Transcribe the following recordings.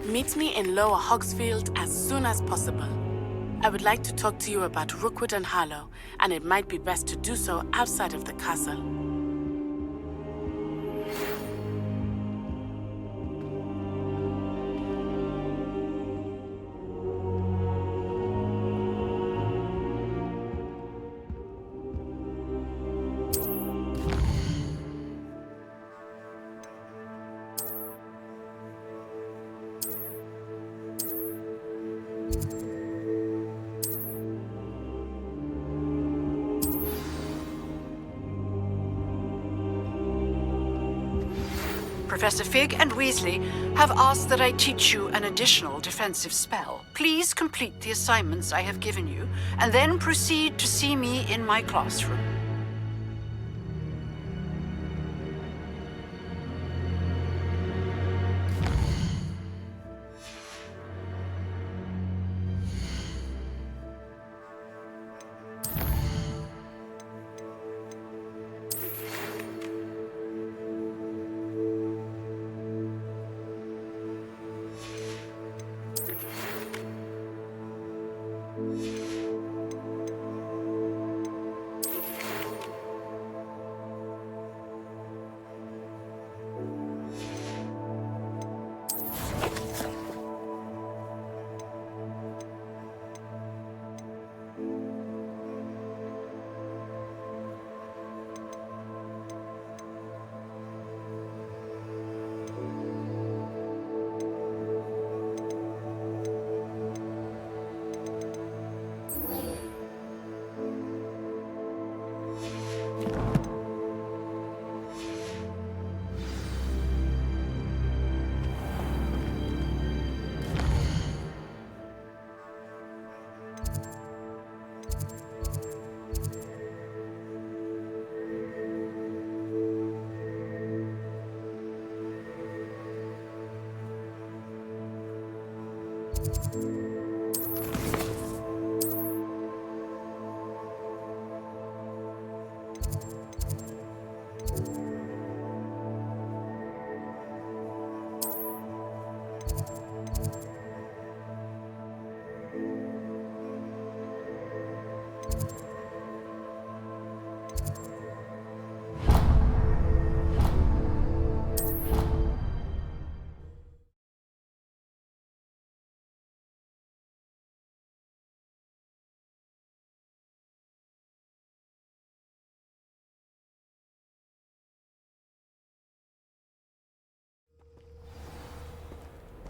Meet me in Lower Hogsmeade as soon as possible. I would like to talk to you about Rookwood and Harlow, and it might be best to do so outside of the castle. Professor Fig and Weasley have asked that I teach you an additional defensive spell. Please complete the assignments I have given you, and then proceed to see me in my classroom.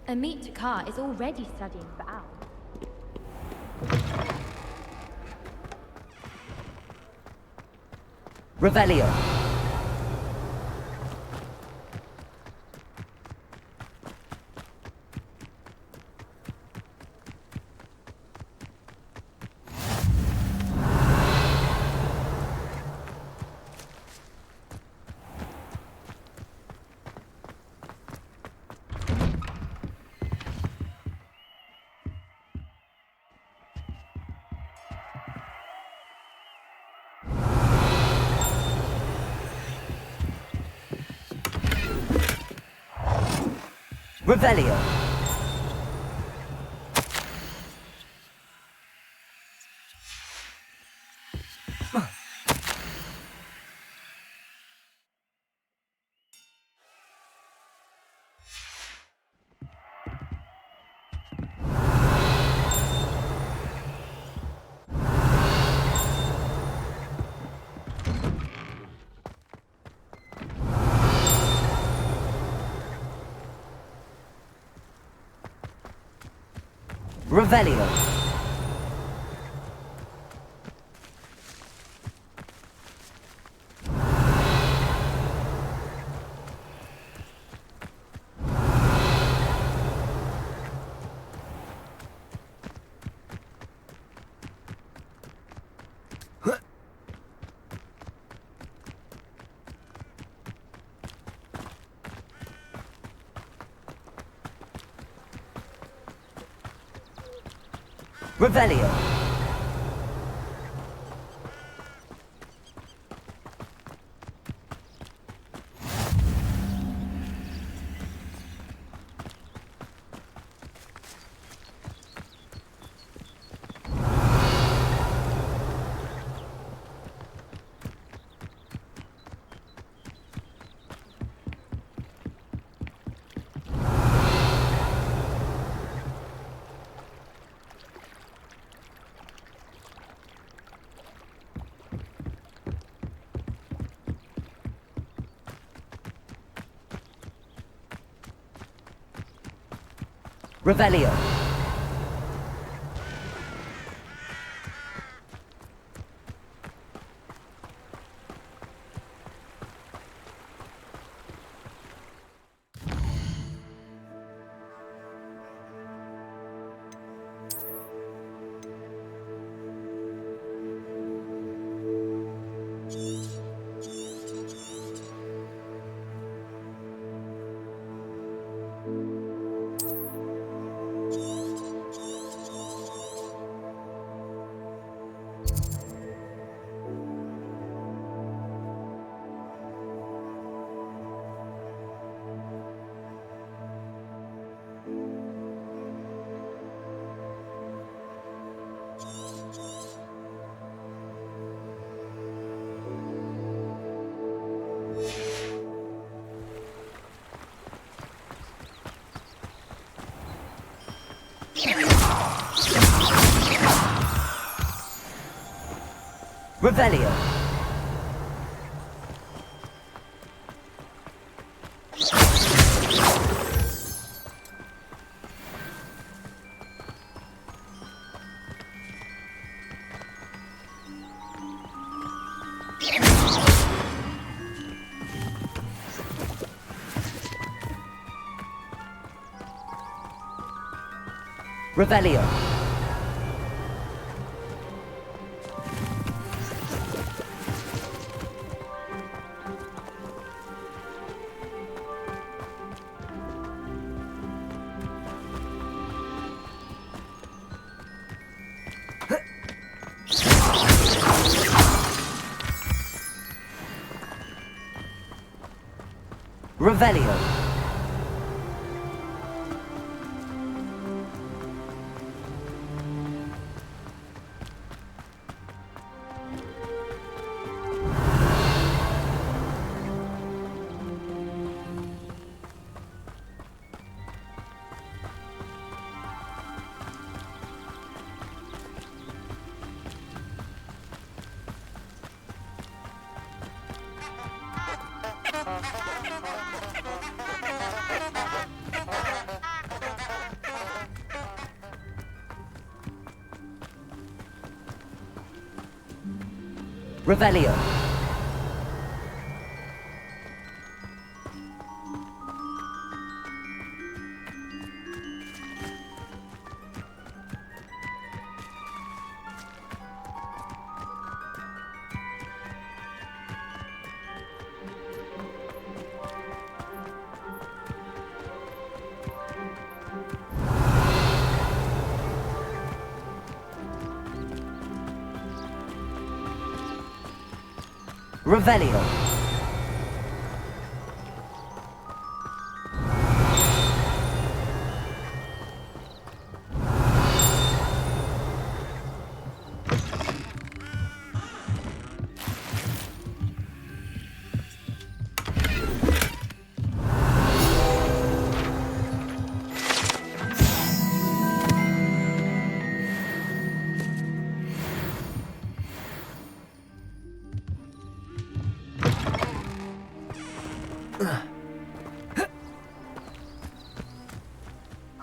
Amit Takar is already studying for Owl. Revelio. Revelio. Revelio. Revelio. Revelio. Revelio. Revelio. Revelio. Revelio. Revelio.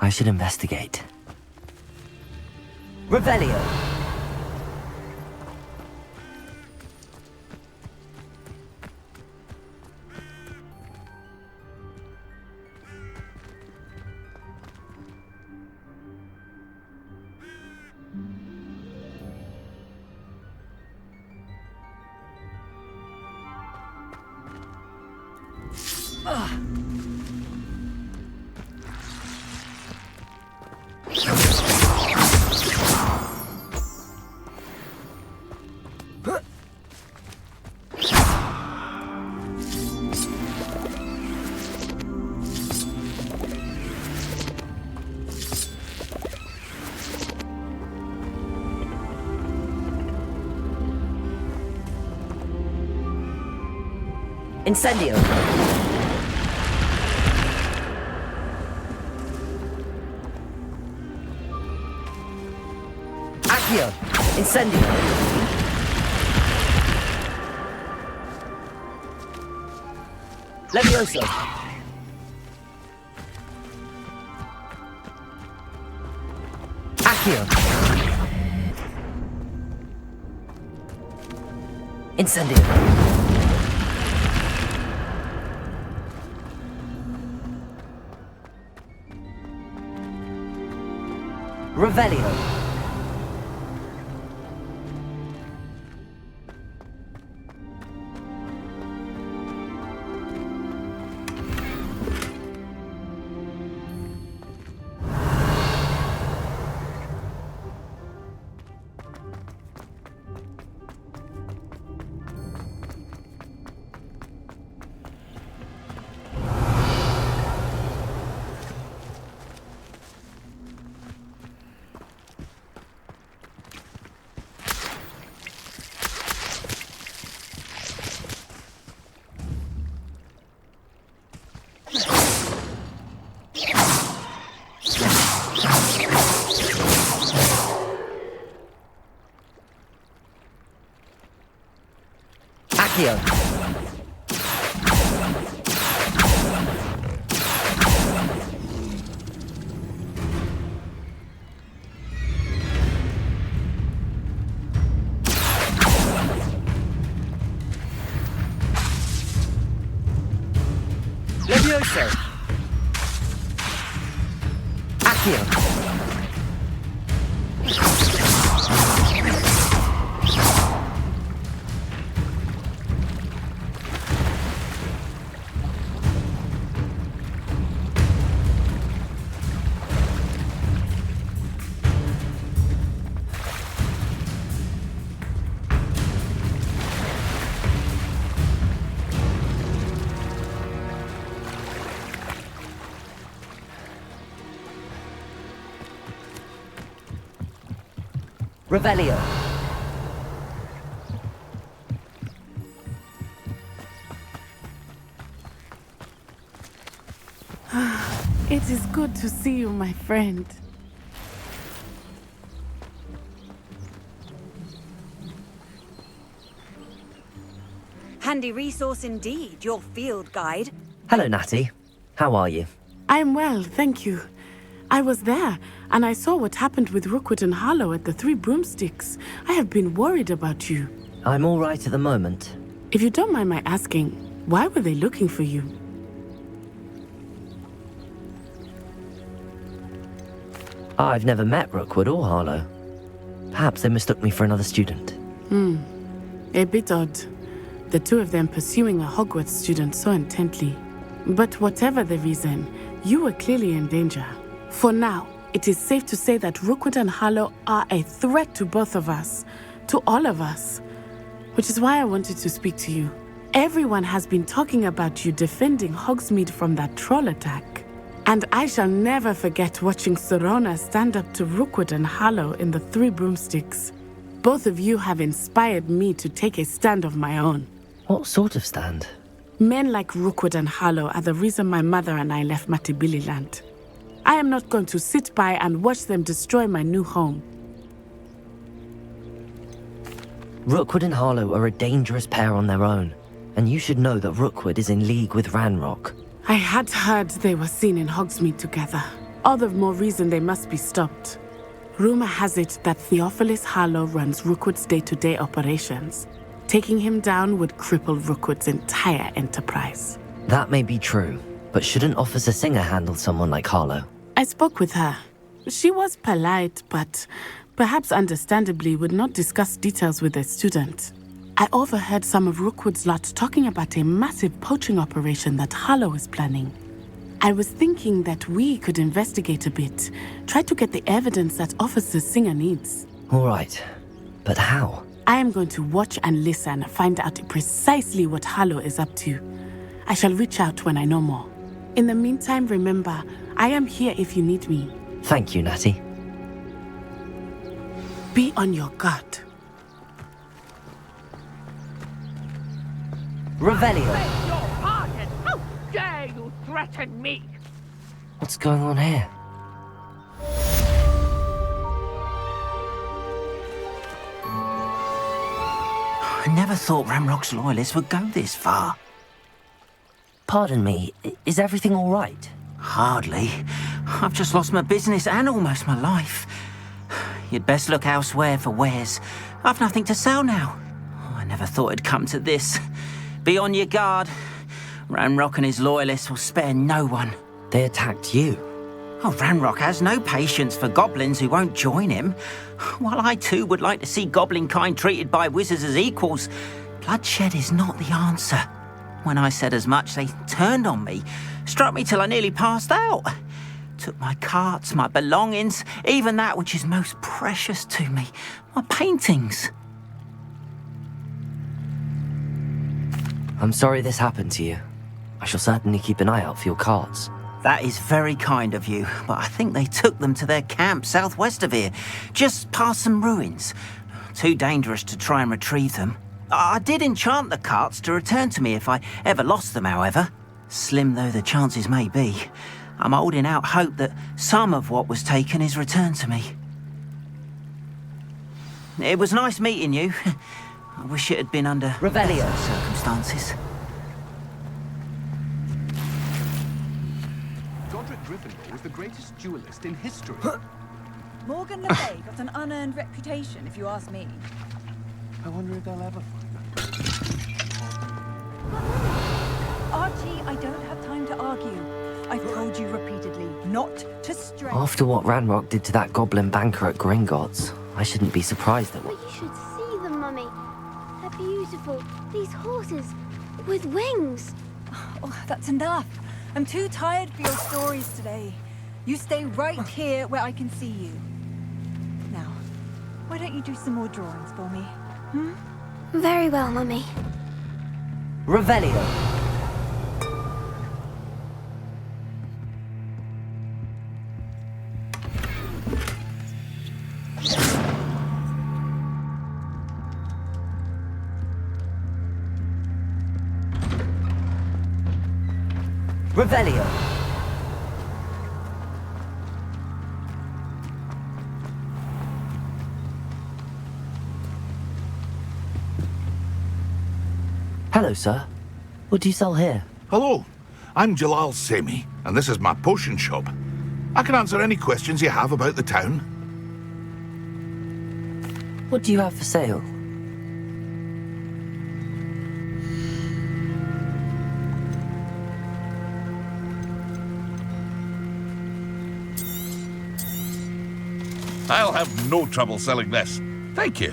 I should investigate. Revelio. Incendio. Accio. Incendio. Levioso. Accio. Incendio. Revelio. Accio. Levioso. Accio. Revelio. It is good to see you, my friend. Handy resource indeed, your field guide. Hello, Natty. How are you? I'm well, thank you. I was there, and I saw what happened with Rookwood and Harlow at the Three Broomsticks. I have been worried about you. I'm all right at the moment. If you don't mind my asking, why were they looking for you? I've never met Rookwood or Harlow. Perhaps they mistook me for another student. A bit odd. The two of them pursuing a Hogwarts student so intently. But whatever the reason, you were clearly in danger. For now, it is safe to say that Rookwood and Harlow are a threat to both of us, to all of us. Which is why I wanted to speak to you. Everyone has been talking about you defending Hogsmeade from that troll attack. And I shall never forget watching Sorona stand up to Rookwood and Harlow in the Three Broomsticks. Both of you have inspired me to take a stand of my own. What sort of stand? Men like Rookwood and Harlow are the reason my mother and I left Matabeleland. I am not going to sit by and watch them destroy my new home. Rookwood and Harlow are a dangerous pair on their own, and you should know that Rookwood is in league with Ranrock. I had heard they were seen in Hogsmeade together. All the more reason they must be stopped. Rumor has it that Theophilus Harlow runs Rookwood's day-to-day operations. Taking him down would cripple Rookwood's entire enterprise. That may be true, but shouldn't Officer Singer handle someone like Harlow? I spoke with her. She was polite, but perhaps understandably would not discuss details with a student. I overheard some of Rookwood's lot talking about a massive poaching operation that Harlow is planning. I was thinking that we could investigate a bit, try to get the evidence that Officer Singer needs. All right, but how? I am going to watch and listen, find out precisely what Harlow is up to. I shall reach out when I know more. In the meantime, remember, I am here if you need me. Thank you, Natty. Be on your guard. Revelio! Beg your pardon! How dare you threaten me? What's going on here? I never thought Ramrock's loyalists would go this far. Pardon me, is everything all right? Hardly. I've just lost my business and almost my life. You'd best look elsewhere for wares. I've nothing to sell now. Oh, I never thought it'd come to this. Be on your guard. Ramrock and his loyalists will spare no one. They attacked you. Oh, Ramrock has no patience for goblins who won't join him. While I too would like to see goblin kind treated by wizards as equals, bloodshed is not the answer. When I said as much, they turned on me, struck me till I nearly passed out. Took my carts, my belongings, even that which is most precious to me, my paintings. I'm sorry this happened to you. I shall certainly keep an eye out for your carts. That is very kind of you, but I think they took them to their camp southwest of here, just past some ruins. Too dangerous to try and retrieve them. I did enchant the carts to return to me if I ever lost them, however. Slim though the chances may be, I'm holding out hope that some of what was taken is returned to me. It was nice meeting you. I wish it had been under Revelio. better circumstances. Was the greatest duelist in history. Morgan Le Fay got an unearned reputation, if you ask me. I wonder if they'll ever find that. Archie, I don't have time to argue. I've told you repeatedly not to stray. After what Ranrock did to that goblin banker at Gringotts, I shouldn't be surprised that... But you should see them, Mummy. They're beautiful. These horses with wings. Oh, that's enough. I'm too tired for your stories today. You stay right here where I can see you. Now, why don't you do some more drawings for me? Very well, Mummy. Revelio! Revelio! Hello, sir. What do you sell here? Hello, I'm Jalal Semi, and this is my potion shop. I can answer any questions you have about the town. What do you have for sale? I'll have no trouble selling this. Thank you.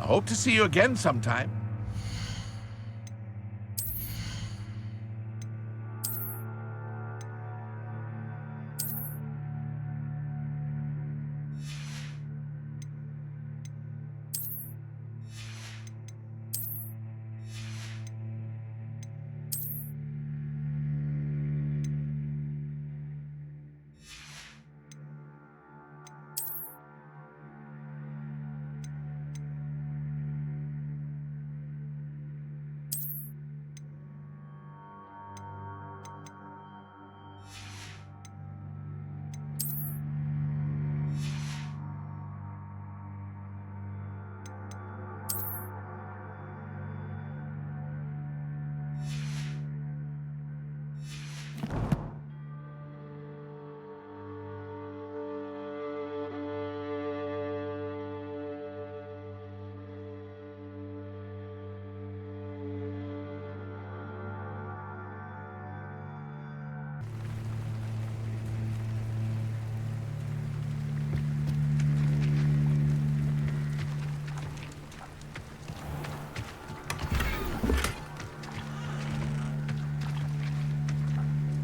I hope to see you again sometime.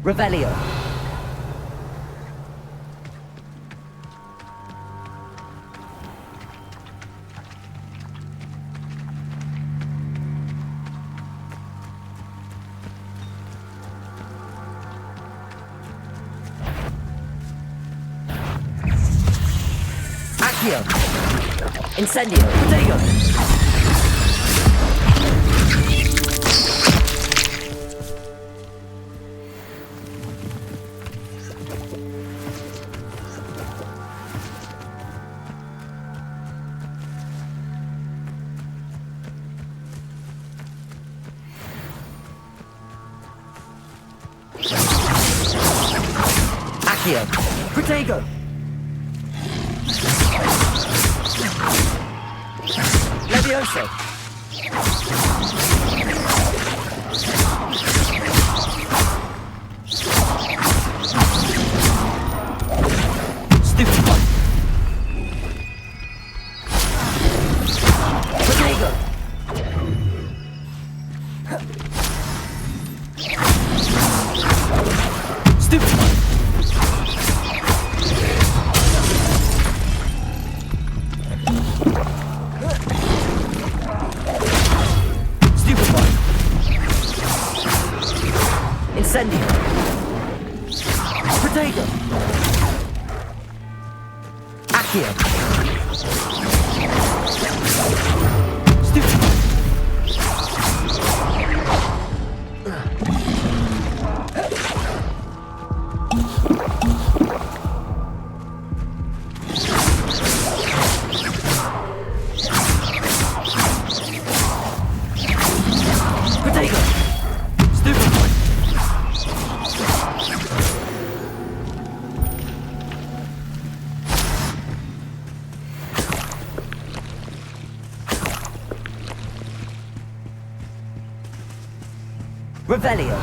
Revelio. Accio. Incendio. Protego. Accio. Protego. Levioso. Stupefy. Protego. Stupefy. Incendio. Protego. Accio. Stupefy. Protego. Stupefy. Revelio.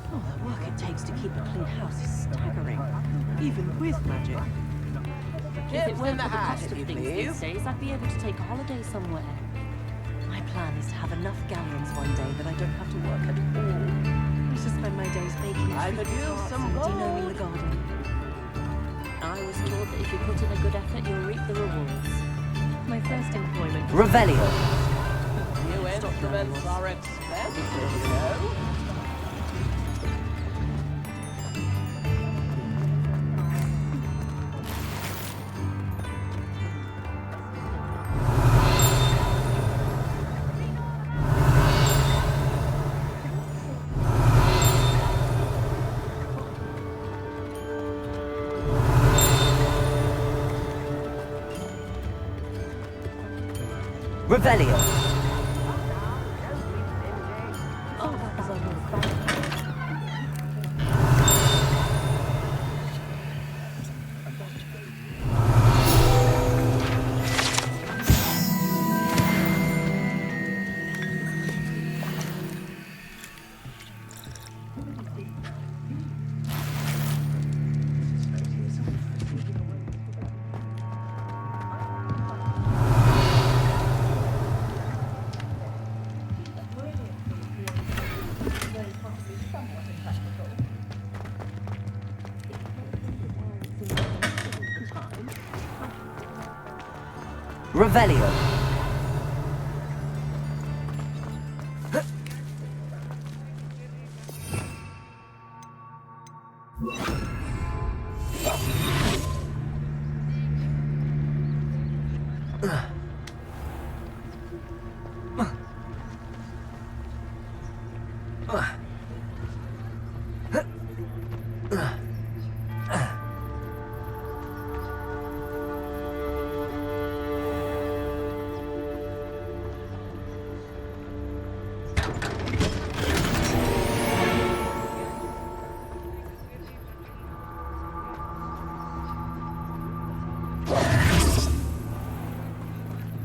Oh, the work it takes to keep a clean house is staggering, even with magic. If it weren't for the cost of things these days, I'd be able to take a holiday somewhere. My plan is to have enough galleons one day that I don't have to work at all. I used to spend my days baking treacle tarts and denoming the garden. I was taught that if you put in a good effort, you'll reap the rewards. My first employment... Revelio. New instruments are expensive, you know. Revelio. Oh, that was almost bad. Revelio.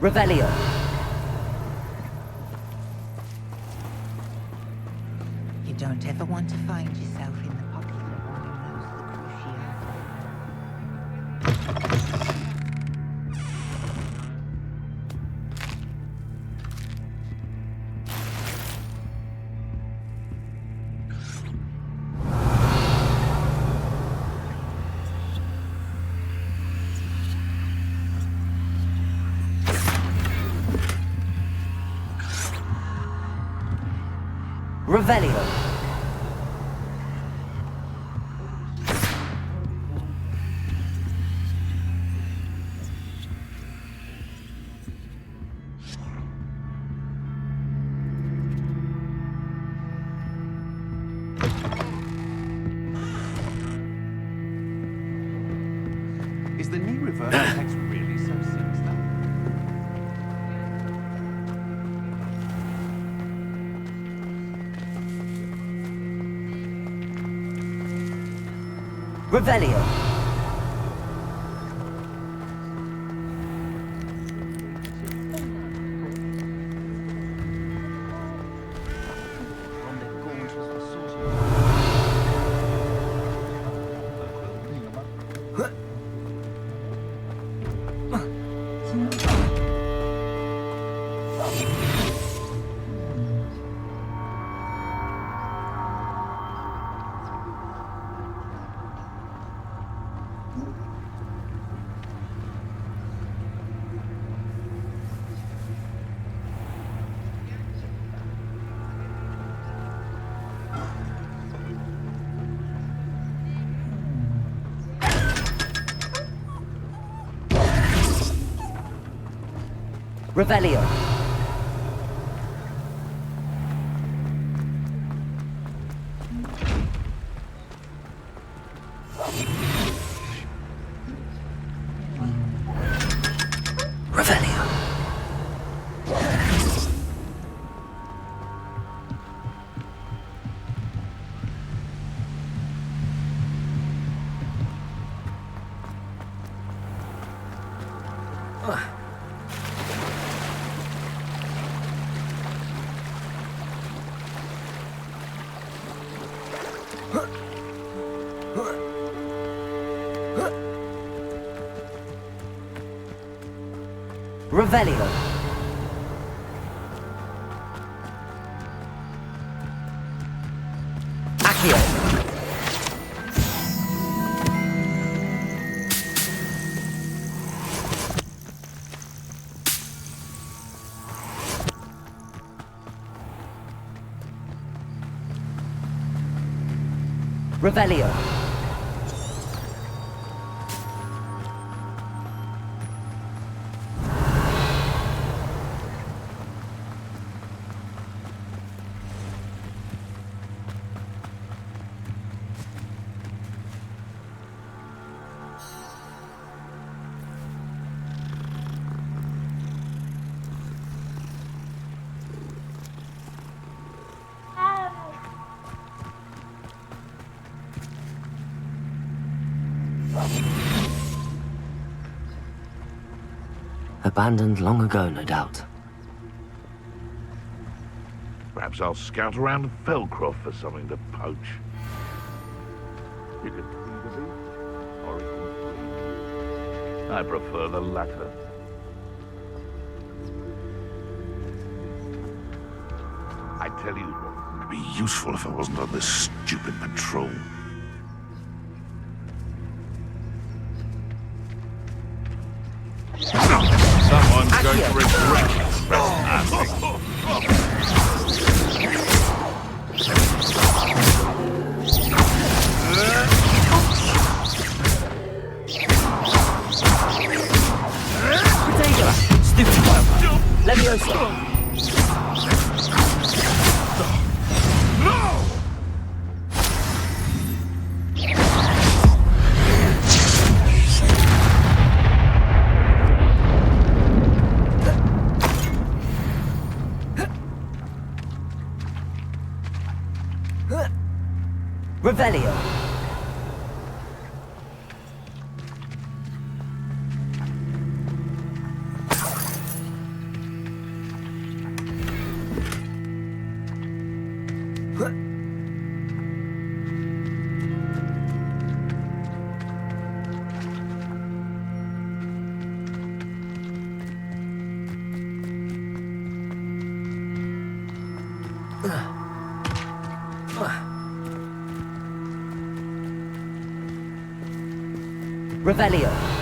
Revelio. You don't ever want to find yourself in the pocket of one who knows the crucial. Revelio. Is the knee reversal text really so sinister? Revelio. Revelio. Revelio. Revelio. Accio. Revelio. Abandoned long ago, no doubt. Perhaps I'll scout around Felcroft for something to poach. You could feed a beast, or it can feed. I prefer the latter. I tell you, it'd be useful if I wasn't on this stupid patrol. Son, Someone's going to regret trespassing. Leviosa! Revelio. Revelio.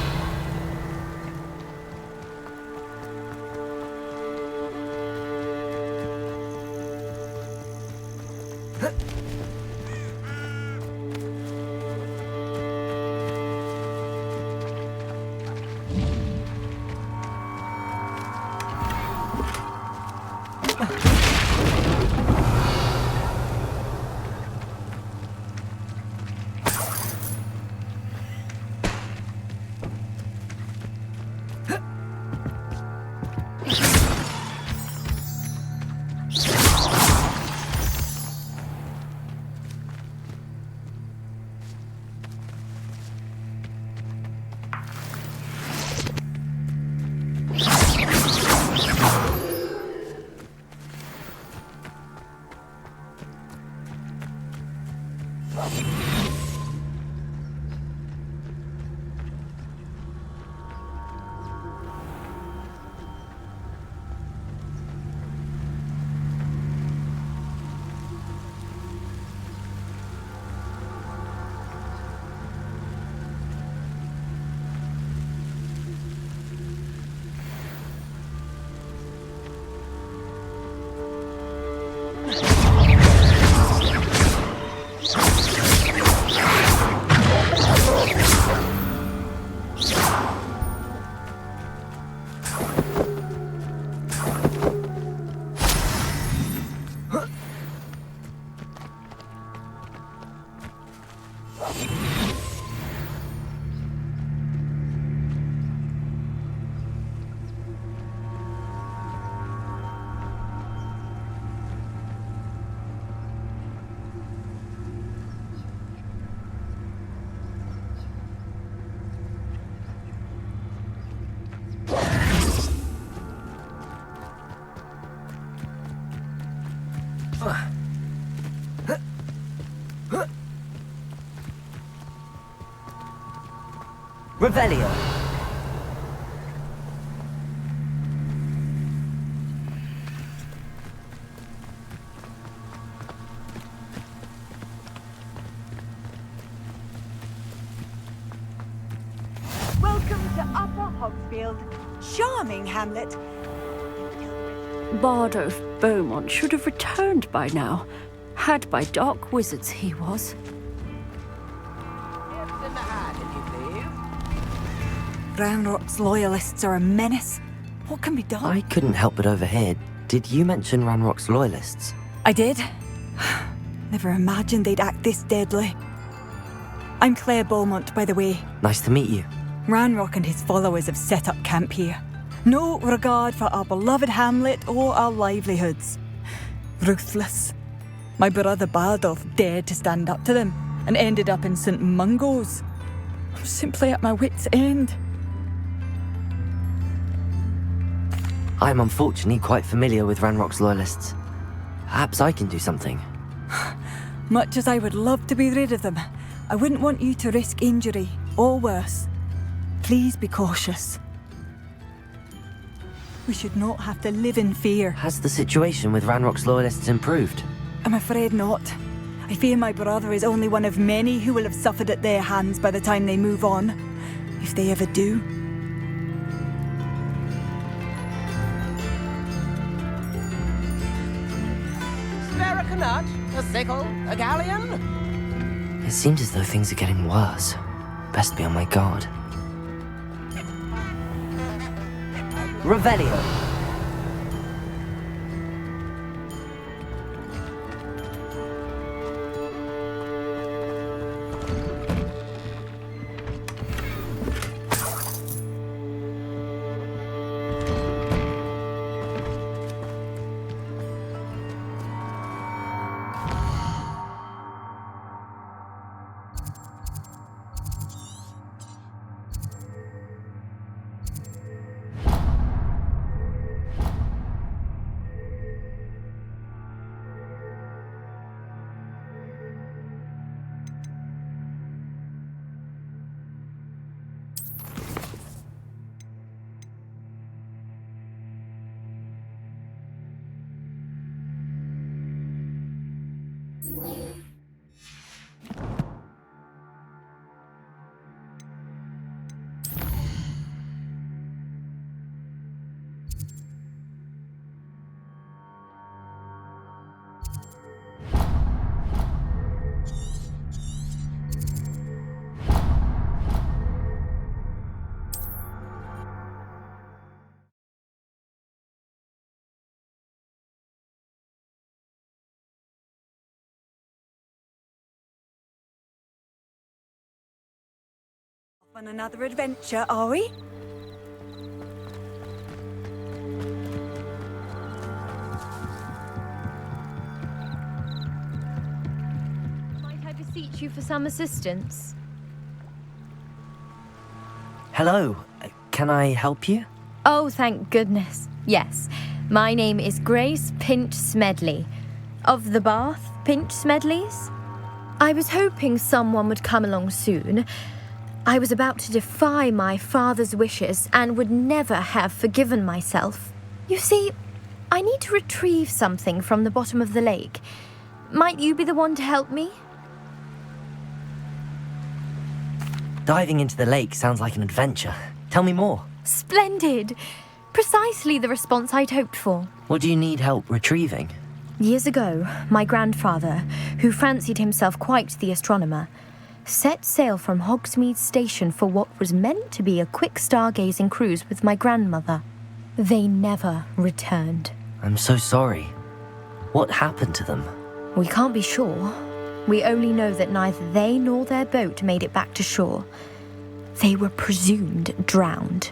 Revelio. Welcome to Upper Hogsmeade. Charming hamlet. Bard of Beaumont should have returned by now. Had by dark wizards he was. Ranrock's loyalists are a menace. What can be done? I couldn't help but overhear. Did you mention Ranrock's loyalists? I did. Never imagined they'd act this deadly. I'm Claire Beaumont, by the way. Nice to meet you. Ranrock and his followers have set up camp here. No regard for our beloved hamlet or our livelihoods. Ruthless. My brother Bardolph dared to stand up to them and ended up in St. Mungo's. I'm simply at my wit's end. I'm unfortunately quite familiar with Ranrock's loyalists. Perhaps I can do something. Much as I would love to be rid of them, I wouldn't want you to risk injury, or worse. Please be cautious. We should not have to live in fear. Has the situation with Ranrock's loyalists improved? I'm afraid not. I fear my brother is only one of many who will have suffered at their hands by the time they move on. If they ever do. nut, a sickle, a galleon? It seems as though things are getting worse. Best be on my guard. Revelio. On another adventure, are we? Might I beseech you for some assistance? Hello. Can I help you? Oh, thank goodness. Yes. My name is Grace Pinch Smedley. Of the Bath Pinch Smedleys? I was hoping someone would come along soon. I was about to defy my father's wishes and would never have forgiven myself. You see, I need to retrieve something from the bottom of the lake. Might you be the one to help me? Diving into the lake sounds like an adventure. Tell me more. Splendid! Precisely the response I'd hoped for. What do you need help retrieving? Years ago, my grandfather, who fancied himself quite the astronomer, set sail from Hogsmeade Station for what was meant to be a quick stargazing cruise with my grandmother. They never returned. I'm so sorry. What happened to them? We can't be sure. We only know that neither they nor their boat made it back to shore. They were presumed drowned.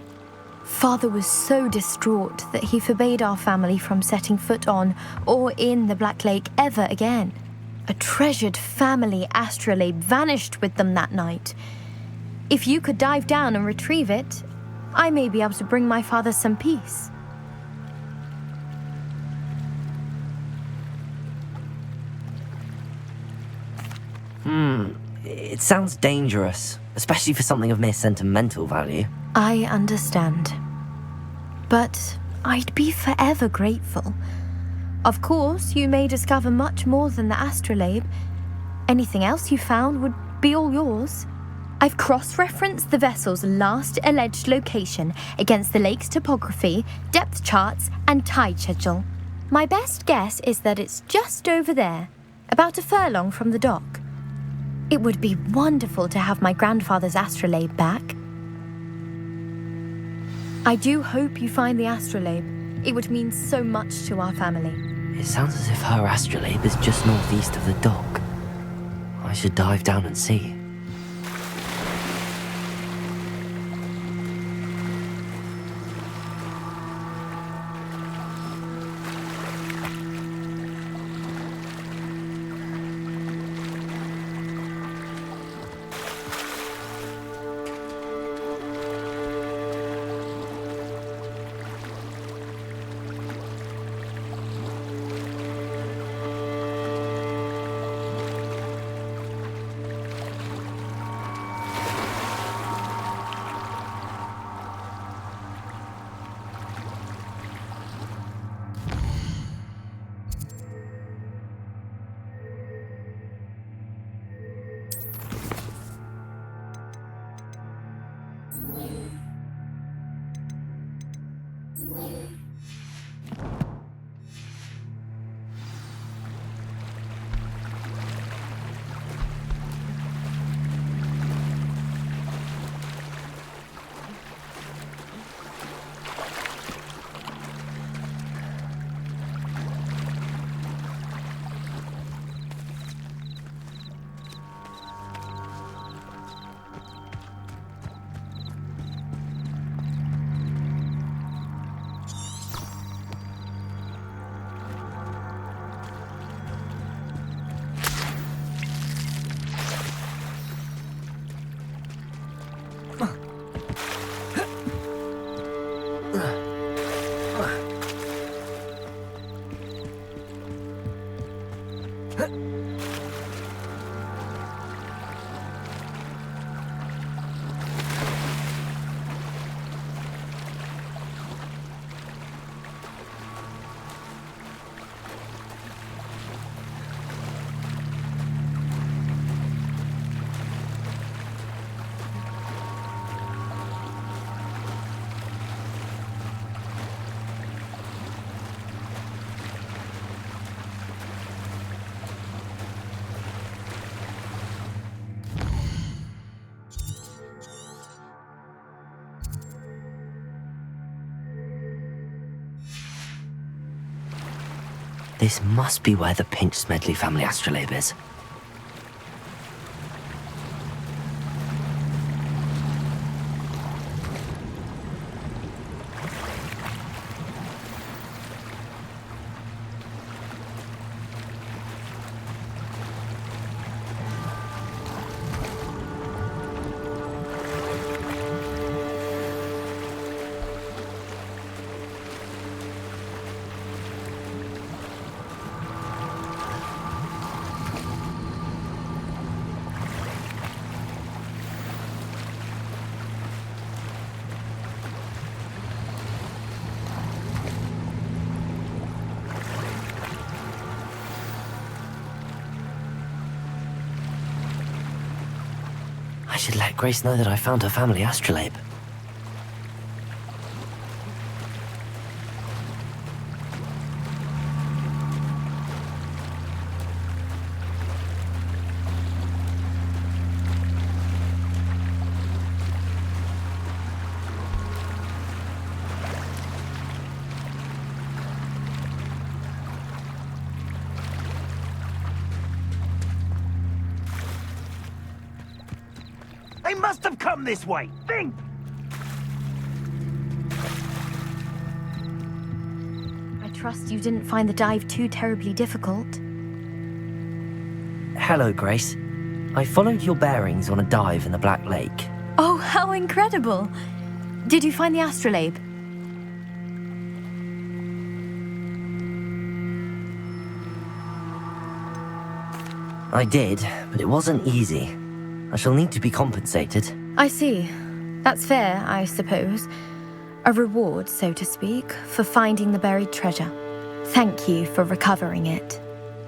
Father was so distraught that he forbade our family from setting foot on or in the Black Lake ever again. A treasured family astrolabe vanished with them that night. If you could dive down and retrieve it, I may be able to bring my father some peace. It sounds dangerous, especially for something of mere sentimental value. I understand. But I'd be forever grateful. Of course, you may discover much more than the astrolabe. Anything else you found would be all yours. I've cross-referenced the vessel's last alleged location against the lake's topography, depth charts, and tide schedule. My best guess is that it's just over there, about a furlong from the dock. It would be wonderful to have my grandfather's astrolabe back. I do hope you find the astrolabe. It would mean so much to our family. It sounds as if her astrolabe is just northeast of the dock. I should dive down and see. This must be where the Pinch Smedley family astrolabe is. I should let Grace know that I found her family astrolabe. They must have come this way. Think! I trust you didn't find the dive too terribly difficult. Hello, Grace. I followed your bearings on a dive in the Black Lake. Oh, how incredible! Did you find the astrolabe? I did, but it wasn't easy. I shall need to be compensated. I see. That's fair, I suppose. A reward, so to speak, for finding the buried treasure. Thank you for recovering it.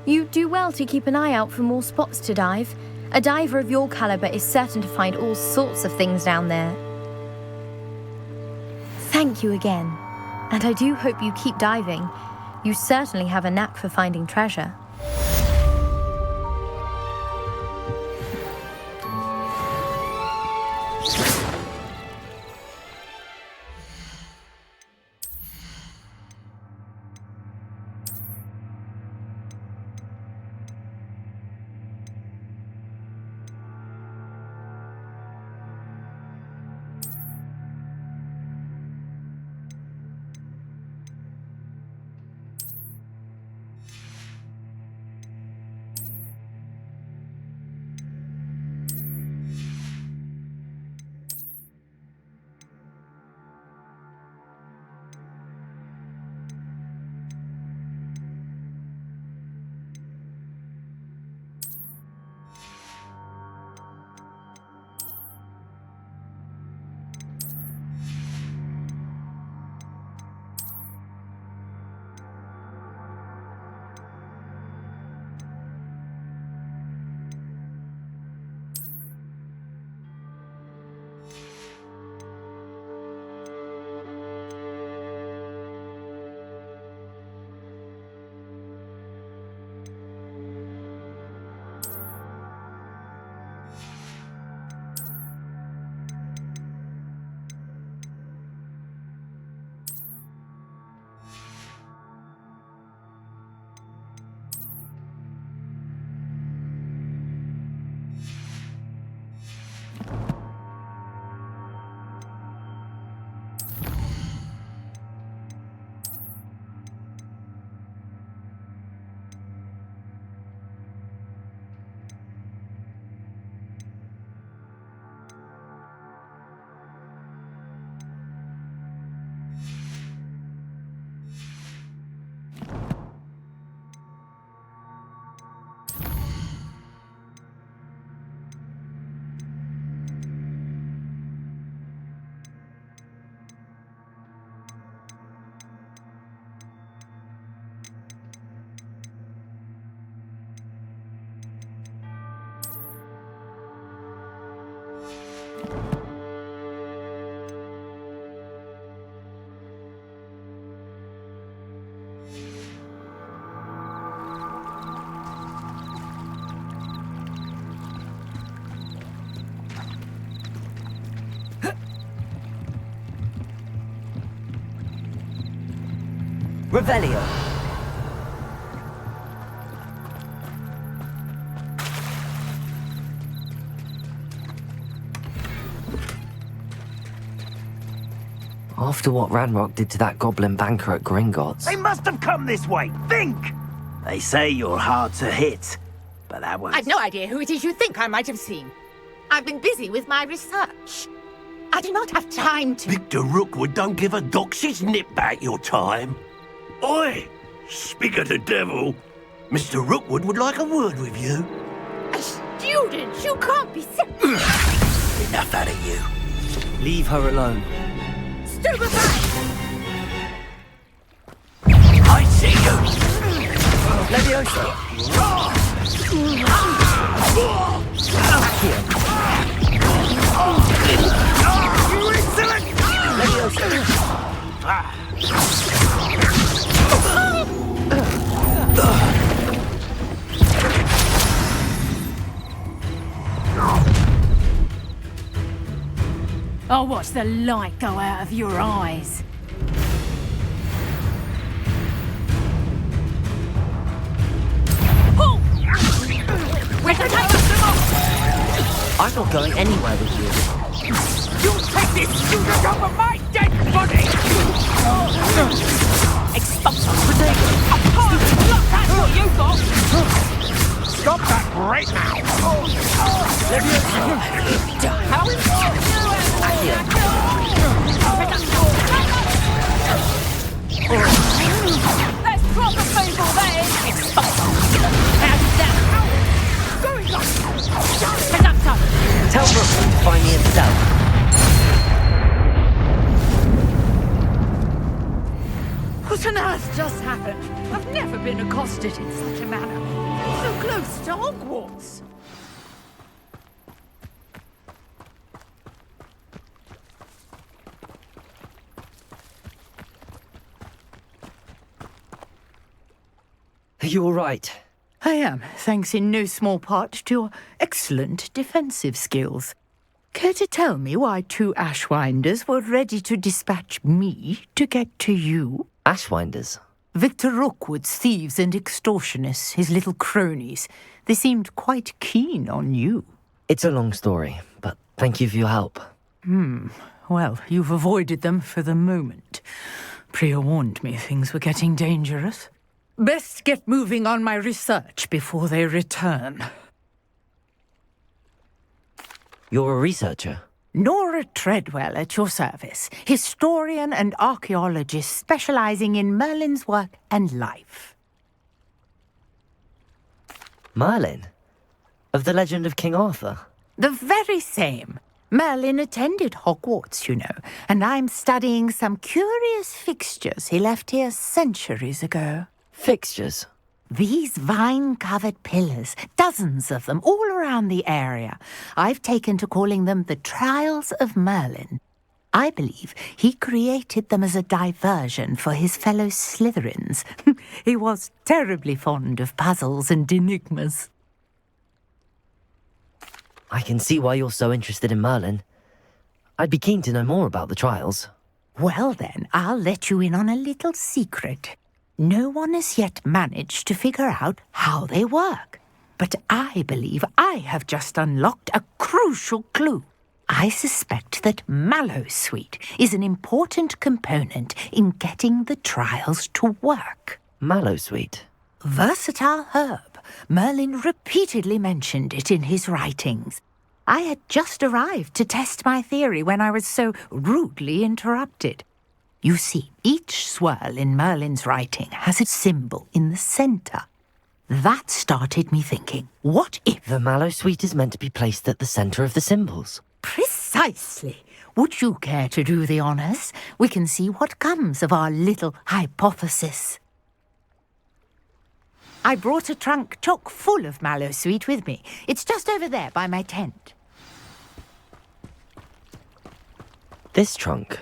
You do well to keep an eye out for more spots to dive. A diver of your caliber is certain to find all sorts of things down there. Thank you again. And I do hope you keep diving. You certainly have a knack for finding treasure. Revelio. After what Ranrock did to that goblin banker at Gringotts... They must have come this way! Think! They say you're hard to hit, but that was... I've no idea who it is you think I might have seen. I've been busy with my research. I do not have time to... Victor Rookwood don't give a doxy's nip back your time. Oi! Speak of the devil. Mr. Rookwood would like a word with you. A student? You can't be sick. Enough out of you. Leave her alone. Stupefy! I see you! Leviosa! Accio! You insolent! Leviosa! I'll watch the light go out of your eyes. We're to take us them off! I'm not going anywhere with you. You'll take this student over my dead body! Expulsion! Look, that's what you got! Stop that right now! How important you That's proper people, that is! Expulsion! How's that? Going on! Conductor! Tell Rookwood to find me himself. What on earth just happened? I've never been accosted in such a manner. So close to Hogwarts. Are you all right? I am, thanks in no small part to your excellent defensive skills. Care to tell me why 2 Ashwinders were ready to dispatch me to get to you? Ashwinders? Victor Rookwood's thieves and extortionists, his little cronies. They seemed quite keen on you. It's a long story, but thank you for your help. Well, you've avoided them for the moment. Priya warned me things were getting dangerous. Best get moving on my research before they return. You're a researcher? Nora Treadwell at your service, historian and archaeologist specializing in Merlin's work and life. Merlin? Of the legend of King Arthur? The very same. Merlin attended Hogwarts, you know, and I'm studying some curious fixtures he left here centuries ago. Fixtures? These vine-covered pillars, dozens of them, all around the area. I've taken to calling them the Trials of Merlin. I believe he created them as a diversion for his fellow Slytherins. He was terribly fond of puzzles and enigmas. I can see why you're so interested in Merlin. I'd be keen to know more about the trials. Well then, I'll let you in on a little secret. No one has yet managed to figure out how they work. But I believe I have just unlocked a crucial clue. I suspect that Mallowsweet is an important component in getting the trials to work. Mallowsweet? Versatile herb. Merlin repeatedly mentioned it in his writings. I had just arrived to test my theory when I was so rudely interrupted. You see, each swirl in Merlin's writing has a symbol in the centre. That started me thinking, what if... The Mallowsweet is meant to be placed at the centre of the symbols. Precisely. Would you care to do the honours? We can see what comes of our little hypothesis. I brought a trunk chock full of Mallowsweet with me. It's just over there by my tent. This trunk?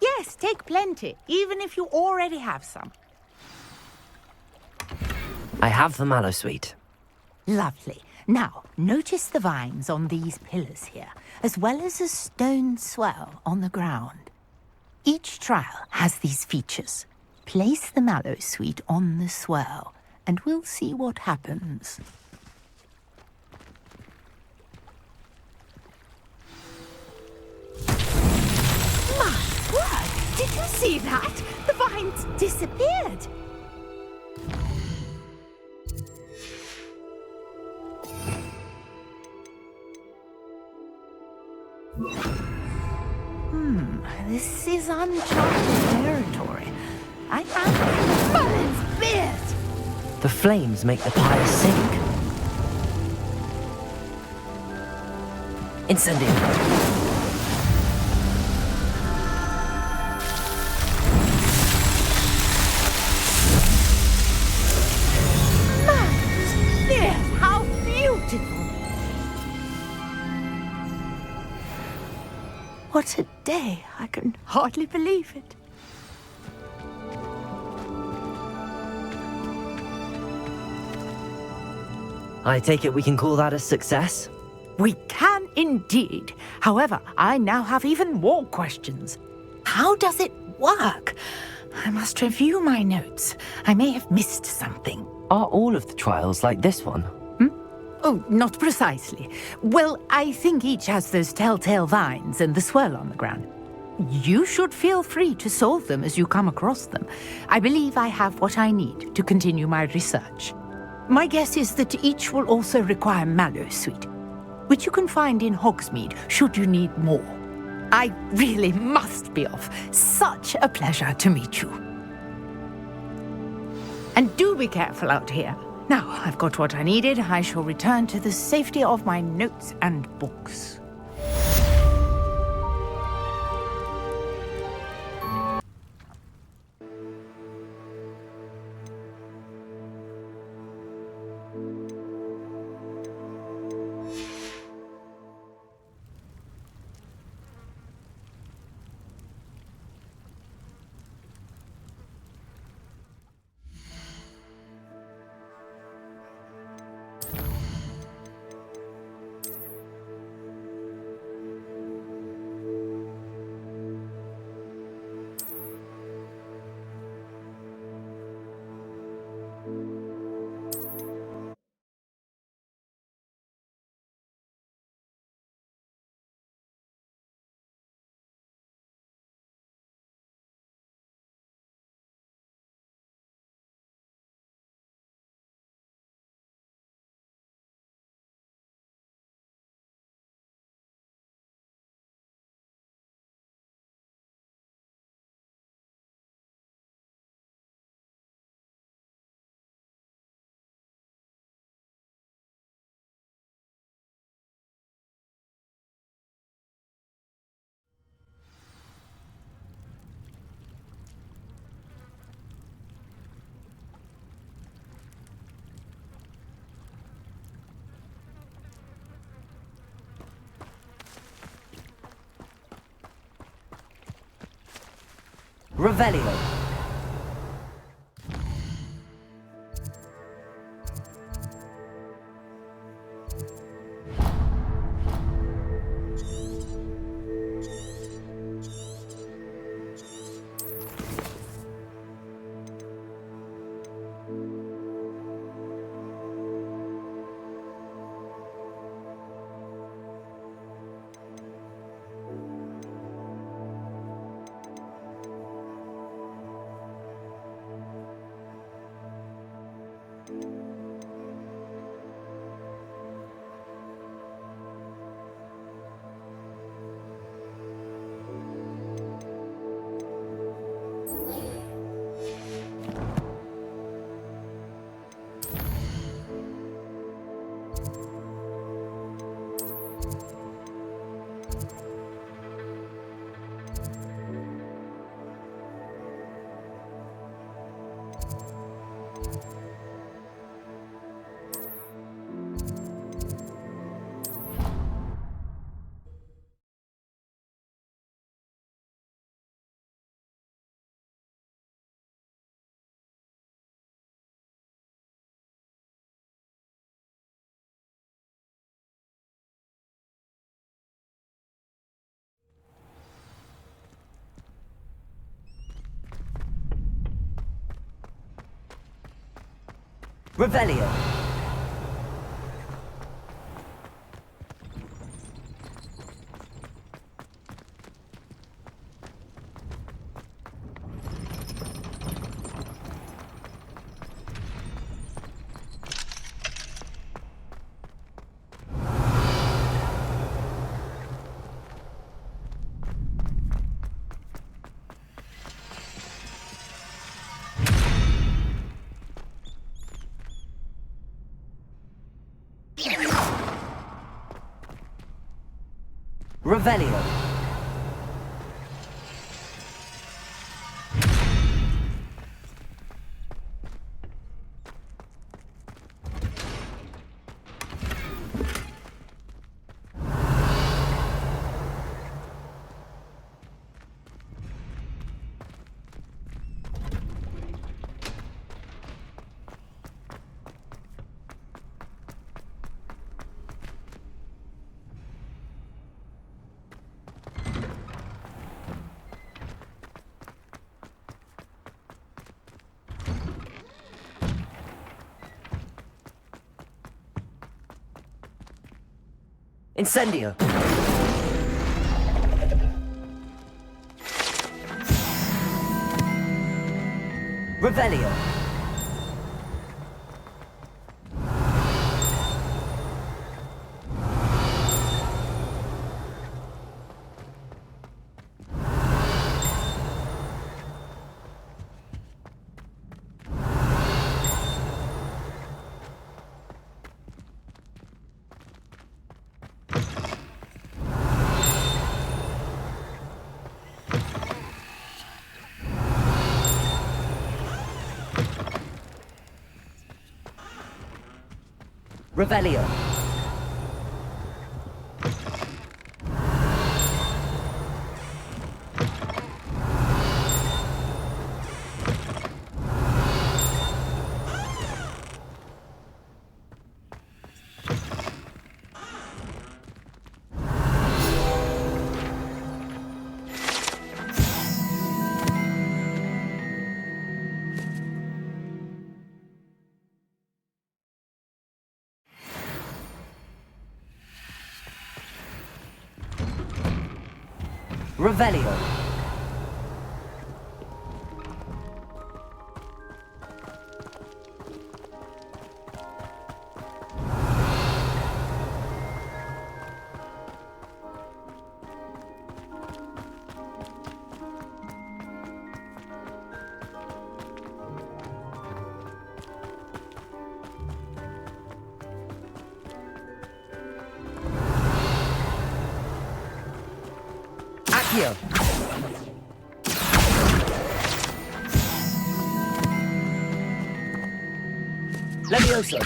Yes, take plenty, even if you already have some. I have the Mallowsweet. Lovely. Now, notice the vines on these pillars here, as well as a stone swell on the ground. Each trial has these features. Place the mallow sweet on the swirl, and we'll see what happens. My word! Did you see that? The vines disappeared. This is uncharted territory. I am Mullen's beard! The flames make the pyre sink. Incendio. How beautiful! What a day! I can hardly believe it. I take it we can call that a success? We can indeed. However, I now have even more questions. How does it work? I must review my notes. I may have missed something. Are all of the trials like this one? Oh, not precisely. Well, I think each has those telltale vines and the swirl on the ground. You should feel free to solve them as you come across them. I believe I have what I need to continue my research. My guess is that each will also require mallow sweet, which you can find in Hogsmeade should you need more. I really must be off. Such a pleasure to meet you. And do be careful out here. Now I've got what I needed, I shall return to the safety of my notes and books. Revelio. Revelio. Revelio. Incendio. Revelio. Revelio. Revelio. Accio. Levioso.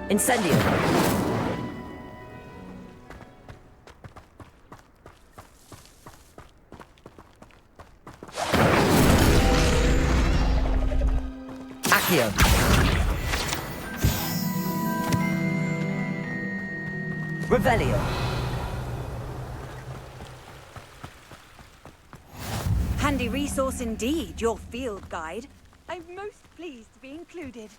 Incendio. Accio. Revelio. Handy resource indeed, your field guide. I'm most pleased to be included.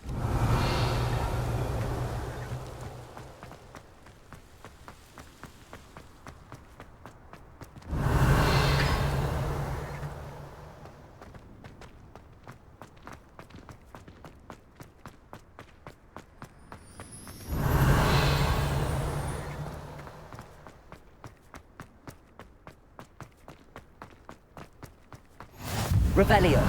Revelio.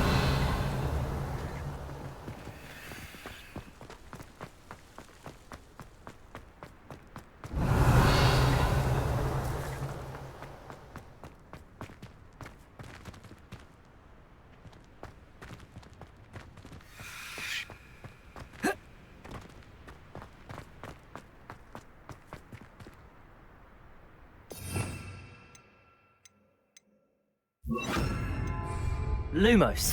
Lumos.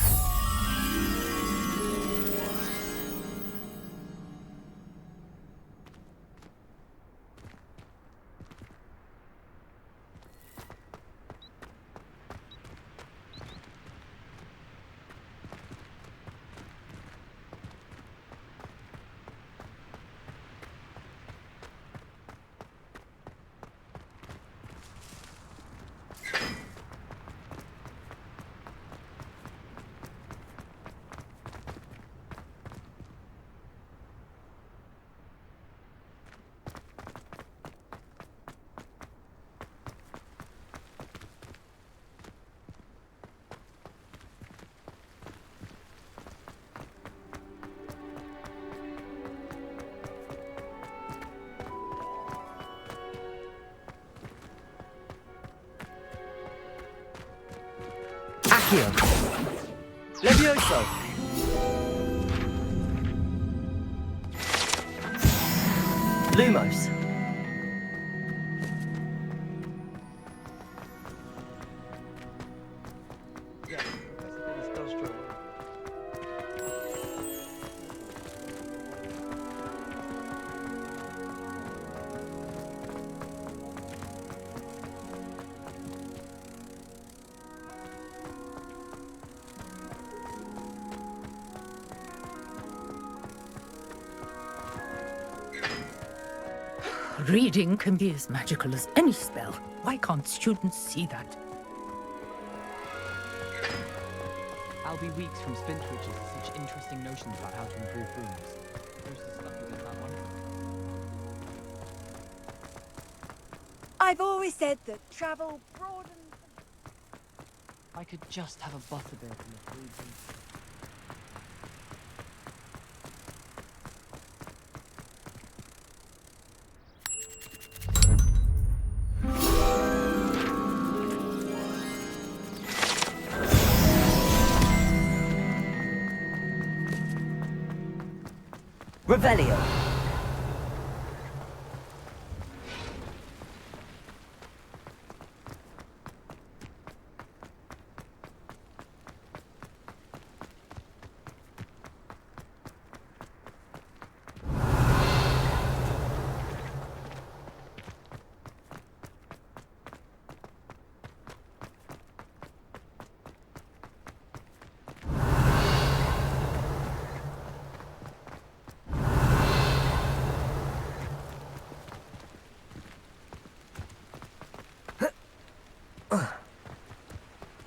Accio. Levioso. Lumos. Reading can be as magical as any spell. Why can't students see that? I'll be weeks from splinter witches with such interesting notions about how to improve rooms. Most of the stuff you get that one. I've always said that travel broadens. I could just have a butterbeer from the food. Revelio.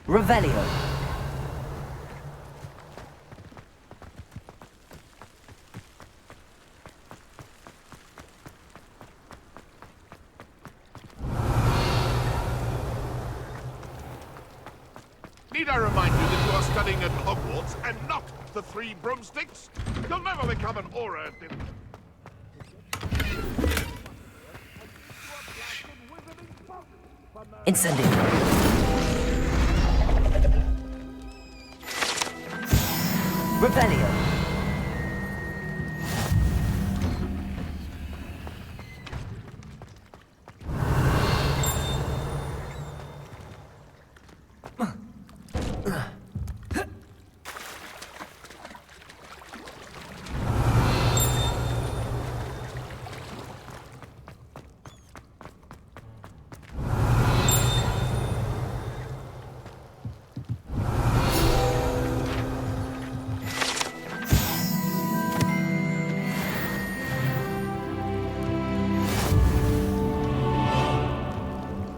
Revelio. Need I remind you that you are studying at Hogwarts and not the Three Broomsticks? You'll never become an aura. Incendio. Revelio.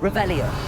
Revelio.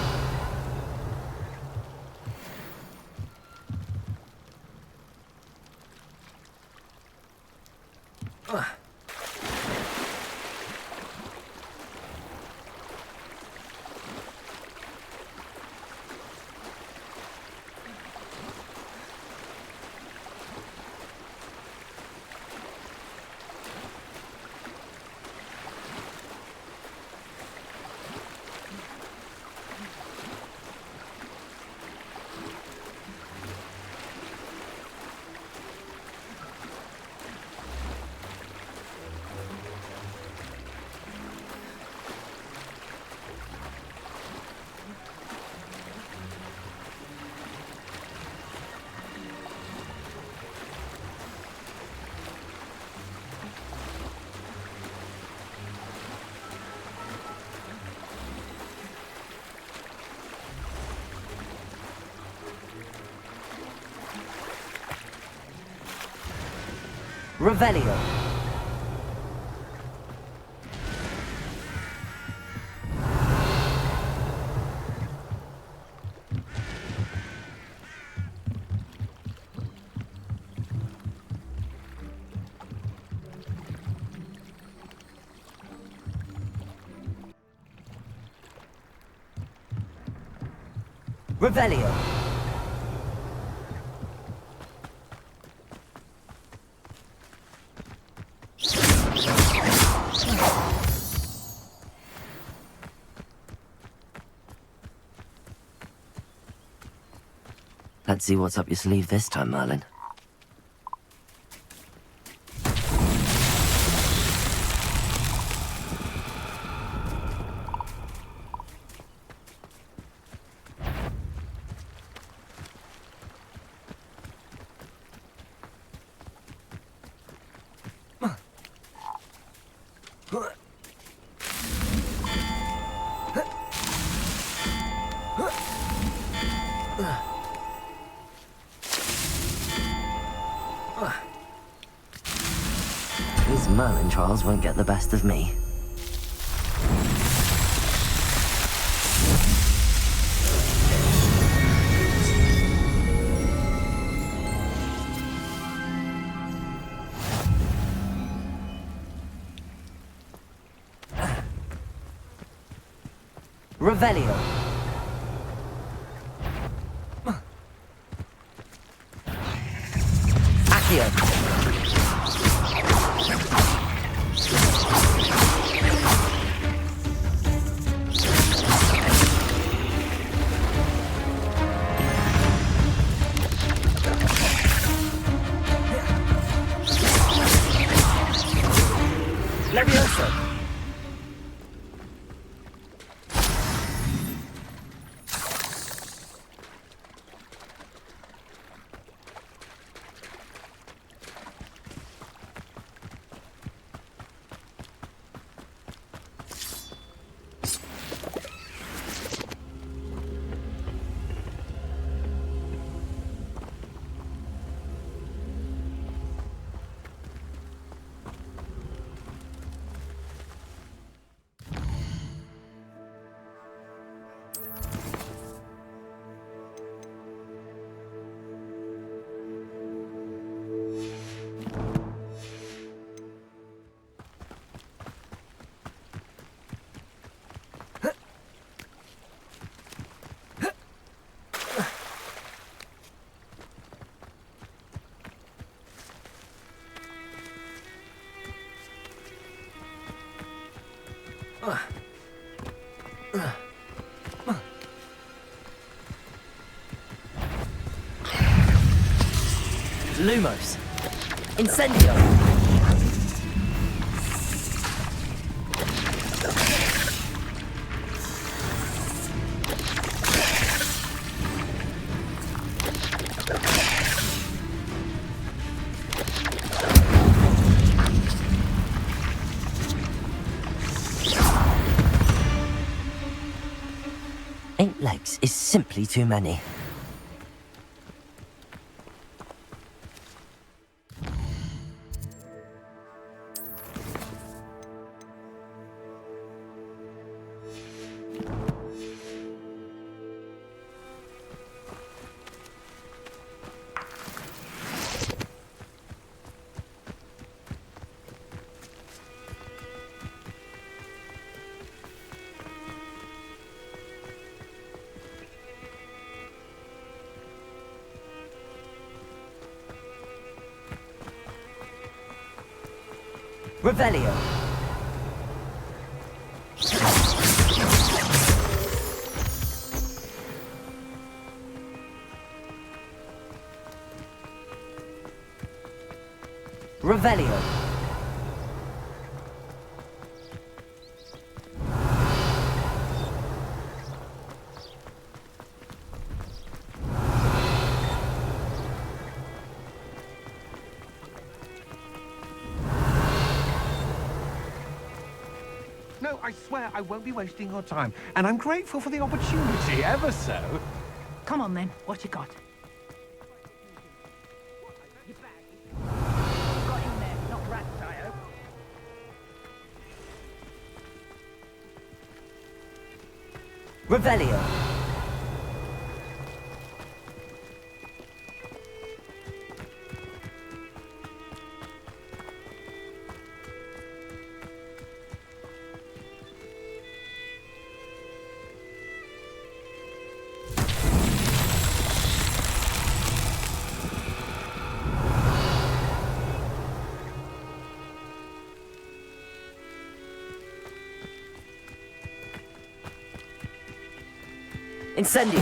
Revelio. Revelio. Let's see what's up your sleeve this time, Merlin. These Merlin trials won't get the best of me. Revelio. Accio. Levioso. Lumos. Incendio. Eight legs is simply too many. Revelio. Revelio. No, I swear I won't be wasting your time, and I'm grateful for the opportunity, ever so. Come on then, what you got? Got in there. Revelio. Incendio.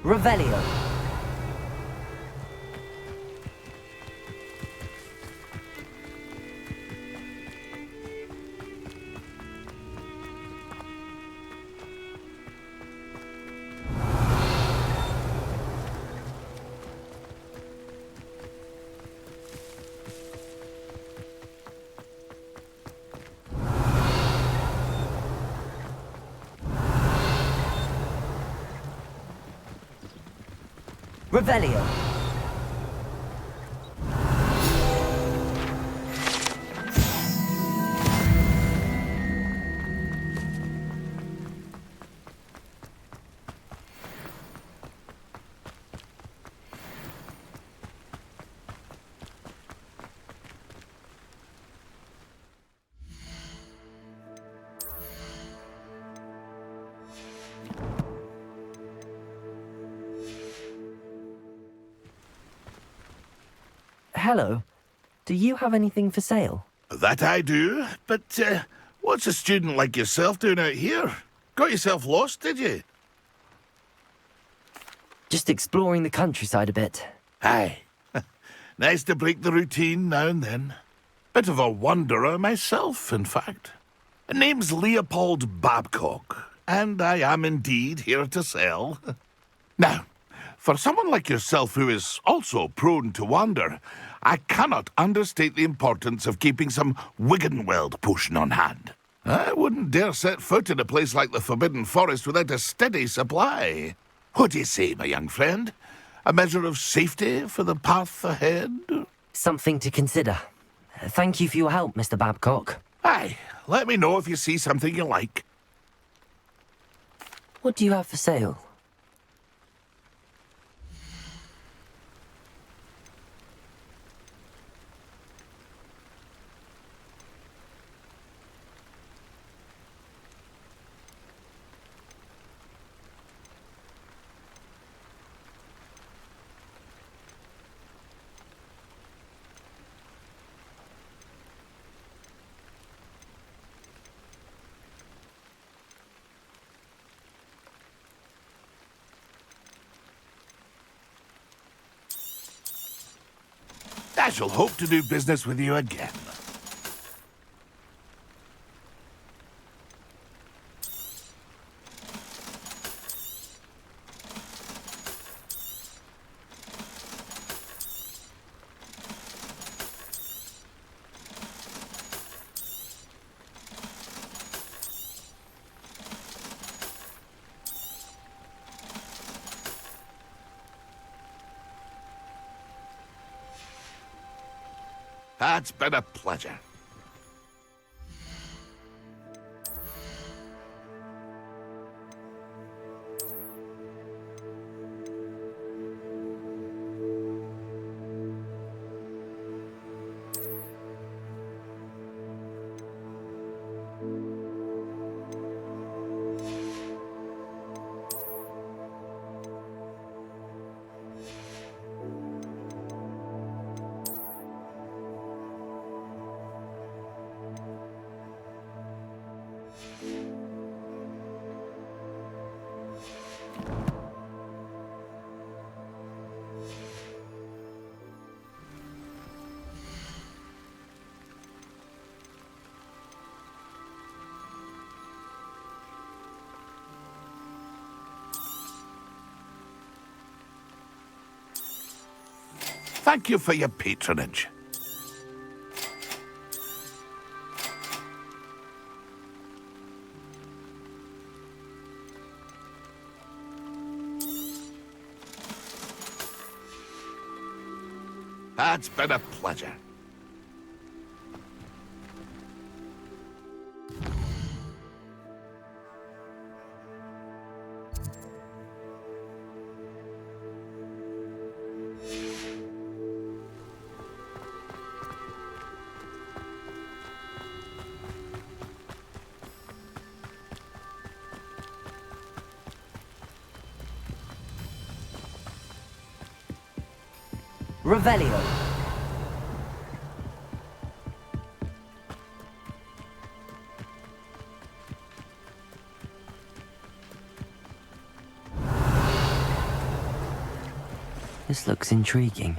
Revelio. Revelio. Hello. Do you have anything for sale? That I do, but what's a student like yourself doing out here? Got yourself lost, did you? Just exploring the countryside a bit. Aye. Nice to break the routine now and then. Bit of a wanderer myself, in fact. Name's Leopold Babcock, and I am indeed here to sell. Now, for someone like yourself who is also prone to wander, I cannot understate the importance of keeping some Wiggenweld potion on hand. I wouldn't dare set foot in a place like the Forbidden Forest without a steady supply. What do you say, my young friend? A measure of safety for the path ahead? Something to consider. Thank you for your help, Mr. Babcock. Aye, let me know if you see something you like. What do you have for sale? I shall hope to do business with you again. It's been a pleasure. Thank you for your patronage. It's been a pleasure. Revelio. This looks intriguing.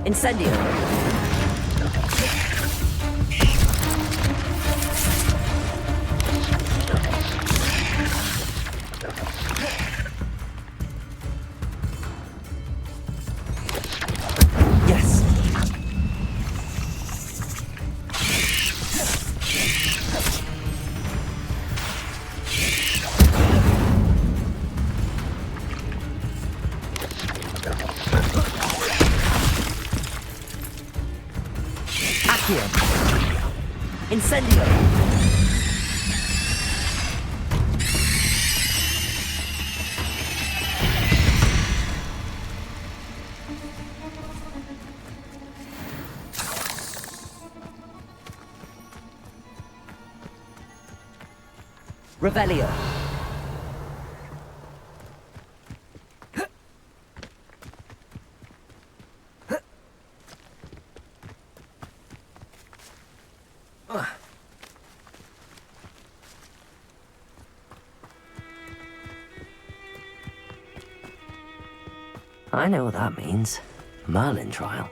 Incendio. Yes. Incendio! Revelio. I know what that means. Merlin trial.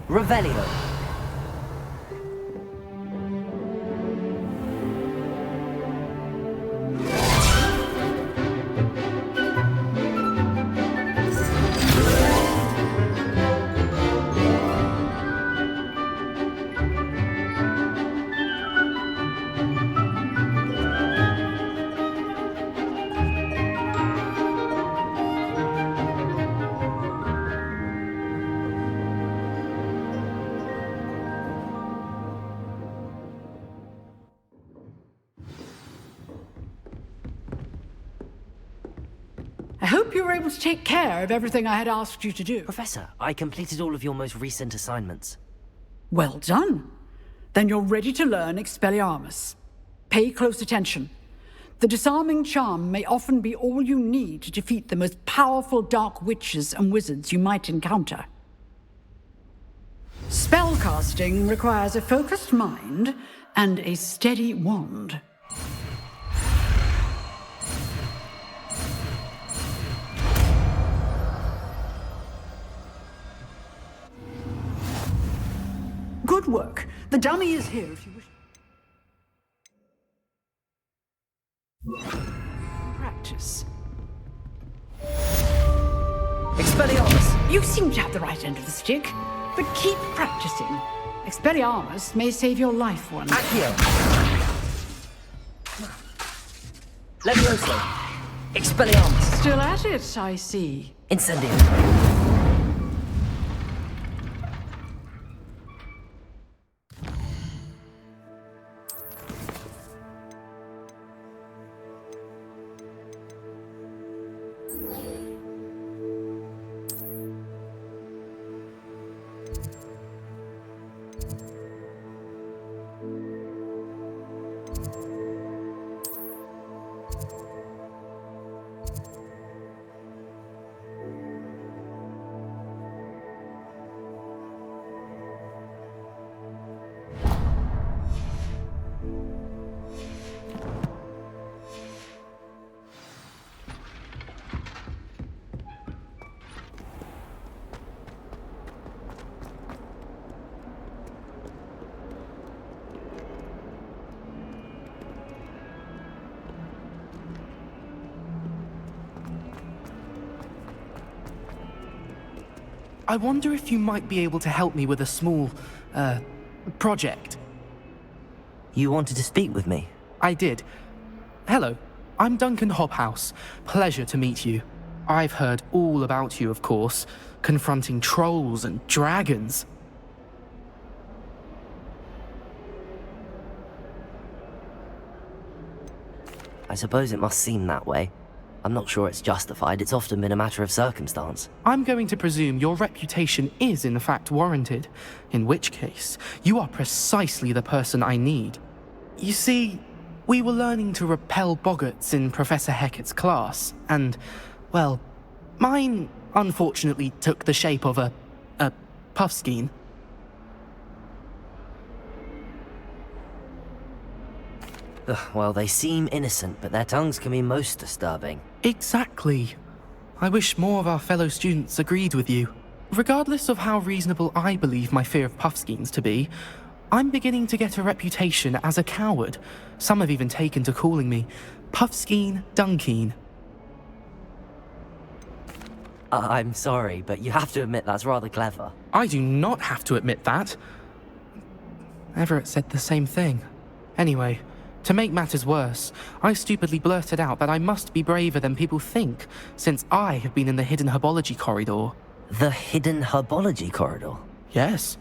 Revelio. I hope you were able to take care of everything I had asked you to do. Professor, I completed all of your most recent assignments. Well done. Then you're ready to learn Expelliarmus. Pay close attention. The disarming charm may often be all you need to defeat the most powerful dark witches and wizards you might encounter. Spellcasting requires a focused mind and a steady wand. Good work. The dummy is here if you wish. Practice. Expelliarmus! You seem to have the right end of the stick, but keep practicing. Expelliarmus may save your life one day. Accio! Levioso! Expelliarmus! Still at it, I see. Incendio! I wonder if you might be able to help me with a small, project. You wanted to speak with me? I did. Hello, I'm Duncan Hobhouse. Pleasure to meet you. I've heard all about you, of course, confronting trolls and dragons. I suppose it must seem that way. I'm not sure it's justified. It's often been a matter of circumstance. I'm going to presume your reputation is in fact warranted, in which case, you are precisely the person I need. You see, we were learning to repel boggarts in Professor Hecat's class, and, well, mine unfortunately took the shape of a puffskein. Well, they seem innocent, but their tongues can be most disturbing. Exactly. I wish more of our fellow students agreed with you. Regardless of how reasonable I believe my fear of puffskeins to be, I'm beginning to get a reputation as a coward. Some have even taken to calling me Puffskein Dunkeen. I'm sorry, but you have to admit that's rather clever. I do not have to admit that. Everett said the same thing. Anyway, to make matters worse, I stupidly blurted out that I must be braver than people think, since I have been in the Hidden Herbology Corridor. The Hidden Herbology Corridor? Yes.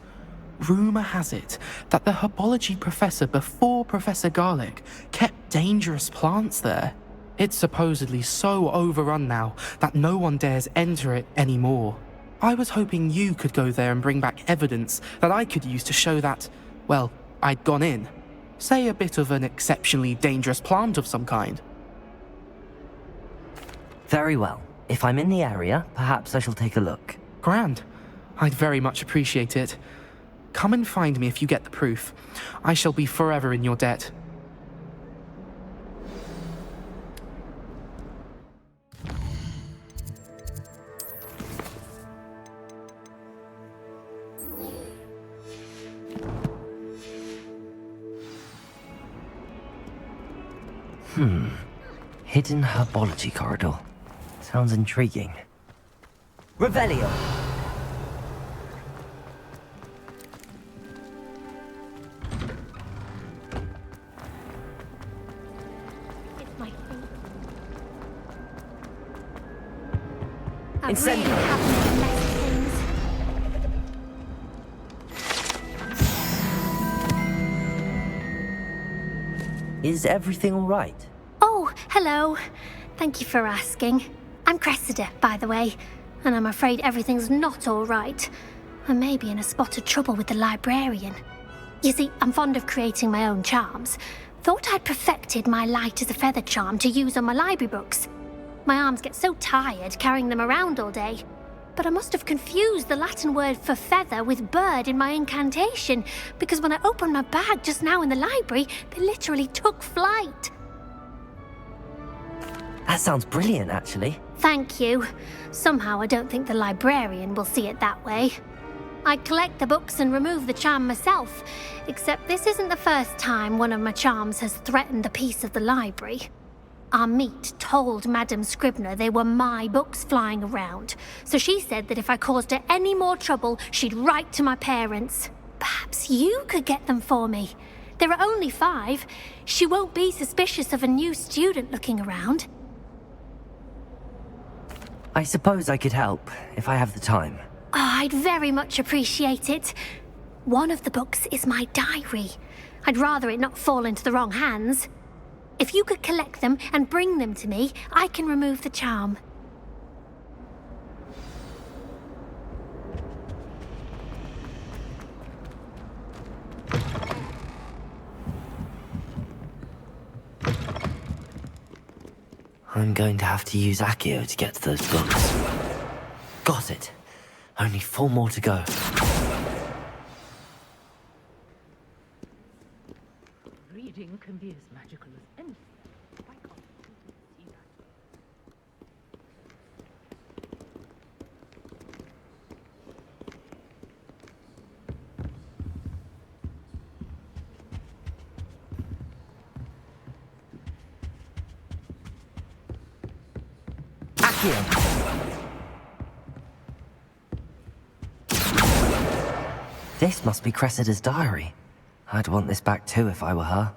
Rumour has it that the herbology professor before Professor Garlick kept dangerous plants there. It's supposedly so overrun now that no one dares enter it anymore. I was hoping you could go there and bring back evidence that I could use to show that, well, I'd gone in. Say a bit of an exceptionally dangerous plant of some kind. Very well. If I'm in the area, perhaps I shall take a look. Grand. I'd very much appreciate it. Come and find me if you get the proof. I shall be forever in your debt. Hidden Herbology Corridor. Sounds intriguing. Revelio! It's my favorite. Incendio! Is everything all right? Oh, hello. Thank you for asking. I'm Cressida, by the way, and I'm afraid everything's not all right. I may be in a spot of trouble with the librarian. You see, I'm fond of creating my own charms. Thought I'd perfected my light as a feather charm to use on my library books. My arms get so tired carrying them around all day. But I must have confused the Latin word for feather with bird in my incantation, because when I opened my bag just now in the library, they literally took flight. That sounds brilliant, actually. Thank you. Somehow I don't think the librarian will see it that way. I'd collect the books and remove the charm myself, except this isn't the first time one of my charms has threatened the peace of the library. Our meet told Madame Scribner they were my books flying around, so she said that if I caused her any more trouble, she'd write to my parents. Perhaps you could get them for me. There are only 5. She won't be suspicious of a new student looking around. I suppose I could help, if I have the time. Oh, I'd very much appreciate it. One of the books is my diary. I'd rather it not fall into the wrong hands. If you could collect them and bring them to me, I can remove the charm. I'm going to have to use Accio to get to those books. Got it. Only 4 more to go. Reading can be as magical as anything. Why can't you see that? Accio! This must be Cressida's diary. I'd want this back too if I were her.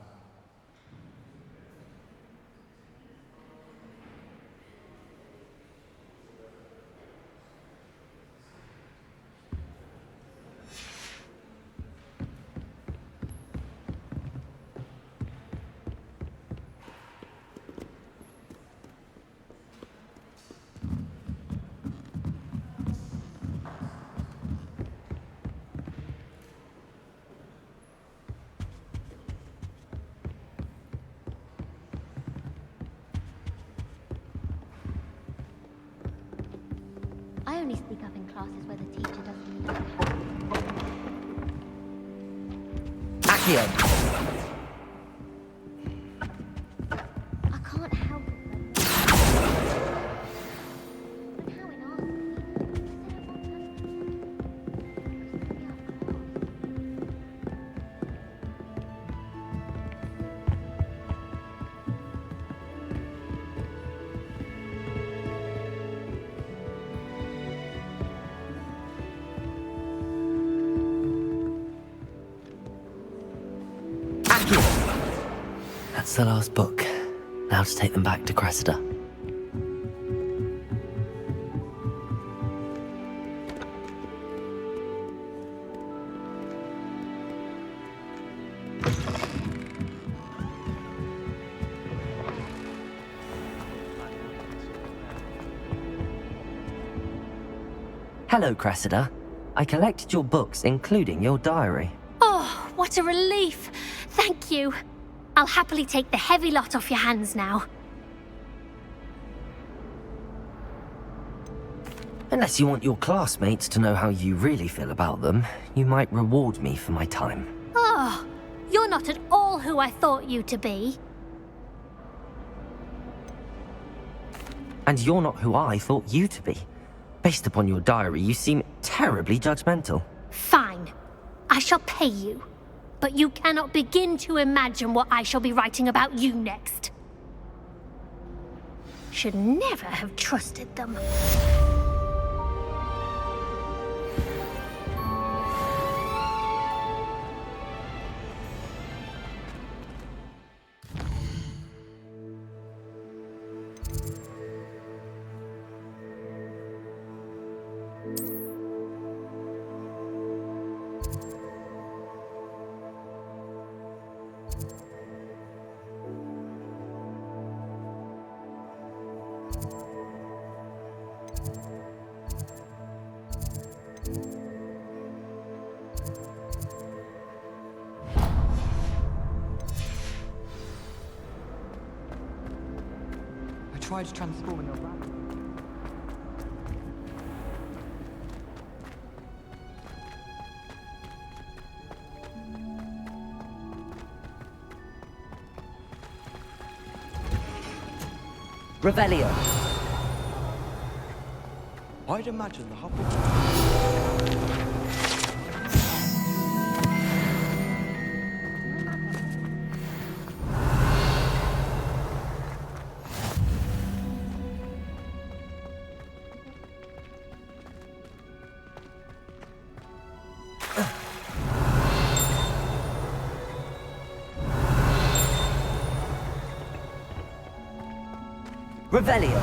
I only speak up in classes where the teacher doesn't need it. Accio! I can't help it. That's the last book. Now to take them back to Cressida. Hello, Cressida. I collected your books, including your diary. Oh, what a relief. Thank you. I'll happily take the heavy lot off your hands now. Unless you want your classmates to know how you really feel about them, you might reward me for my time. Oh, you're not at all who I thought you to be. And you're not who I thought you to be. Based upon your diary, you seem terribly judgmental. Fine. I shall pay you. But you cannot begin to imagine what I shall be writing about you next. Should never have trusted them. Tried transforming a rabbit. Revelio. I'd imagine the Hogwarts. Revelio.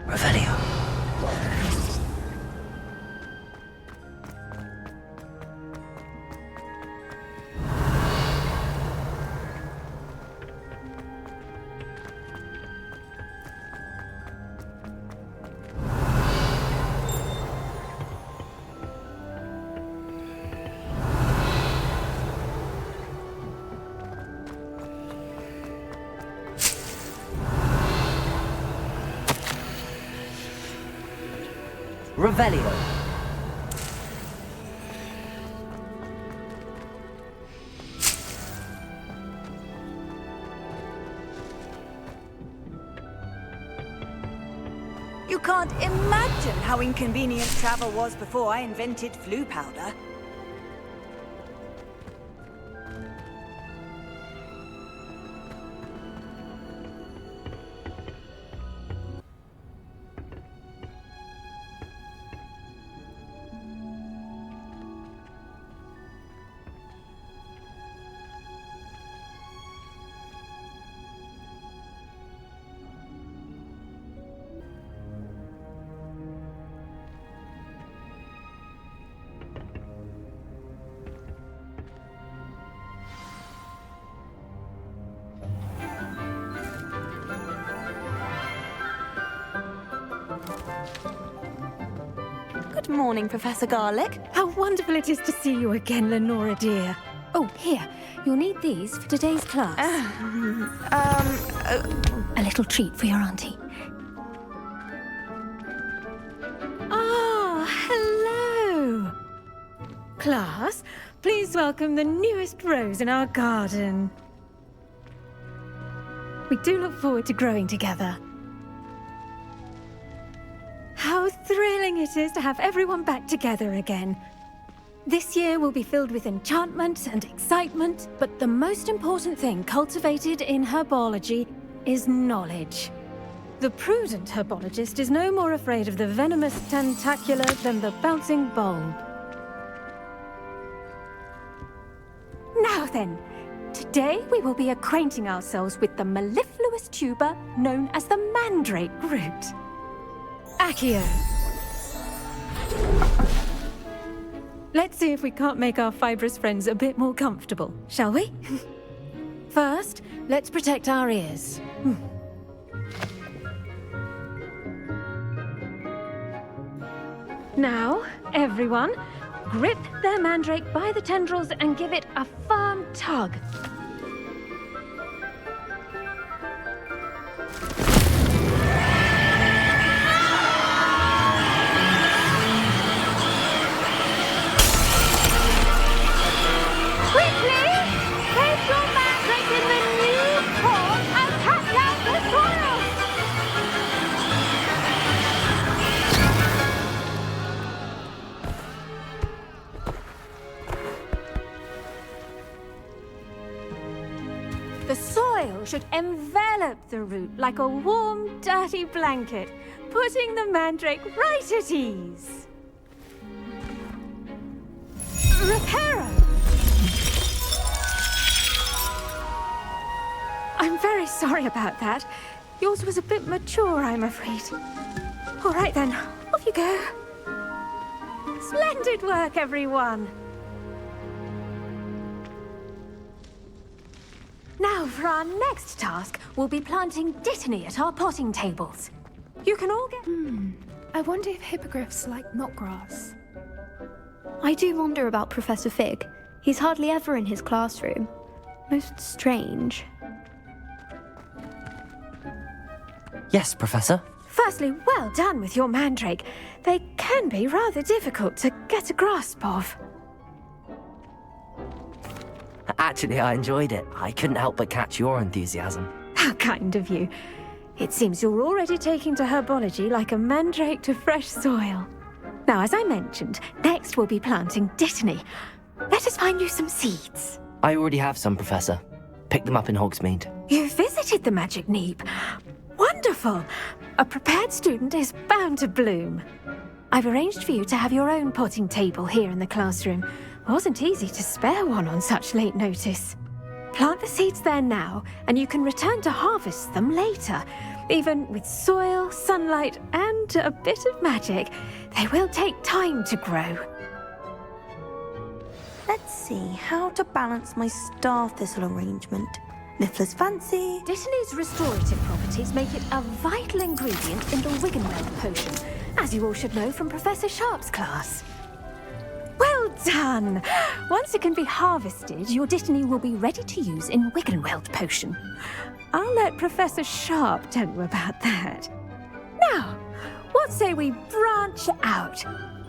Revelio. Revelio. You can't imagine how inconvenient travel was before I invented flu powder. Good morning, Professor Garlick. How wonderful it is to see you again, Lenora dear. Oh, here. You'll need these for today's class. A little treat for your auntie. Ah, hello. Class, please welcome the newest rose in our garden. We do look forward to growing together. How thrilling it is to have everyone back together again. This year will be filled with enchantment and excitement, but the most important thing cultivated in herbology is knowledge. The prudent herbologist is no more afraid of the venomous tentacula than the bouncing bulb. Now then, today we will be acquainting ourselves with the mellifluous tuber known as the mandrake root. Accio. Let's see if we can't make our fibrous friends a bit more comfortable, shall we? First, let's protect our ears. Now, everyone, grip their mandrake by the tendrils and give it a firm tug. The soil should envelop the root like a warm, dirty blanket, putting the mandrake right at ease. Reparo! I'm very sorry about that. Yours was a bit mature, I'm afraid. All right then, off you go. Splendid work, everyone. Now, for our next task, we'll be planting dittany at our potting tables. You can all get... I wonder if hippogriffs like knotgrass. I do wonder about Professor Fig. He's hardly ever in his classroom. Most strange. Yes, Professor. Firstly, well done with your mandrake. They can be rather difficult to get a grasp of. Actually, I enjoyed it. I couldn't help but catch your enthusiasm. How kind of you. It seems you're already taking to herbology like a mandrake to fresh soil. Now, as I mentioned, next we'll be planting dittany. Let us find you some seeds. I already have some, Professor. Picked them up in Hogsmeade. You visited the Magic Neep. Wonderful. A prepared student is bound to bloom. I've arranged for you to have your own potting table here in the classroom. Wasn't easy to spare one on such late notice. Plant the seeds there now, and you can return to harvest them later. Even with soil, sunlight, and a bit of magic, they will take time to grow. Let's see how to balance my star thistle arrangement. Niffler's fancy. Dittany's restorative properties make it a vital ingredient in the Wiggenweld potion, as you all should know from Professor Sharp's class. Well done! Once it can be harvested, your dittany will be ready to use in Wiggenweld potion. I'll let Professor Sharp tell you about that. Now, what say we branch out?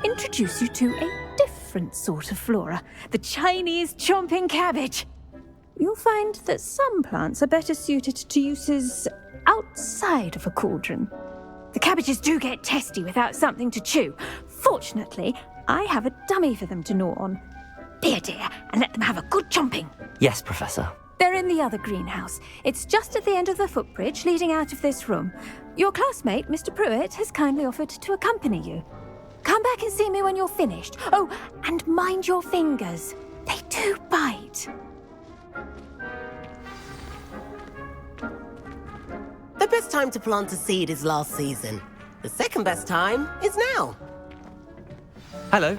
Introduce you to a different sort of flora, the Chinese chomping cabbage. You'll find that some plants are better suited to uses outside of a cauldron. The cabbages do get testy without something to chew. Fortunately, I have a dummy for them to gnaw on. Be a dear and let them have a good chomping. Yes, Professor. They're in the other greenhouse. It's just at the end of the footbridge leading out of this room. Your classmate, Mr. Pruitt, has kindly offered to accompany you. Come back and see me when you're finished. Oh, and mind your fingers. They do bite. The best time to plant a seed is last season. The second best time is now. Hello.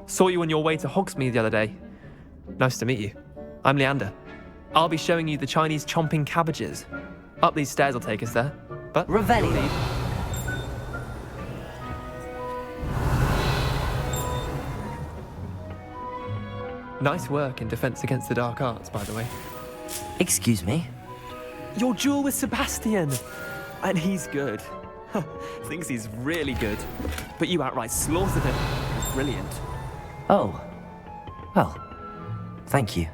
Saw you on your way to Hogsmeade the other day. Nice to meet you. I'm Leander. I'll be showing you the Chinese chomping cabbages. Up these stairs will take us there. But Revelio. Nice work in Defense Against the Dark Arts, by the way. Excuse me? Your duel with Sebastian! And he's good. Thinks he's really good. But you outright slaughtered him. It was brilliant. Oh. Well, thank you.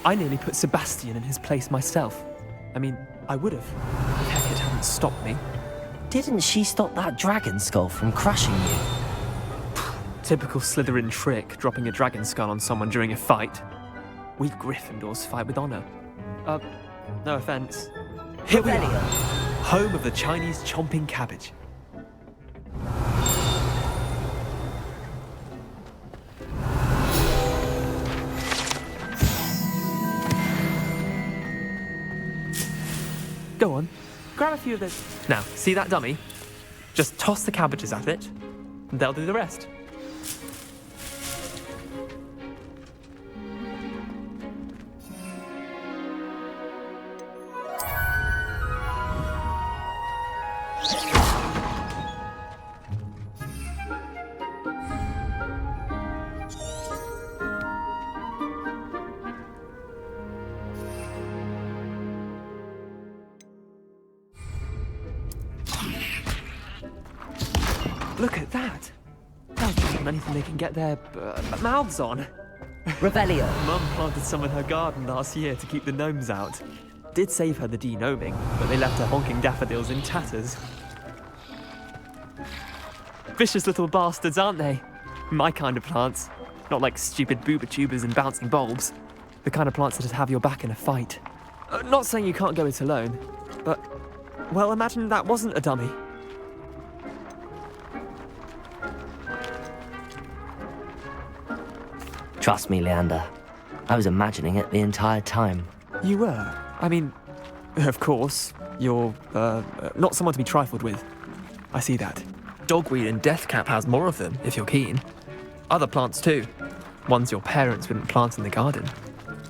I nearly put Sebastian in his place myself. I mean, I would have. If Hecat hadn't stopped me. Didn't she stop that dragon skull from crushing you? Typical Slytherin trick, dropping a dragon skull on someone during a fight. We Gryffindors fight with honor. No offense. Here we are, home of the Chinese chomping cabbage. Go on, grab a few of those. Now, see that dummy? Just toss the cabbages at it, and they'll do the rest. Look at that! That's better than anything they can get their mouths on. Revelio. Mum planted some in her garden last year to keep the gnomes out. Did save her the de-gnoming, but they left her honking daffodils in tatters. Vicious little bastards, aren't they? My kind of plants. Not like stupid booba tubers and bouncing bulbs. The kind of plants that'd have your back in a fight. Not saying you can't go it alone, but, well, imagine that wasn't a dummy. Trust me, Leander. I was imagining it the entire time. You were? I mean, of course, you're, not someone to be trifled with. I see that. Dogweed and deathcap has more of them, if you're keen. Other plants too. Ones your parents wouldn't plant in the garden.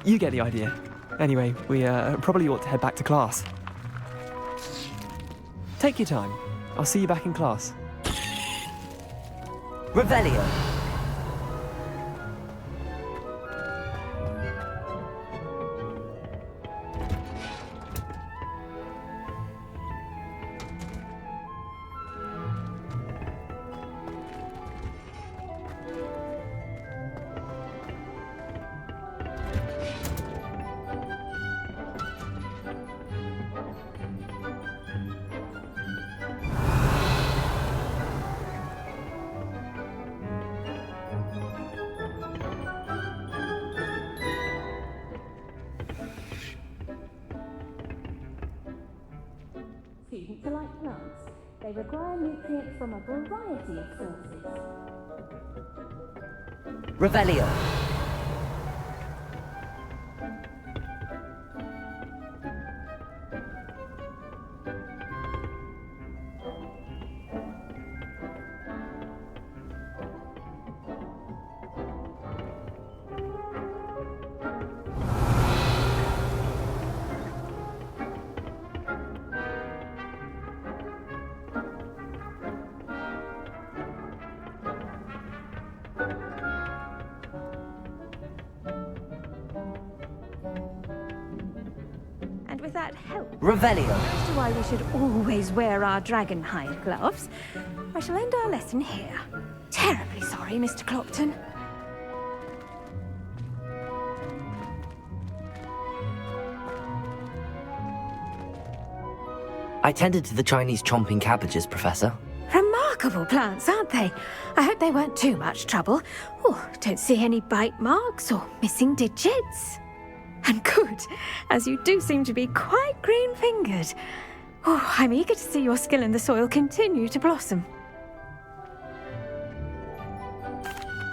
You get the idea. Anyway, we probably ought to head back to class. Take your time. I'll see you back in class. Revelio. to like plants. They require nutrients from a variety of sources. Revelio. With that help, Revelio. as to why we should always wear our dragon hide gloves, I shall end our lesson here. Terribly sorry, Mr. Clopton. I tended to the Chinese chomping cabbages, Professor. Remarkable plants, aren't they? I hope they weren't too much trouble. Oh, don't see any bite marks or missing digits. And good, as you do seem to be quite green-fingered. Oh, I'm eager to see your skill in the soil continue to blossom.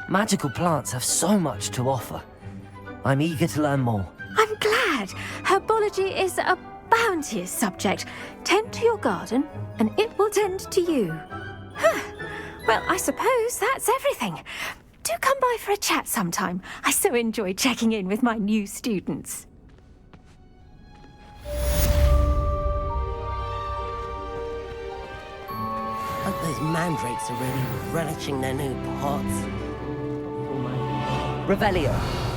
Magical plants have so much to offer. I'm eager to learn more. I'm glad. Herbology is a bounteous subject. Tend to your garden, and it will tend to you. Huh. Well, I suppose that's everything. Do come by for a chat sometime. I so enjoy checking in with my new students. Hope those mandrakes are really relishing their new pots. Revelio.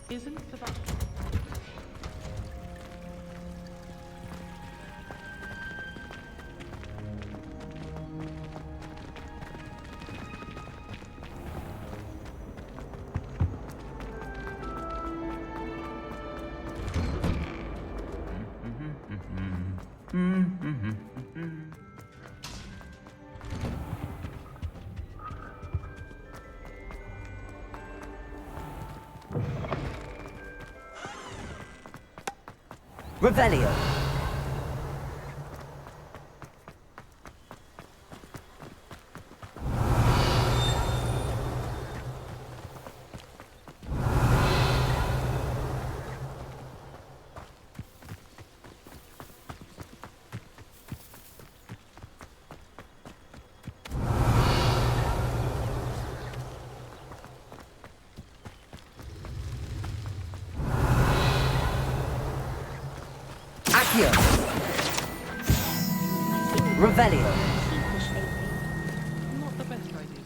Isn't about... Revelio. Revelio. Not the best idea.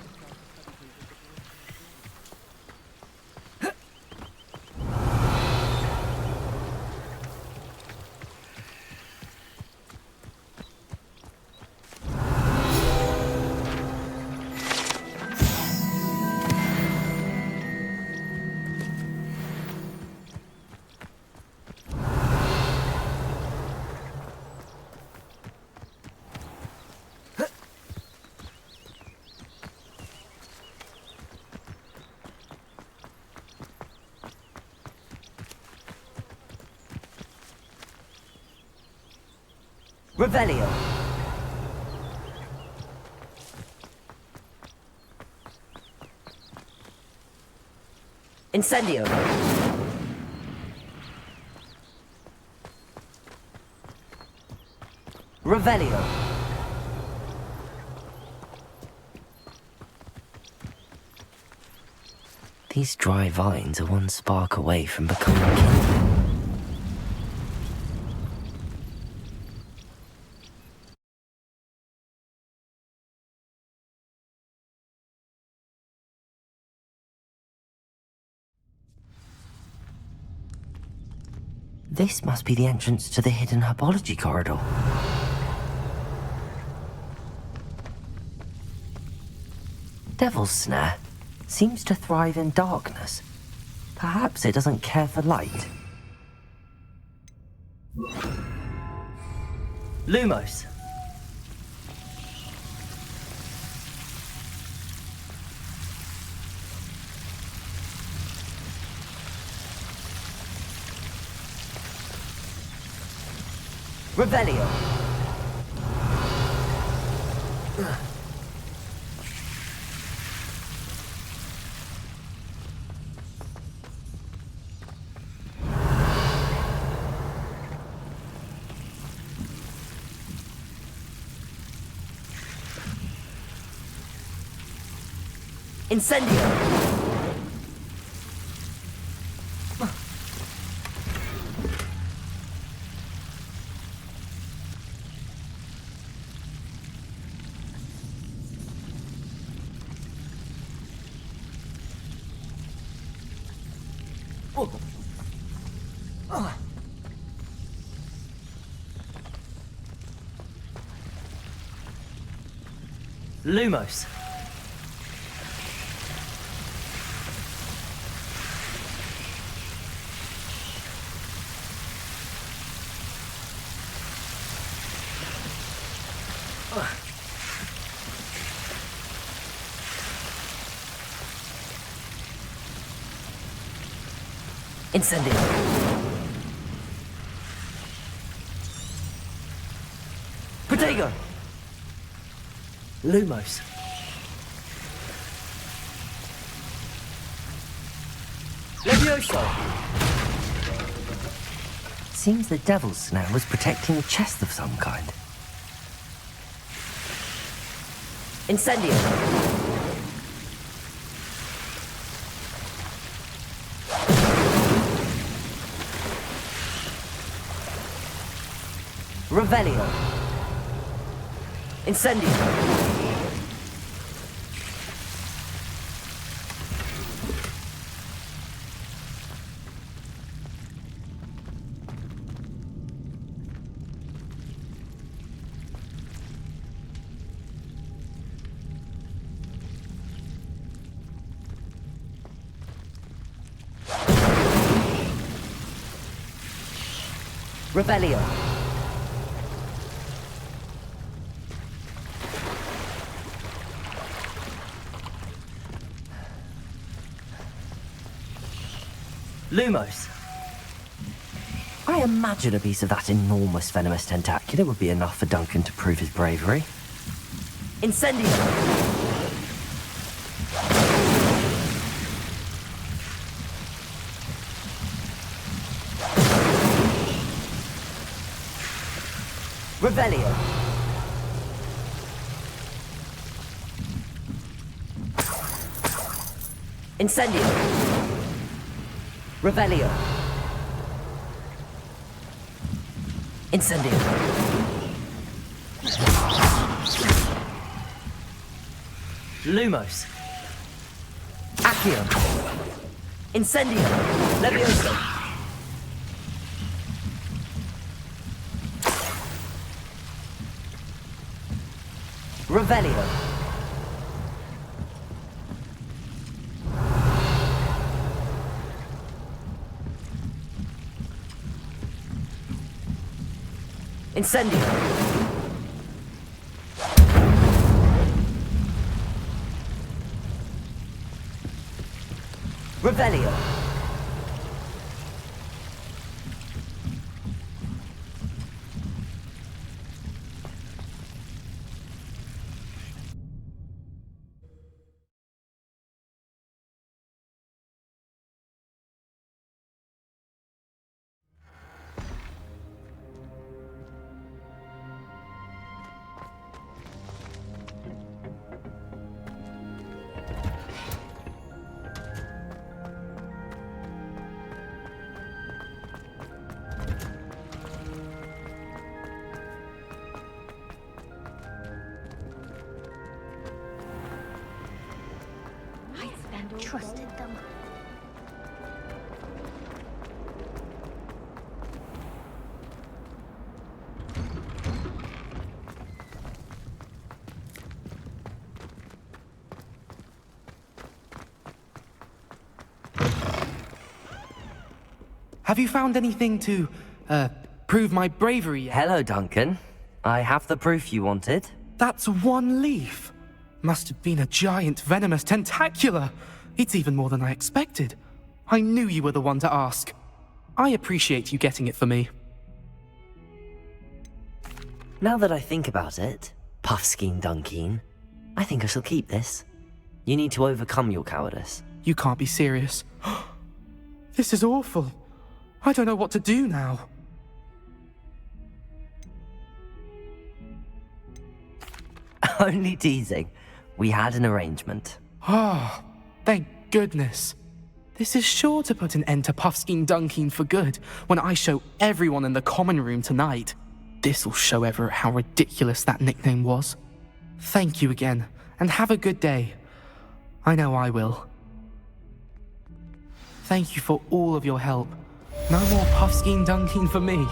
Revelio. Incendio. Revelio. These dry vines are one spark away from becoming kindling. This must be the entrance to the Hidden Herbology Corridor. Devil's Snare seems to thrive in darkness. Perhaps it doesn't care for light. Lumos. Revelio. Incendio. Lumos. Incendio. Protego. Lumos. Levioso. Seems the Devil's Snare was protecting a chest of some kind. Incendio. Revelio. Incendio. Revelio. Lumos. I imagine a piece of that enormous venomous tentacular would be enough for Duncan to prove his bravery. Incendio. Revelio. Incendio. Revelio. Incendio. Lumos. Accio. Incendio. Levioso. Revelio. Incendio. Revelio. Trusted them. Have you found anything to, prove my bravery yet? Hello, Duncan. I have the proof you wanted. That's one leaf. Must have been a giant venomous tentacula. It's even more than I expected. I knew you were the one to ask. I appreciate you getting it for me. Now that I think about it, Puffskein Dunkeen, I think I shall keep this. You need to overcome your cowardice. You can't be serious. This is awful. I don't know what to do now. Only teasing. We had an arrangement. Ah, thank goodness. This is sure to put an end to Puffskein Dunkeen for good when I show everyone in the common room tonight. This'll show Everett how ridiculous that nickname was. Thank you again, and have a good day. I know I will. Thank you for all of your help. No more Puffskein Dunkeen for me.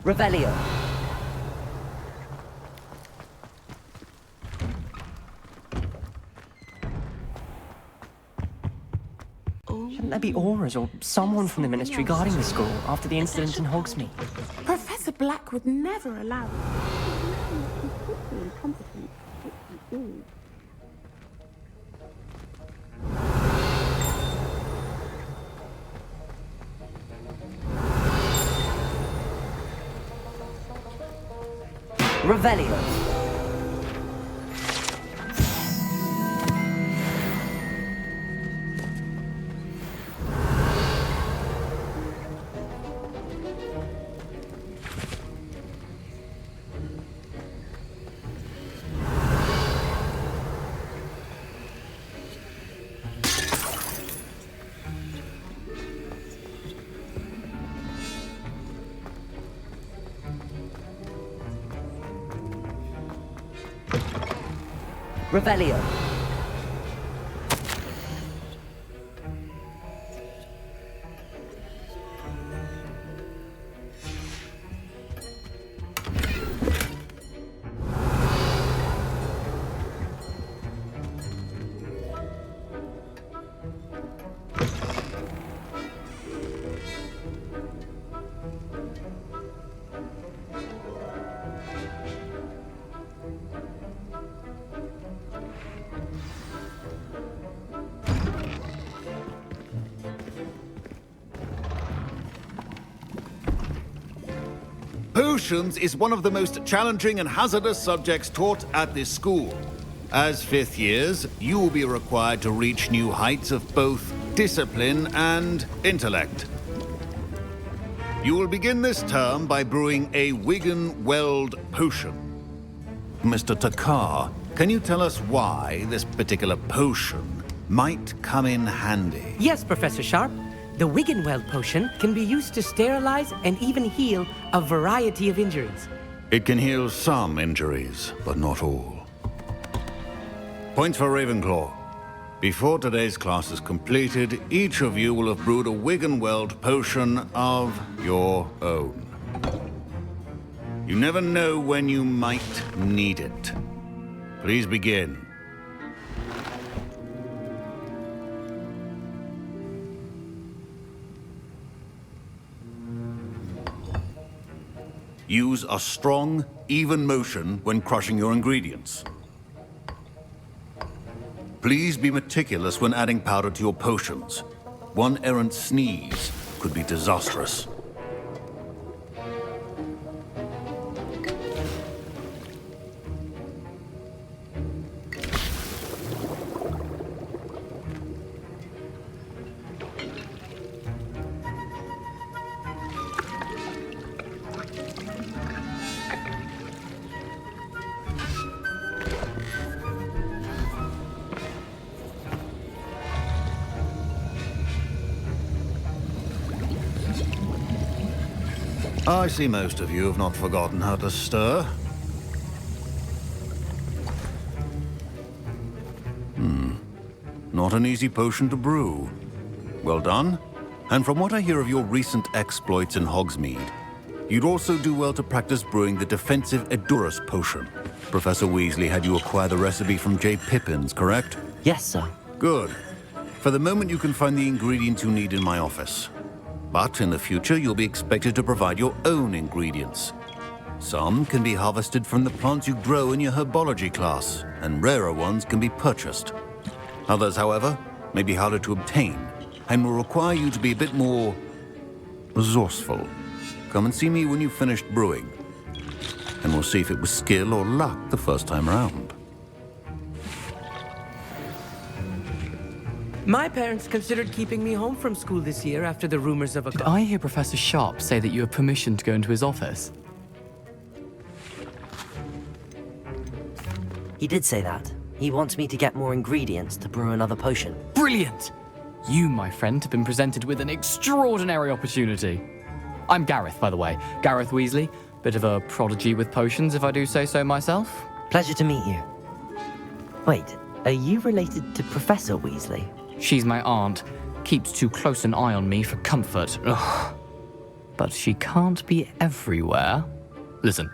Revelio. Shouldn't there be auras or someone from the Ministry guarding the school after the incident in Hogsmeade? Professor Black would never allow it. Revelio. Revelio. Potions is one of the most challenging and hazardous subjects taught at this school. As fifth years, you will be required to reach new heights of both discipline and intellect. You will begin this term by brewing a Wiggenweld potion. Mr. Takar, can you tell us why this particular potion might come in handy? Yes, Professor Sharp. The Wiggenweld potion can be used to sterilize and even heal a variety of injuries. It can heal some injuries, but not all. Points for Ravenclaw. Before today's class is completed, each of you will have brewed a Wiggenweld potion of your own. You never know when you might need it. Please begin. Use a strong, even motion when crushing your ingredients. Please be meticulous when adding powder to your potions. One errant sneeze could be disastrous. I see most of you have not forgotten how to stir. Not an easy potion to brew. Well done. And from what I hear of your recent exploits in Hogsmeade, you'd also do well to practice brewing the defensive Edurus potion. Professor Weasley had you acquire the recipe from J. Pippin's, correct? Yes, sir. Good. For the moment, you can find the ingredients you need in my office. But in the future, you'll be expected to provide your own ingredients. Some can be harvested from the plants you grow in your herbology class, and rarer ones can be purchased. Others, however, may be harder to obtain, and will require you to be a bit more resourceful. Come and see me when you've finished brewing, and we'll see if it was skill or luck the first time round. My parents considered keeping me home from school this year after the rumors of a... Did I hear Professor Sharp say that you have permission to go into his office? He did say that. He wants me to get more ingredients to brew another potion. Brilliant! You, my friend, have been presented with an extraordinary opportunity. I'm Gareth, by the way. Gareth Weasley. Bit of a prodigy with potions, if I do say so myself. Pleasure to meet you. Wait, are you related to Professor Weasley? She's my aunt. Keeps too close an eye on me for comfort. Ugh. But she can't be everywhere. Listen,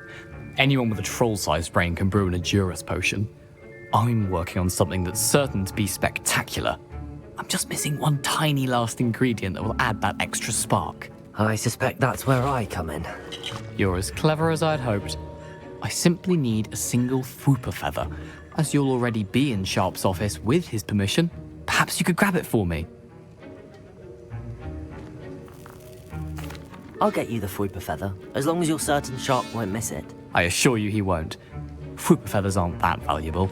anyone with a troll-sized brain can brew an Edurus potion. I'm working on something that's certain to be spectacular. I'm just missing one tiny last ingredient that will add that extra spark. I suspect that's where I come in. You're as clever as I'd hoped. I simply need a single Fwooper feather. As you'll already be in Sharp's office with his permission, perhaps you could grab it for me. I'll get you the Fwooper feather, as long as you're certain Sharp won't miss it. I assure you he won't. Fwooper feathers aren't that valuable.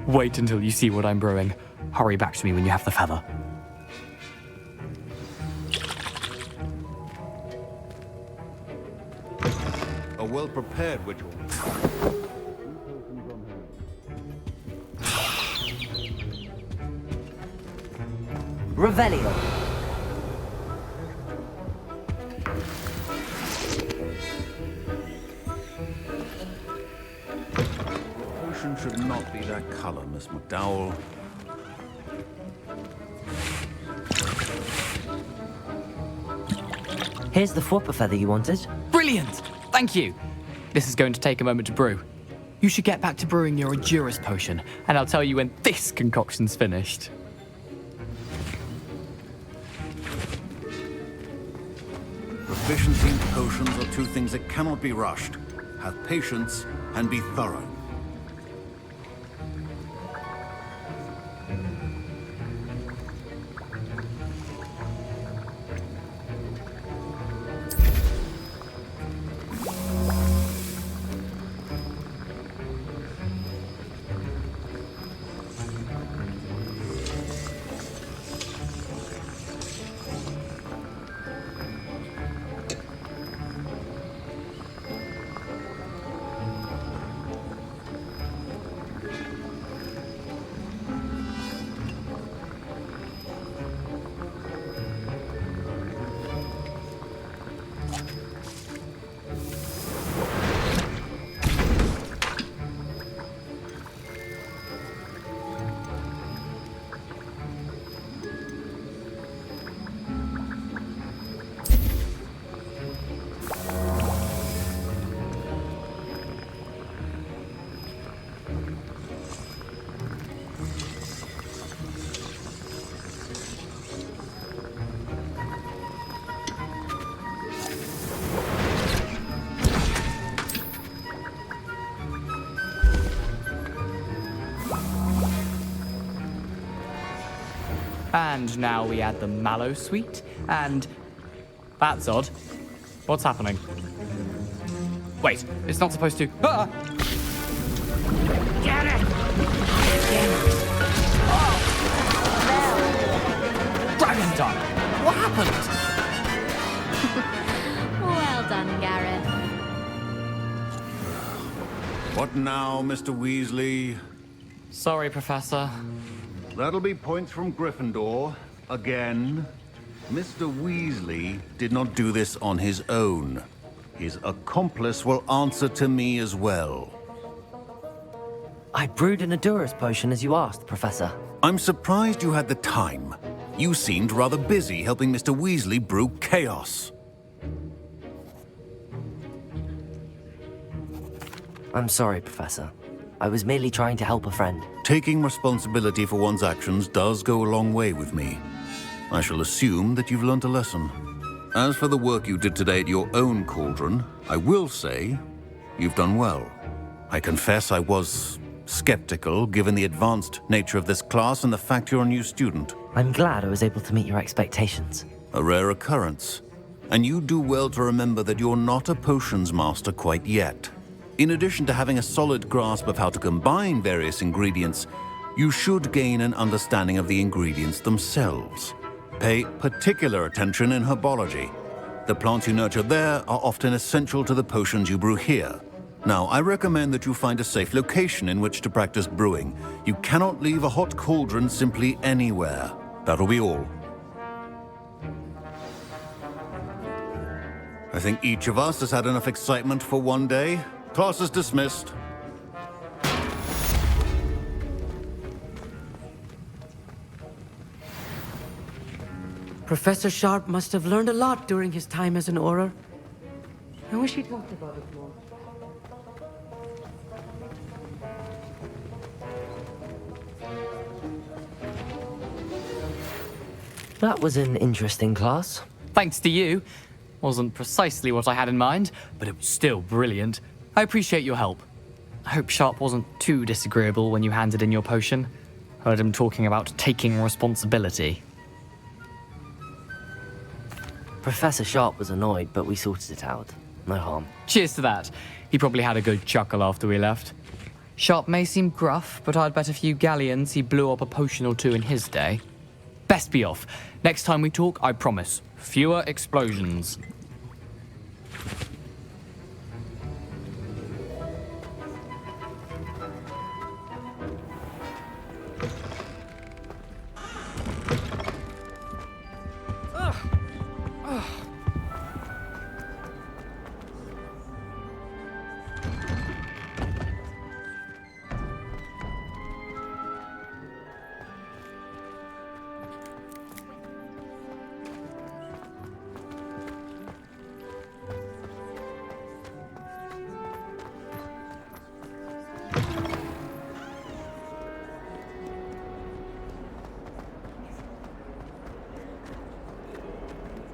Wait until you see what I'm brewing. Hurry back to me when you have the feather. A well-prepared witch. Revelio. Potion should not be that color, Miss McDowell. Here's the Fwooper feather you wanted. Brilliant! Thank you. This is going to take a moment to brew. You should get back to brewing your Edurus potion, and I'll tell you when this concoction's finished. Proficiency in potions are two things that cannot be rushed. Have patience and be thorough. And now we add the mallow sweet, and... That's odd. What's happening? Wait, it's not supposed to... Ah! Get it! Dragon Dog! What happened? Well done, Gareth. What now, Mr. Weasley? Sorry, Professor. That'll be points from Gryffindor. Again. Mr. Weasley did not do this on his own. His accomplice will answer to me as well. I brewed an Adurus potion as you asked, Professor. I'm surprised you had the time. You seemed rather busy helping Mr. Weasley brew chaos. I'm sorry, Professor. I was merely trying to help a friend. Taking responsibility for one's actions does go a long way with me. I shall assume that you've learnt a lesson. As for the work you did today at your own cauldron, I will say you've done well. I confess I was skeptical, given the advanced nature of this class and the fact you're a new student. I'm glad I was able to meet your expectations. A rare occurrence. And you do well to remember that you're not a potions master quite yet. In addition to having a solid grasp of how to combine various ingredients, you should gain an understanding of the ingredients themselves. Pay particular attention in herbology. The plants you nurture there are often essential to the potions you brew here. Now, I recommend that you find a safe location in which to practice brewing. You cannot leave a hot cauldron simply anywhere. That'll be all. I think each of us has had enough excitement for one day. Class is dismissed. Professor Sharp must have learned a lot during his time as an Auror. I wish he talked about it more. That was an interesting class. Thanks to you. Wasn't precisely what I had in mind, but it was still brilliant. I appreciate your help. I hope Sharp wasn't too disagreeable when you handed in your potion. Heard him talking about taking responsibility. Professor Sharp was annoyed, but we sorted it out. No harm. Cheers to that. He probably had a good chuckle after we left. Sharp may seem gruff, but I'd bet a few galleons he blew up a potion or two in his day. Best be off. Next time we talk, I promise. Fewer explosions.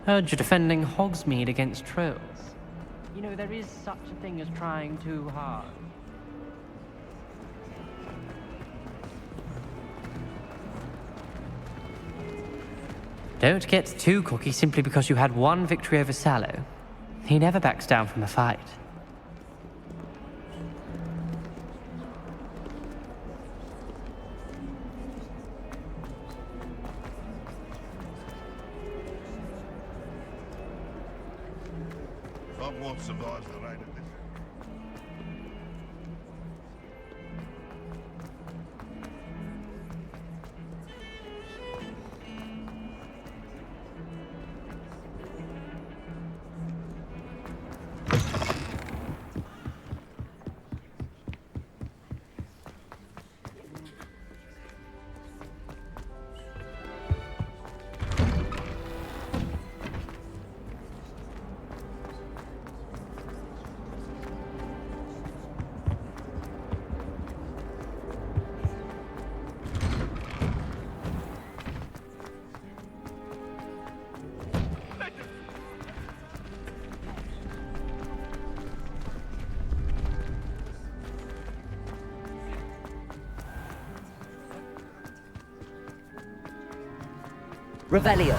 Heard you're defending Hogsmeade against trolls. You know, there is such a thing as trying too hard. Don't get too cocky simply because you had one victory over Sallow. He never backs down from a fight. Hogwarts survives the reign of this. Revelio.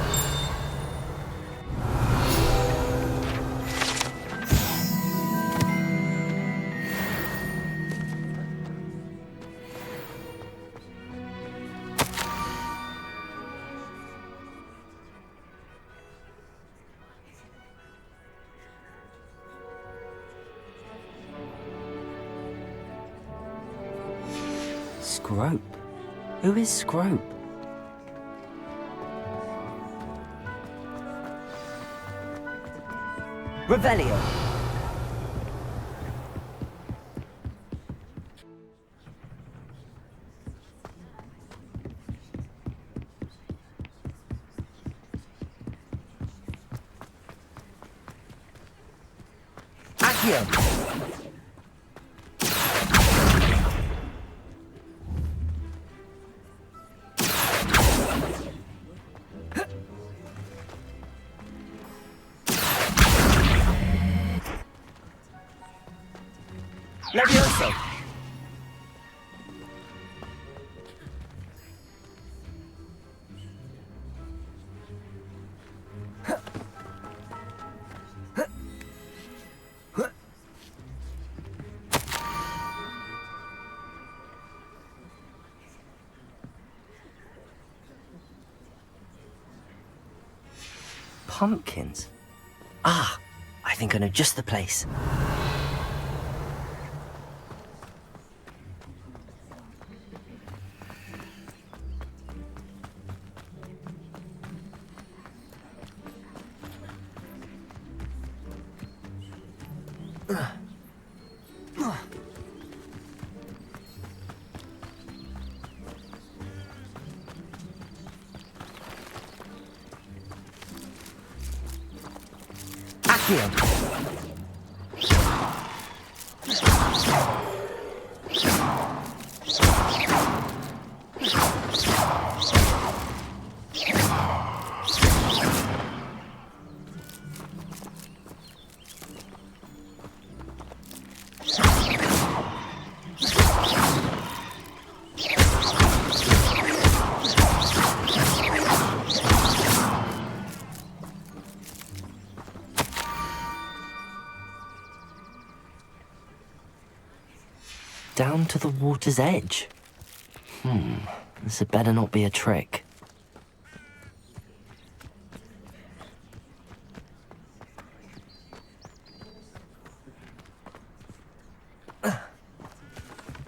Scrope? Who is Scrope? Revelio. Accio. Levioso. Pumpkins? Ah, I think I know just the place. Down to the water's edge. This had better not be a trick.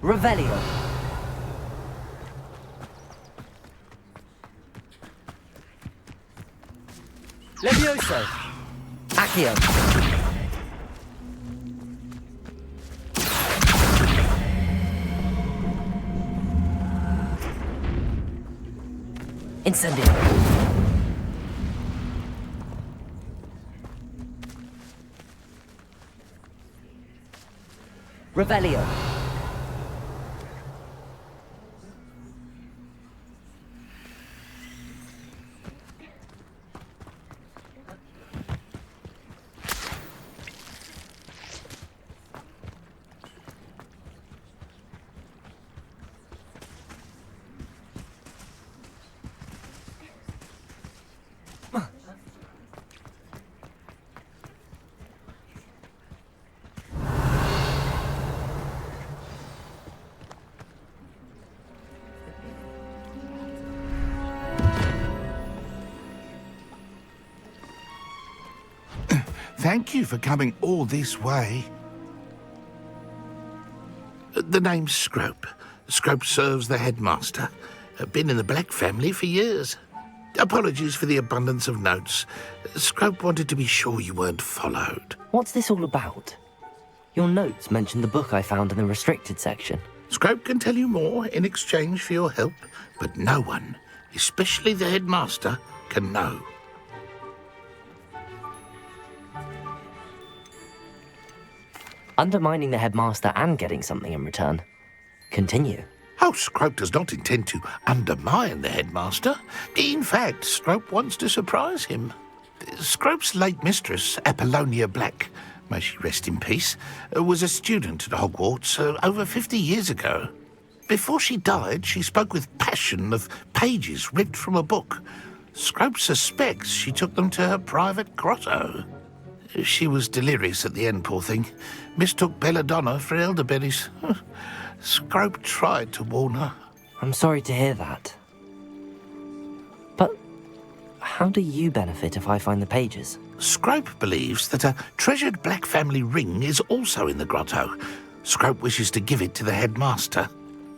Revelio. Levioso. Accio. Incendio. Revelio. Thank you for coming all this way. The name's Scrope. Scrope serves the headmaster. Been in the Black family for years. Apologies for the abundance of notes. Scrope wanted to be sure you weren't followed. What's this all about? Your notes mentioned the book I found in the restricted section. Scrope can tell you more in exchange for your help, but no one, especially the headmaster, can know. Undermining the headmaster and getting something in return. Continue. Oh, Scrope does not intend to undermine the headmaster. In fact, Scrope wants to surprise him. Scrope's late mistress, Apollonia Black, may she rest in peace, was a student at Hogwarts over 50 years ago. Before she died, she spoke with passion of pages ripped from a book. Scrope suspects she took them to her private grotto. She was delirious at the end, poor thing. Mistook belladonna for elderberries. Scrope tried to warn her. I'm sorry to hear that. But how do you benefit if I find the pages? Scrope believes that a treasured black family ring is also in the grotto. Scrope wishes to give it to the headmaster.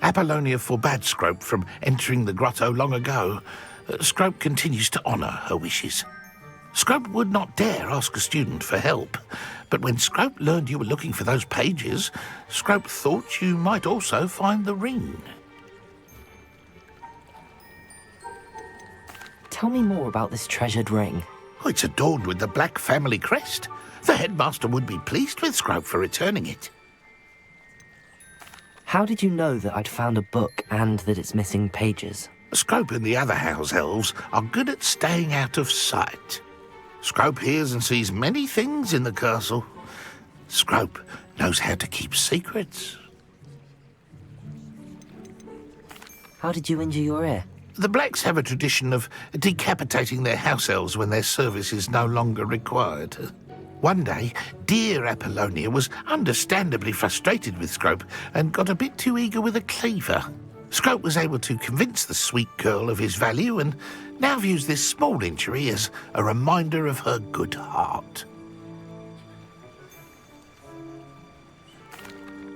Apollonia forbade Scrope from entering the grotto long ago. Scrope continues to honour her wishes. Scrope would not dare ask a student for help, but when Scrope learned you were looking for those pages, Scrope thought you might also find the ring. Tell me more about this treasured ring. Oh, it's adorned with the black family crest. The headmaster would be pleased with Scrope for returning it. How did you know that I'd found a book and that it's missing pages? Scrope and the other house elves are good at staying out of sight. Scrope hears and sees many things in the castle. Scrope knows how to keep secrets. How did you injure your ear? The Blacks have a tradition of decapitating their house elves when their service is no longer required. One day, dear Apollonia was understandably frustrated with Scrope and got a bit too eager with a cleaver. Scrope was able to convince the sweet girl of his value and now views this small injury as a reminder of her good heart.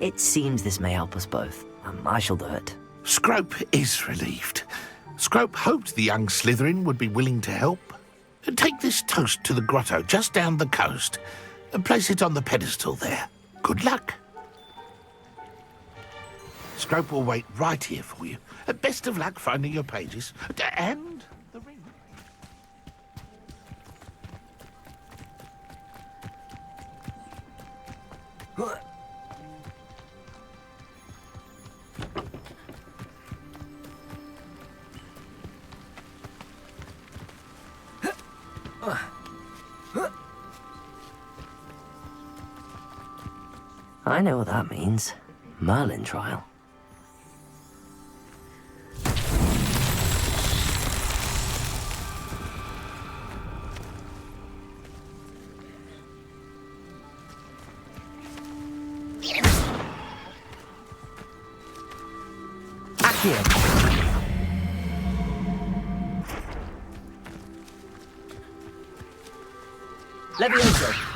It seems this may help us both. I shall do it. Scrope is relieved. Scrope hoped the young Slytherin would be willing to help. Take this toast to the grotto just down the coast and place it on the pedestal there. Good luck. Scrope will wait right here for you. Best of luck finding your pages. And the ring. I know what that means. Merlin trial. Levioso.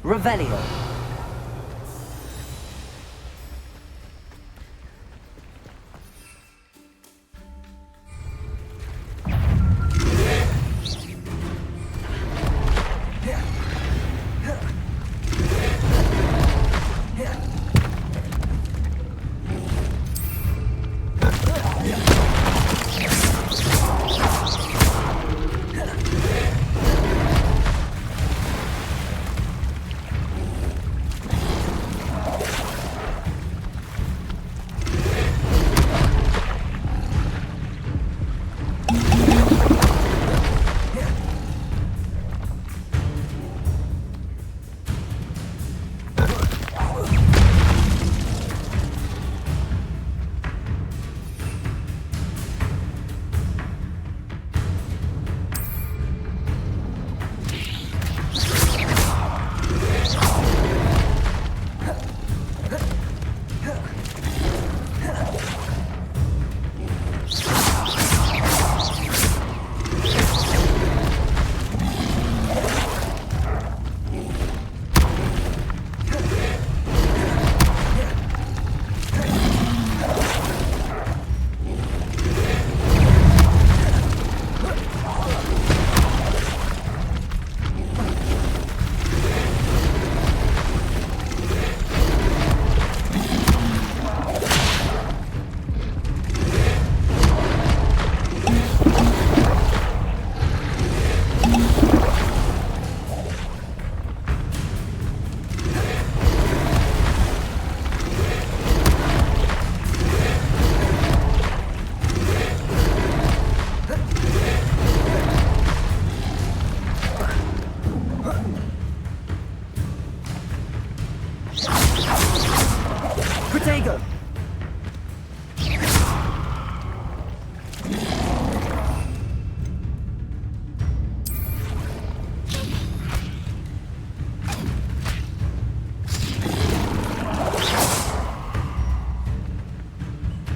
Revelio.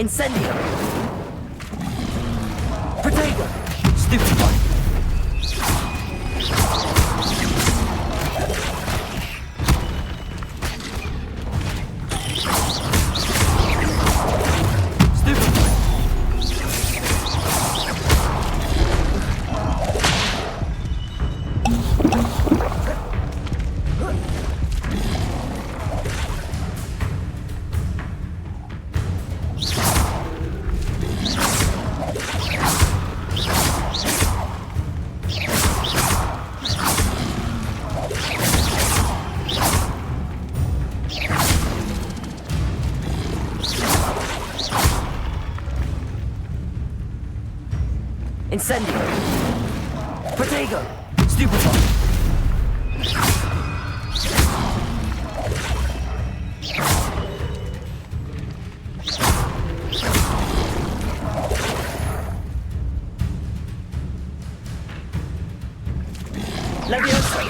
Incendio! Protego! Stupefy! Incendio! Protego! Stupefy! Levioso!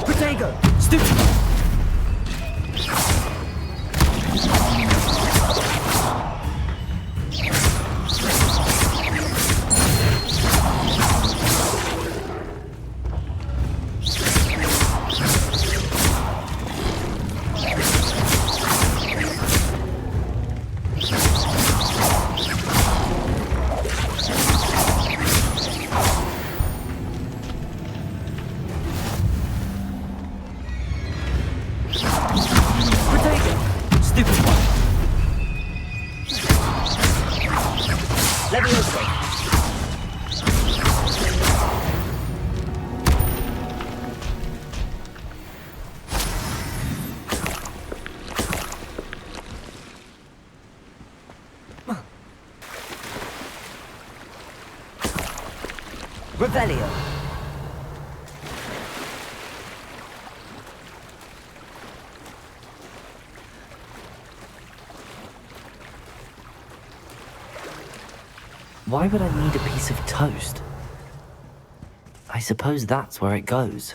Protego! Stupefy! Revelio. Why would I need a piece of toast? I suppose that's where it goes.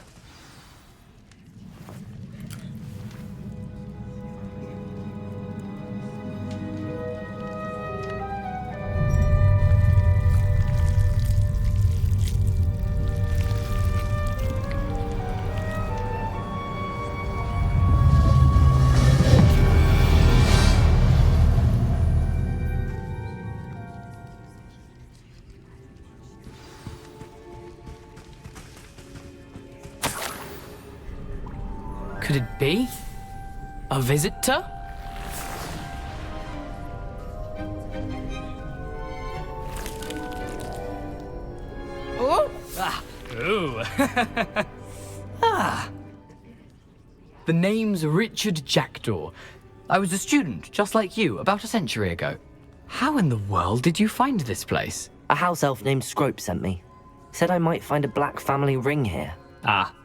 Could it be? A visitor? Oh? Ah. Ooh. Ah. The name's Richard Jackdaw. I was a student, just like you, about a century ago. How in the world did you find this place? A house elf named Scrope sent me. Said I might find a black family ring here. Ah.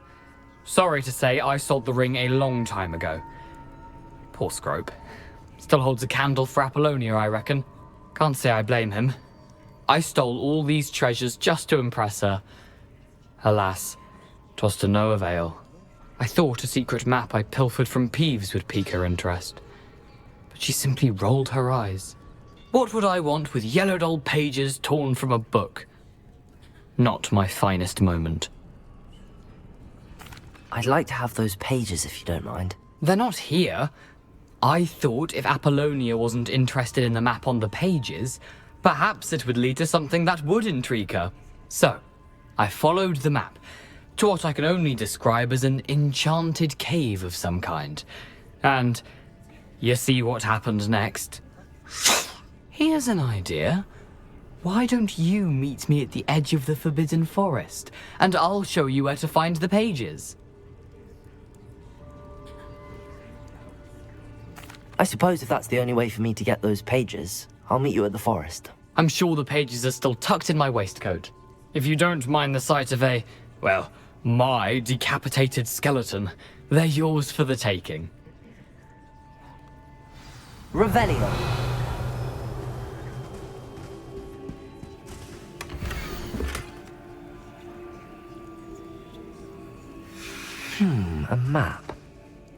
Sorry to say, I sold the ring a long time ago. Poor Scrope. Still holds a candle for Apollonia, I reckon. Can't say I blame him. I stole all these treasures just to impress her. Alas, 'twas to no avail. I thought a secret map I pilfered from Peeves would pique her interest. But she simply rolled her eyes. What would I want with yellowed old pages torn from a book? Not my finest moment. I'd like to have those pages if you don't mind. They're not here. I thought if Apollonia wasn't interested in the map on the pages, perhaps it would lead to something that would intrigue her. So, I followed the map to what I can only describe as an enchanted cave of some kind. And you see what happened next? Here's an idea. Why don't you meet me at the edge of the Forbidden Forest, and I'll show you where to find the pages? I suppose if that's the only way for me to get those pages, I'll meet you at the forest. I'm sure the pages are still tucked in my waistcoat. If you don't mind the sight of a, well, My decapitated skeleton. They're yours for the taking. Revelio. A map.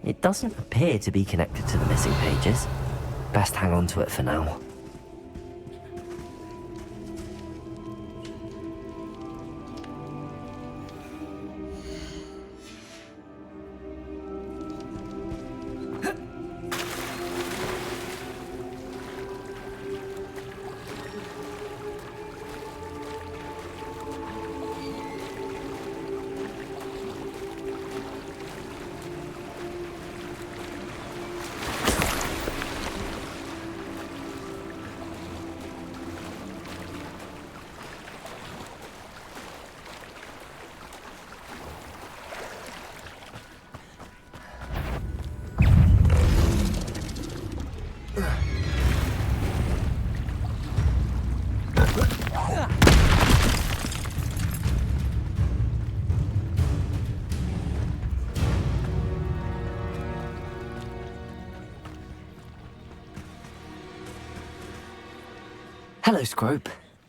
It doesn't appear to be connected to the missing pages. Best hang on to it for now. Hello, Scrope.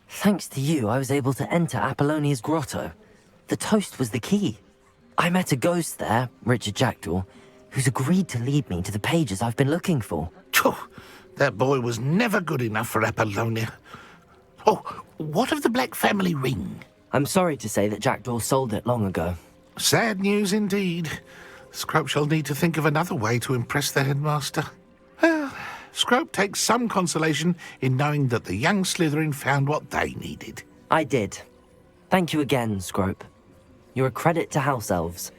Thanks to you, I was able to enter Apollonia's grotto. The toast was the key. I met a ghost there, Richard Jackdaw, who's agreed to lead me to the pages I've been looking for. That boy was never good enough for Apollonia. Oh, what of the Black family ring? I'm sorry to say that Jackdaw sold it long ago. Sad news indeed. Scrope shall need to think of another way to impress the headmaster. Well, Scrope takes some consolation in knowing that the young Slytherin found what they needed. I did. Thank you again, Scrope. You're a credit to House Elves.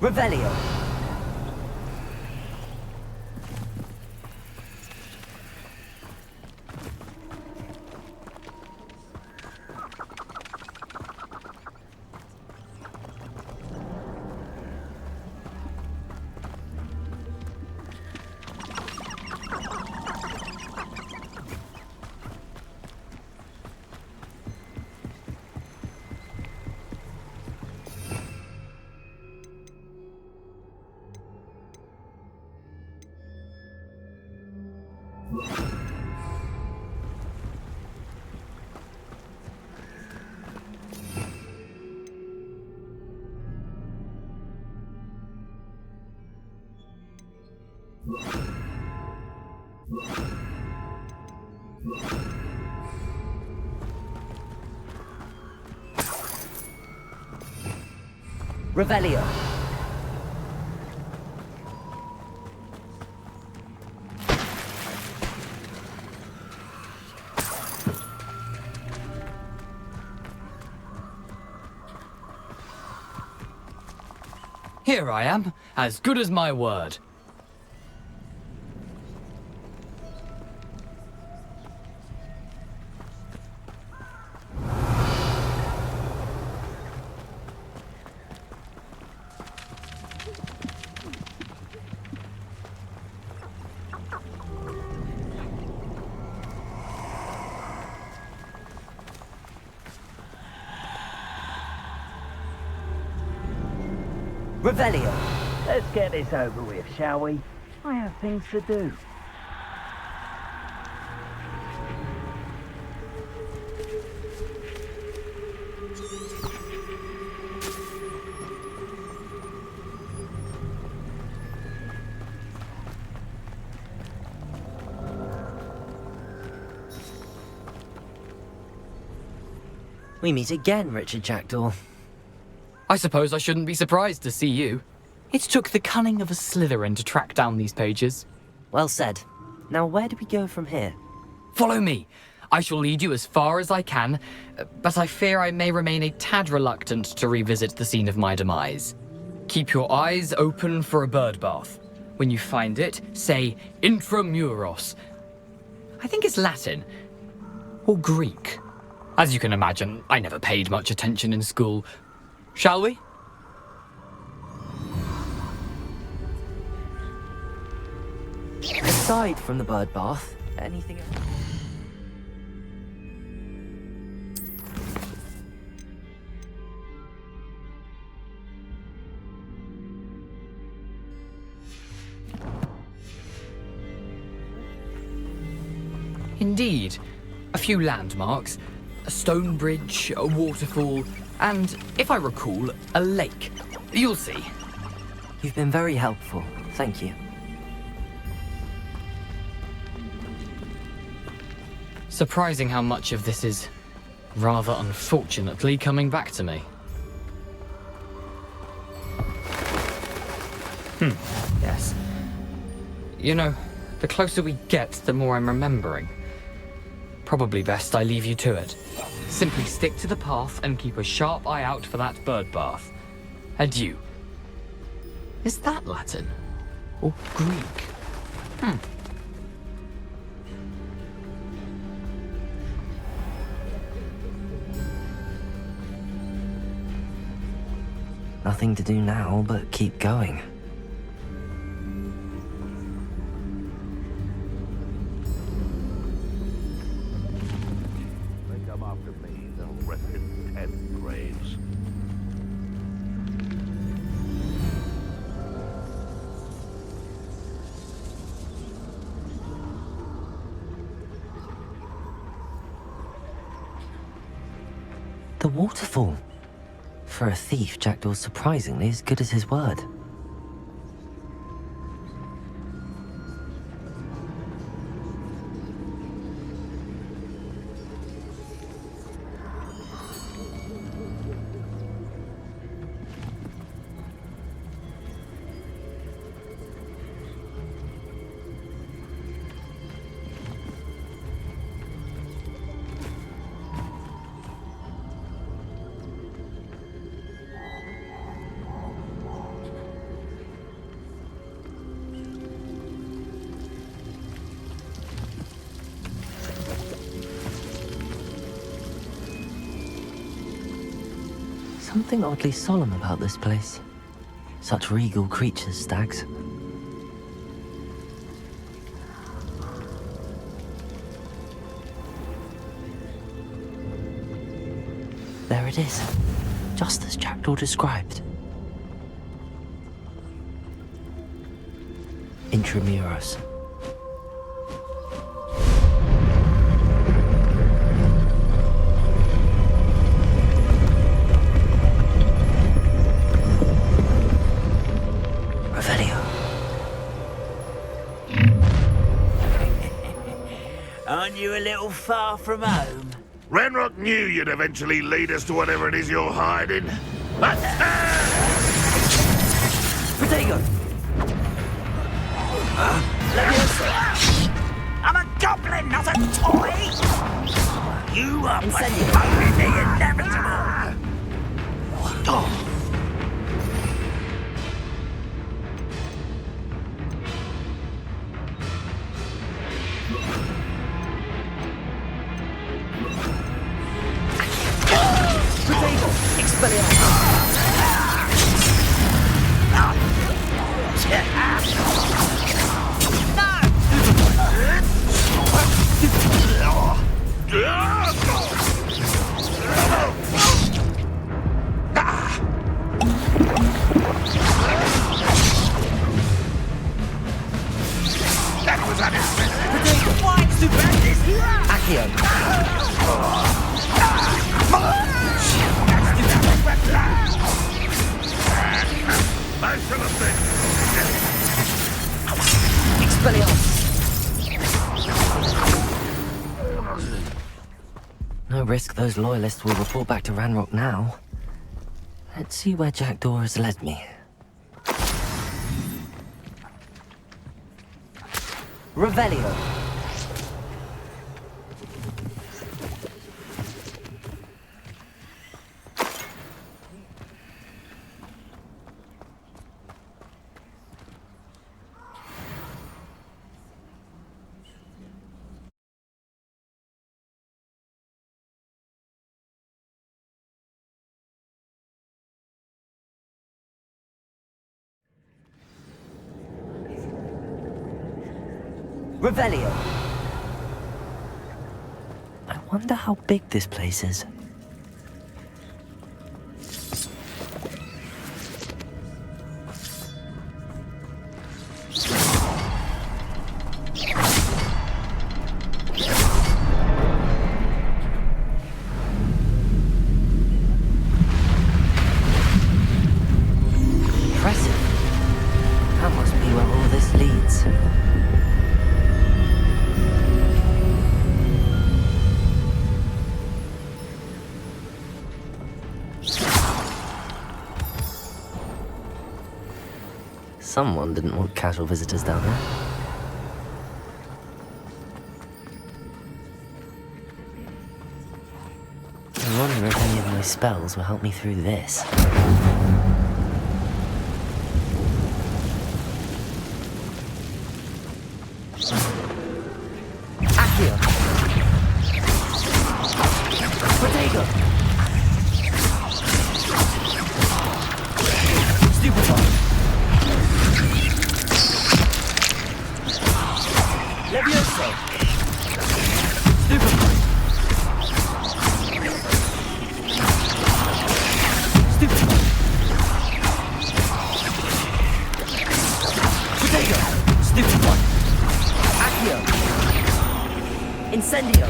Revelio. Revelio. Here I am, as good as my word. Revelio. Let's get this over with, shall we? I have things to do. We meet again, Richard Jackdaw. I suppose I shouldn't be surprised to see you. It took the cunning of a Slytherin to track down these pages. Well said. Now where do we go from here? Follow me. I shall lead you as far as I can, but I fear I may remain a tad reluctant to revisit the scene of my demise. Keep your eyes open for a bird bath. When you find it, say intramuros. I think it's Latin. Or Greek. As you can imagine, I never paid much attention in school. Shall we? Aside from the bird bath, anything else? Indeed. A few landmarks. A stone bridge, a waterfall, and, if I recall, a lake. You'll see. You've been very helpful. Thank you. Surprising how much of this is, rather unfortunately, coming back to me. Yes. You know, the closer we get, the more I'm remembering. Probably best I leave you to it. Simply stick to the path and keep a sharp eye out for that bird bath. Adieu. Is that Latin? Or Greek? Nothing to do now but keep going. They come after me, they'll rest in 10 graves. The waterfall. For a thief, Jackdaw's surprisingly as good as his word. Something oddly solemn about this place. Such regal creatures, stags. There it is, just as Jackdaw described. Intramuros. Aren't you a little far from home? Renrock knew you'd eventually lead us to whatever it is you're hiding. Potato! I'm a goblin, not a toy! You are Incendio. but the inevitable! Oh. Potato! Expelliarmus! That was unexpected! Why stupendous! Accio! No risk those loyalists will report back to Ranrock now. Let's see where Jackdaw has led me. Revelio. Revelio. I wonder how big this place is. Impressive. That must be where all this leads. Someone didn't want casual visitors down there. I wonder if any of my spells will help me through this. Accio! Potato! Stupefy! Levioso! Stupefy! Stupefy! Potato! Stupefy! Accio! Incendio!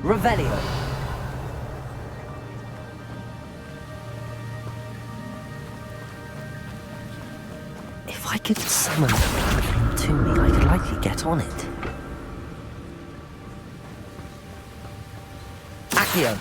Revelio. If I could summon the platform to me, I could likely get on it. Accio.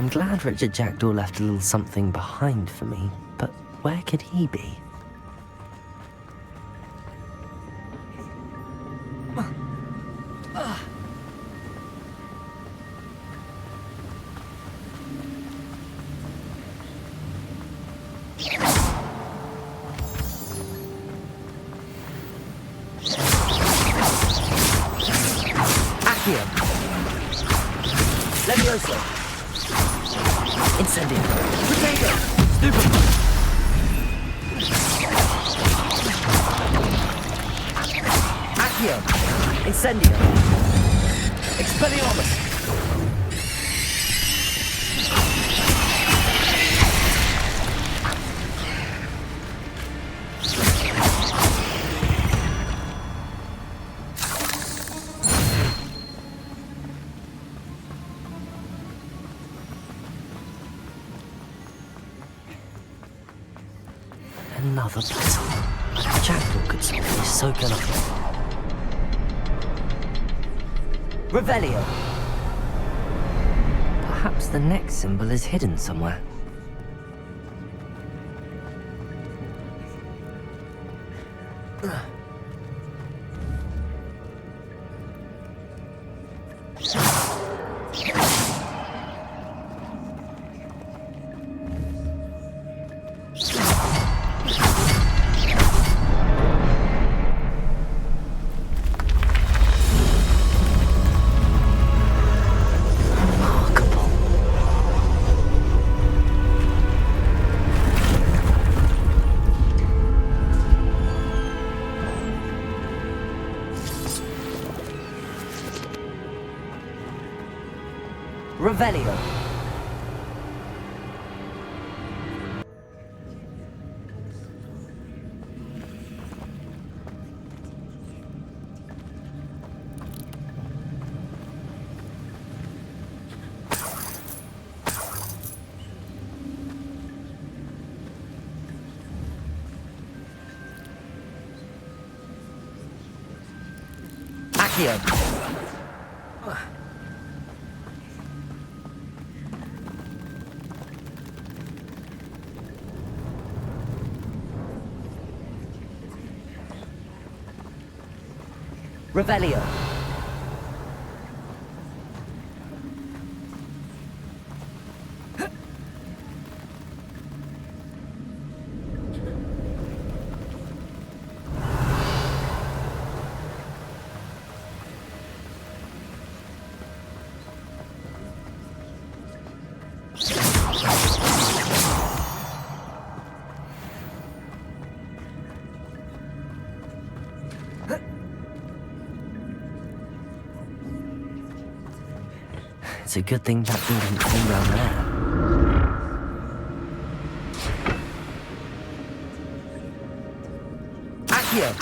I'm glad Richard Jackdaw left a little something behind for me, but where could he be? Incendio. Potato. Stupid. Accio. Incendio. Expelliarmus. Another puzzle. A jackal could solve this, so can I. Revelio. Perhaps the next symbol is hidden somewhere. Revelio. Accio. Revelio. It's a good thing that thing didn't fall down there. Accio.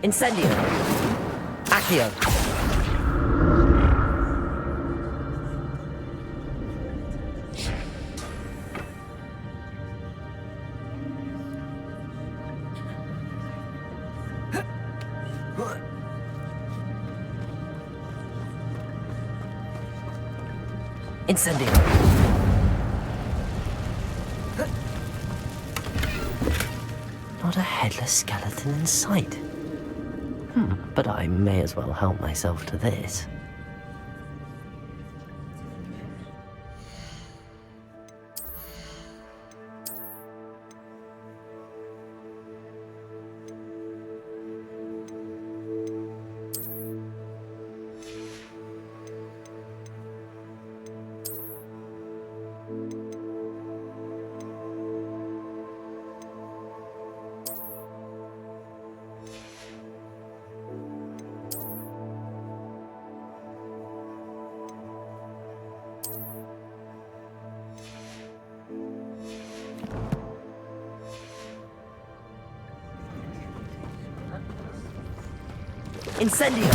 Incendio. Accio. Incendio. Not a headless skeleton in sight. But I may as well help myself to this. Incendio!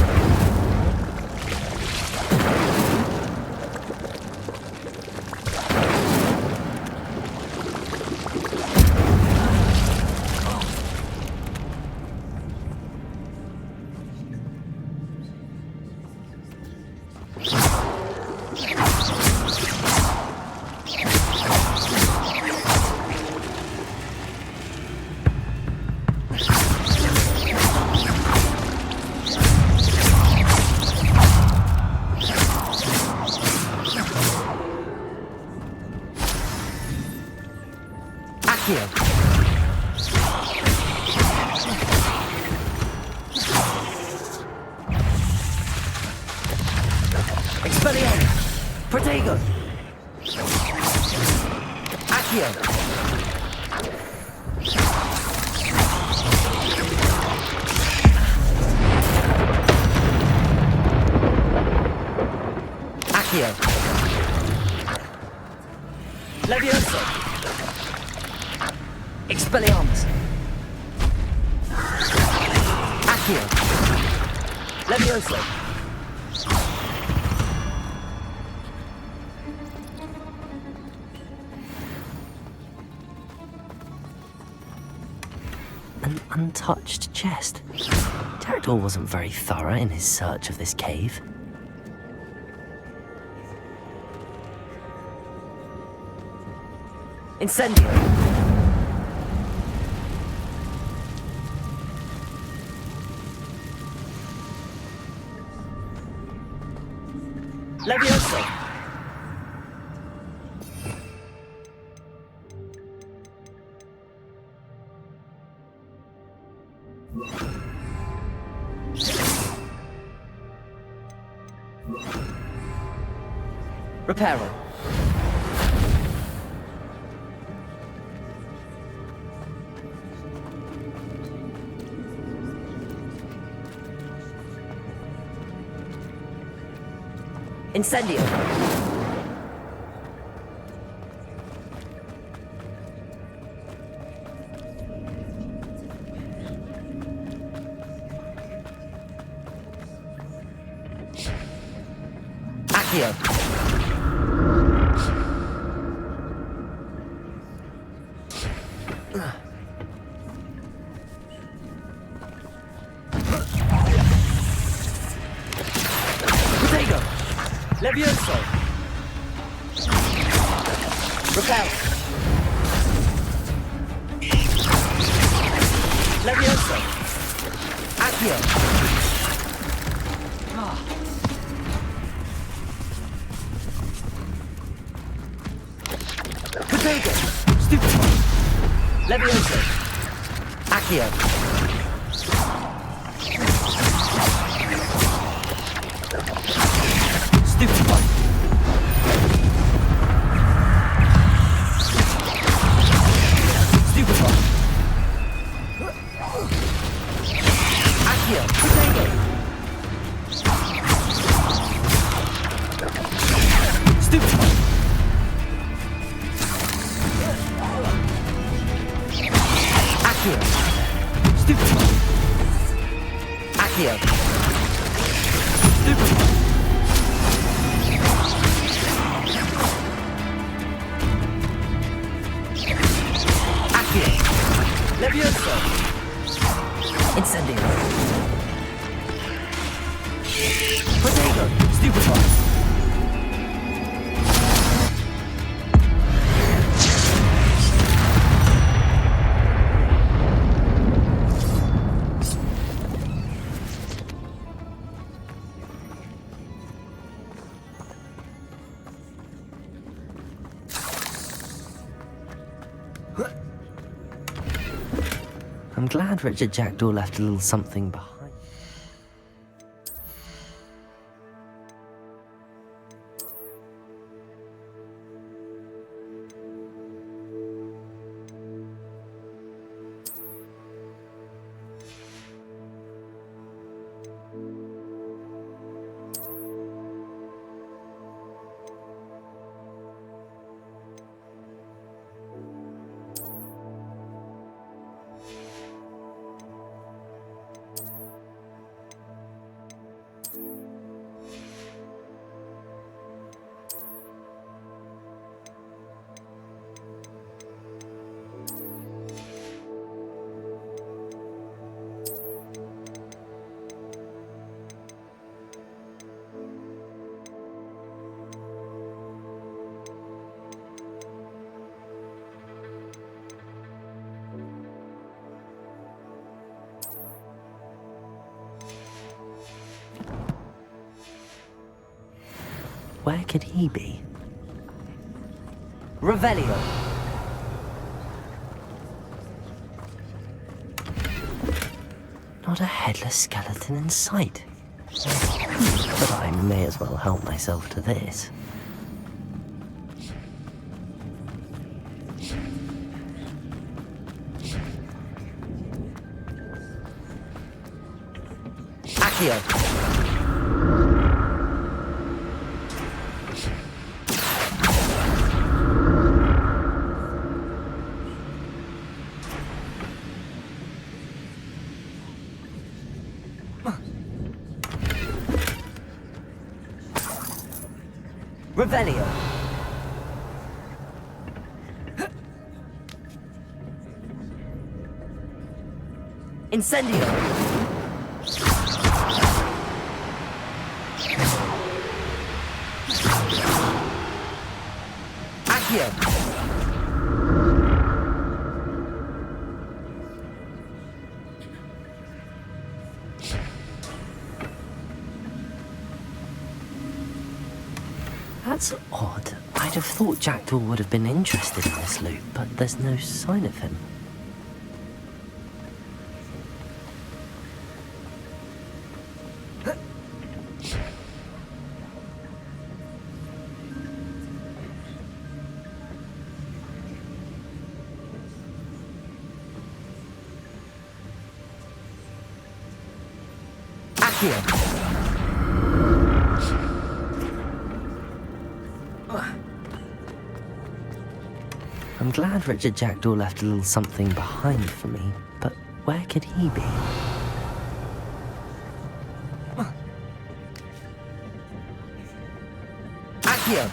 Expelliarmus! Protego! Accio! Accio! Levioso! Expelliarmus! Accio! Levioso! An untouched chest. Jackdaw wasn't very thorough in his search of this cave. Incendio! Levioso! Reparo. Incendio. Accio. Protego. Levioso. Repel. Levioso. Accio. Protego. Stupefy. Levioso. Accio. Stupefy. Stupefy. Accio. Protego. Stupefy. Accio. Stupefy. Accio. Stupefy. Accio. Levioso. Incendio. Protego. Stupefy. I'm glad Richard Jackdaw left a little something behind. where could he be? Revelio. Not a headless skeleton in sight. But I may as well help myself to this. Accio. Revelio. Incendio. Accio. That's odd. I'd have thought Jackdaw would have been interested in this loot, but there's no sign of him. Accio. I'm glad Richard Jackdaw left a little something behind for me, but where could he be? Accio!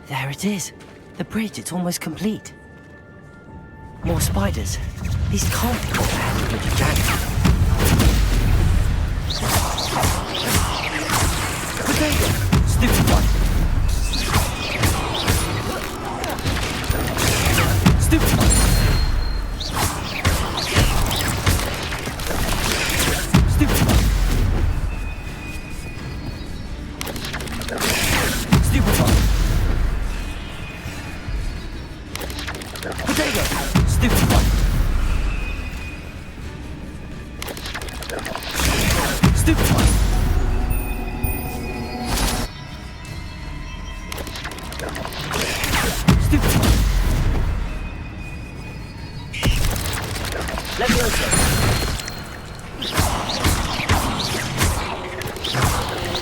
There it is. The bridge, it's almost complete. More spiders. These can't be all bad, Richard Jackdaw. Potato! Stupid one. Stupid one. Stupid one. Stupid one. Potato! Stupid one! Stupid one! Stupid one! Leviosa!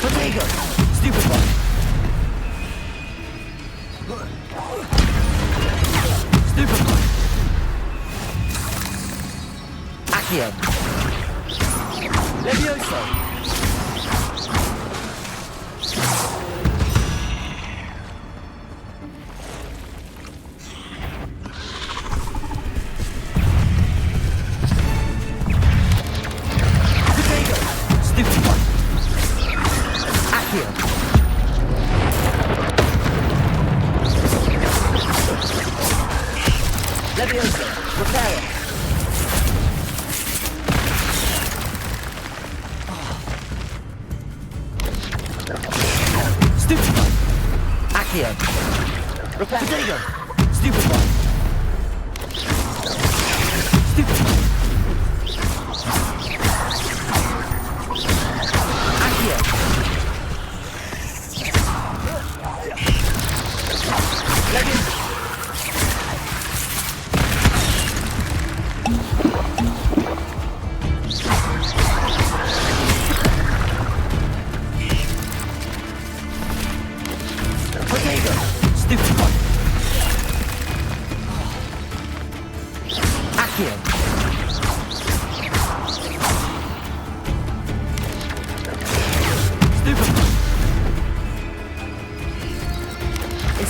Potato! Stupid one! Stupid one! Accio! Leviosa! Potato! Stupid one! Accio! Leviosa! Prepare! Stupid one! Accio! Prepare! Potato! Stupid one! Stupid one! Accio! Leviosa!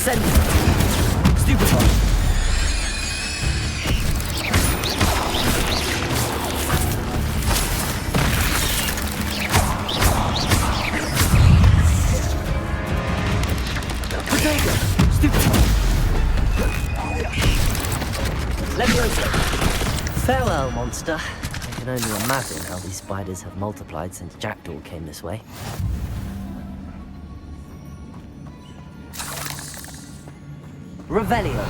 Incendiary. Stupefy. Potato. Stupefy. Leviosa. Farewell, monster. I can only imagine how these spiders have multiplied since Jackdaw came this way. Revelio.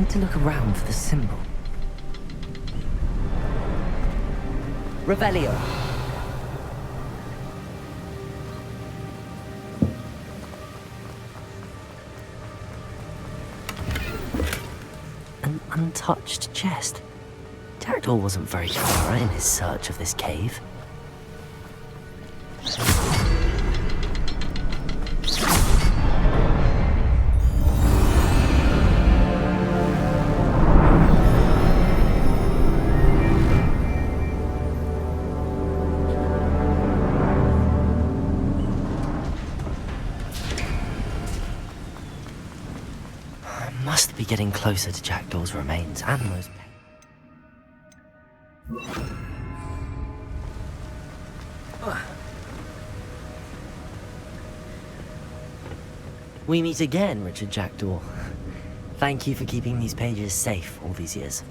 To look around for the symbol. Revelio. An untouched chest. Jackdaw wasn't very thorough in his search of this cave. Must be getting closer to Jackdaw's remains and those. We meet again, Richard Jackdaw. Thank you for keeping these pages safe all these years.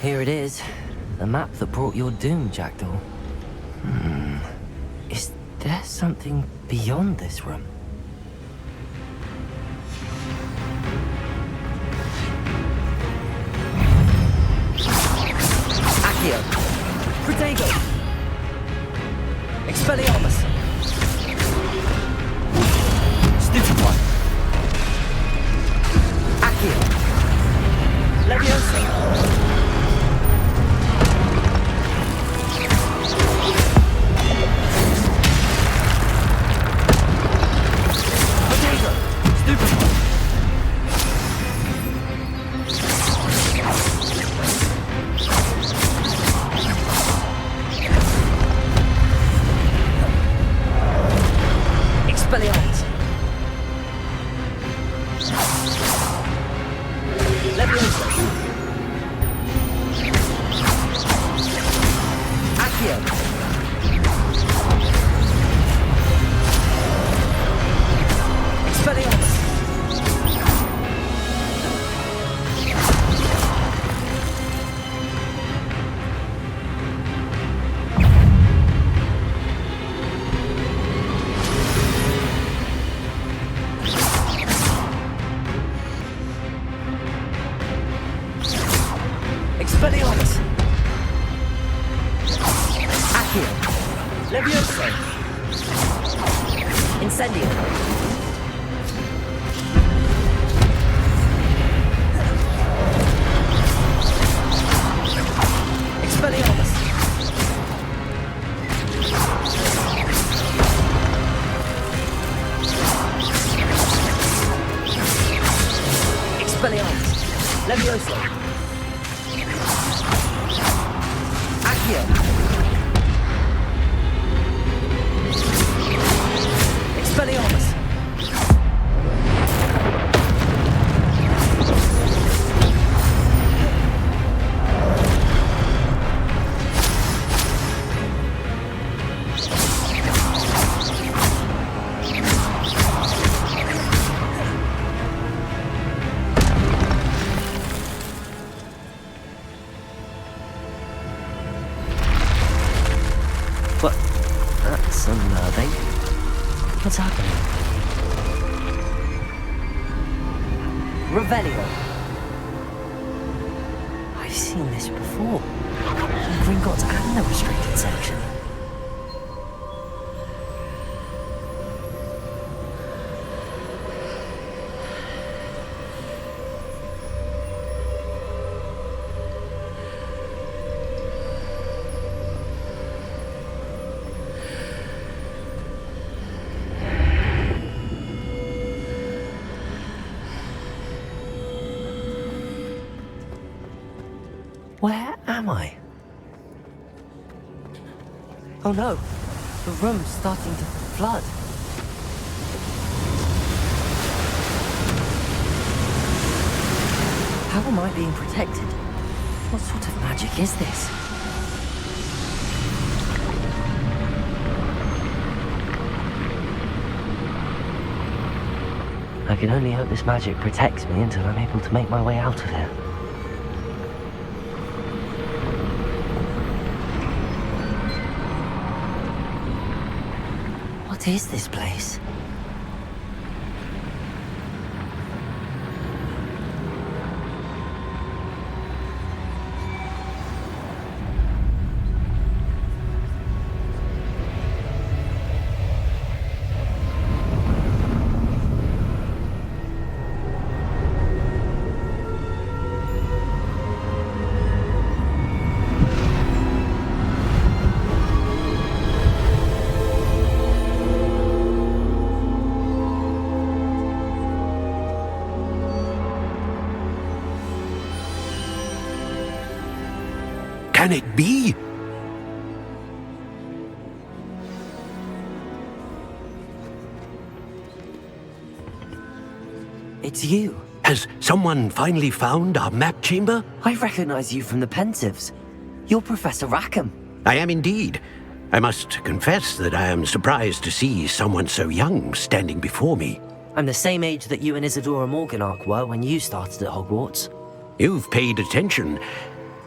Here it is. The map that brought your doom, Jackdaw. Is there something beyond this room? Accio. Protego. Expelliarmus. Stupefy. Accio. Leviosa. Expelliarmus. Accio. Leviosa. Incendio. Expelliarmus. Expelliarmus. Leviosa. Accio. Expelliarmus. That's unnerving. What's happening? Revelio. I've seen this before. In Gringotts and the restricted section. Where am I? Oh no, the room's starting to flood. How am I being protected? What sort of magic is this? I can only hope this magic protects me until I'm able to make my way out of here. What is this place? Can it be? It's you. Has someone finally found our map chamber? I recognize you from the Pensives. You're Professor Rackham. I am indeed. I must confess that I am surprised to see someone so young standing before me. I'm the same age that you and Isadora Morganach were when you started at Hogwarts. You've paid attention,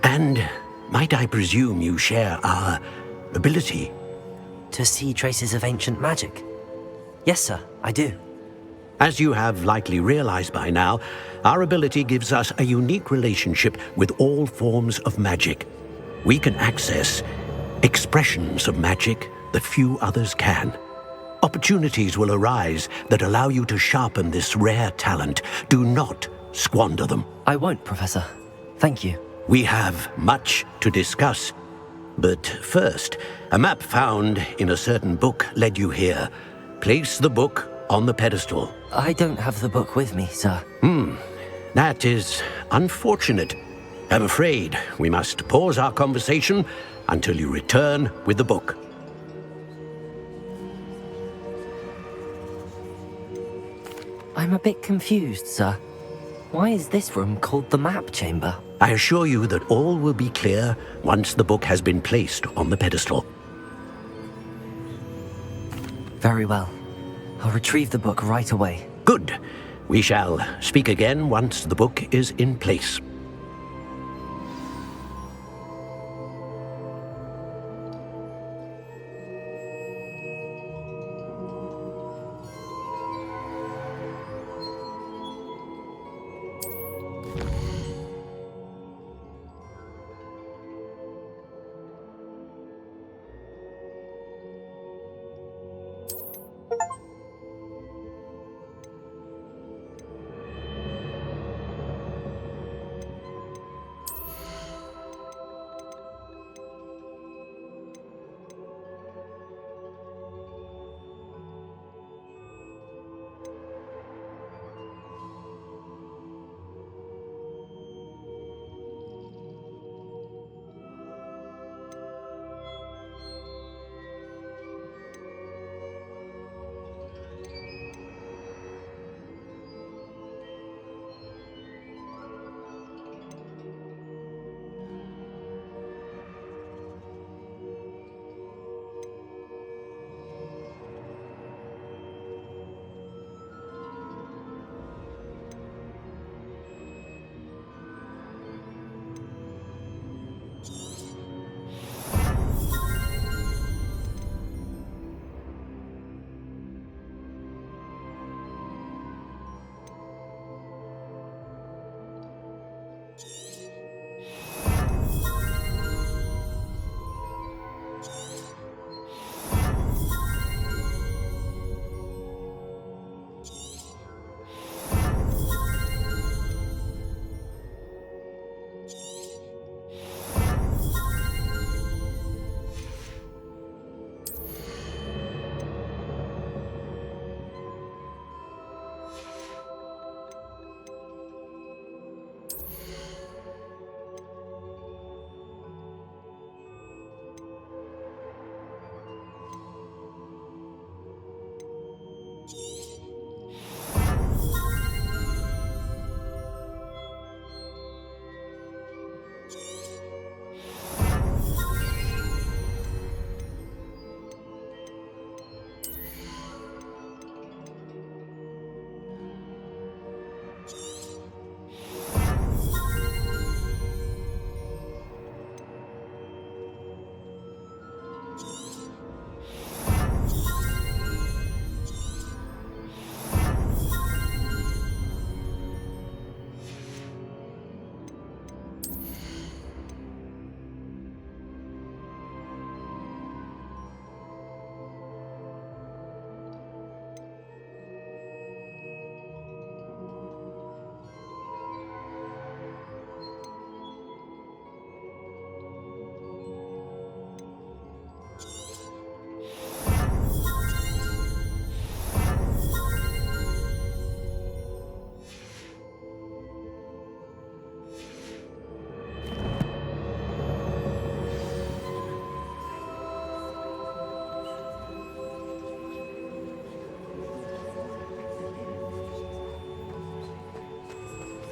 and might I presume you share our ability? To see traces of ancient magic? Yes, sir, I do. As you have likely realized by now, our ability gives us a unique relationship with all forms of magic. We can access expressions of magic that few others can. Opportunities will arise that allow you to sharpen this rare talent. Do not squander them. I won't, Professor. Thank you. We have much to discuss. But first, a map found in a certain book led you here. Place the book on the pedestal. I don't have the book with me, sir. That is unfortunate. I'm afraid we must pause our conversation until you return with the book. I'm a bit confused, sir. Why is this room called the map chamber? I assure you that all will be clear once the book has been placed on the pedestal. Very well. I'll retrieve the book right away. Good. We shall speak again once the book is in place.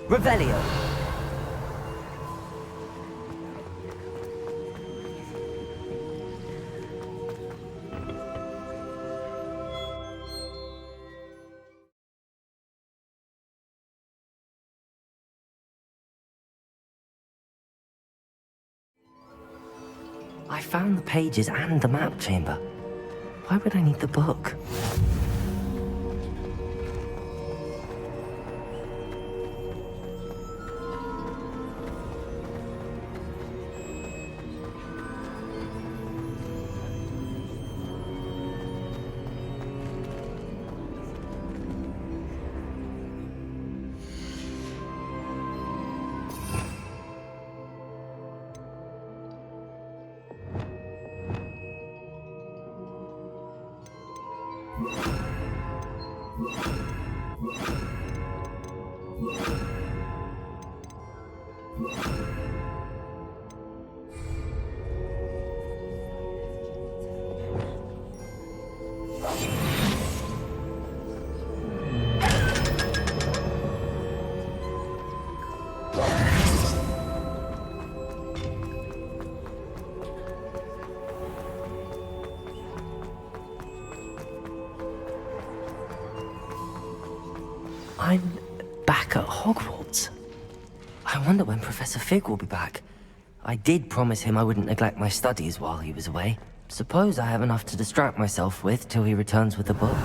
Revelio. I found the pages and the map chamber. Why would I need the book? I'm back at Hogwarts. I wonder when Professor Fig will be back. I did promise him I wouldn't neglect my studies while he was away. Suppose I have enough to distract myself with till he returns with the book.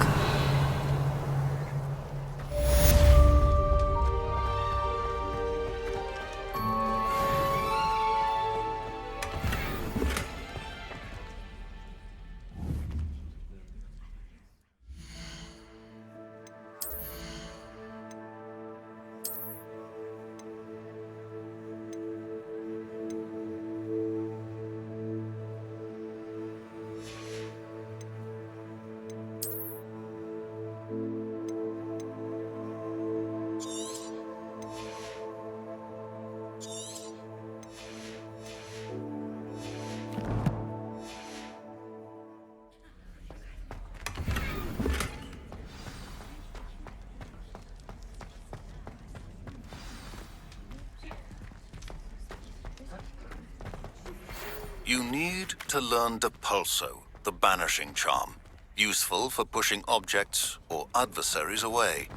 You need to learn Depulso, the banishing charm, useful for pushing objects or adversaries away.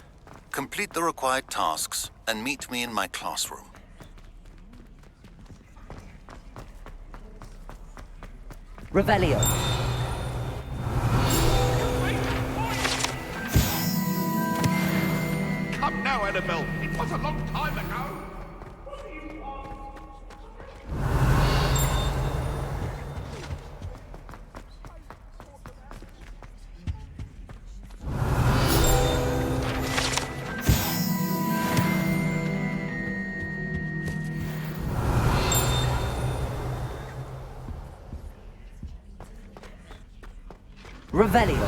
Complete the required tasks and meet me in my classroom. Revelio. Come now, Annabelle. It was a long time ago. Revelio.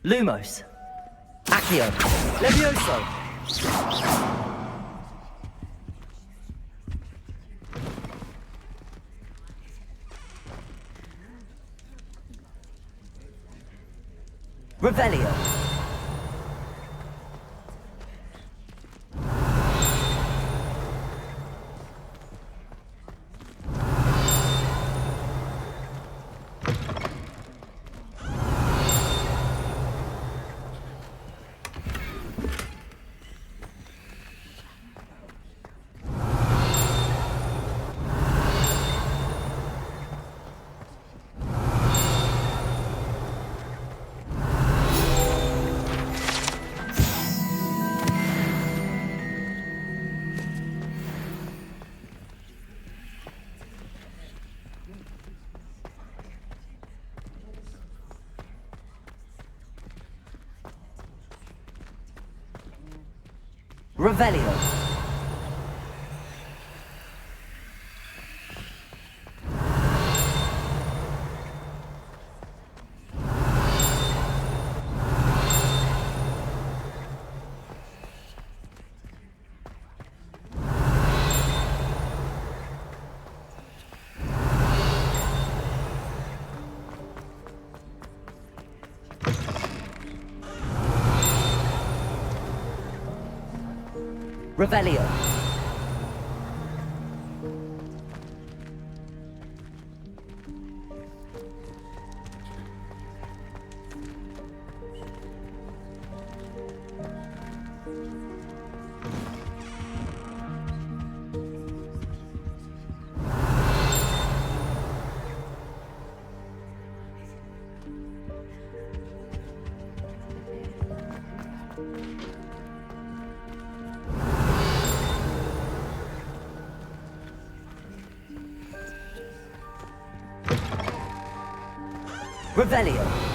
Lumos. Accio. Levioso. Revelio. Revelio. Revelio. Revelio.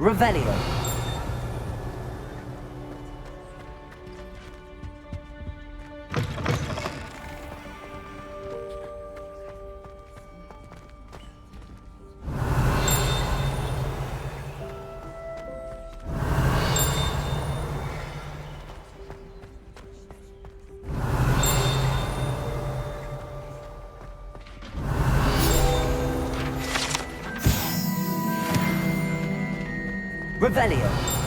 Revelio. Revelio.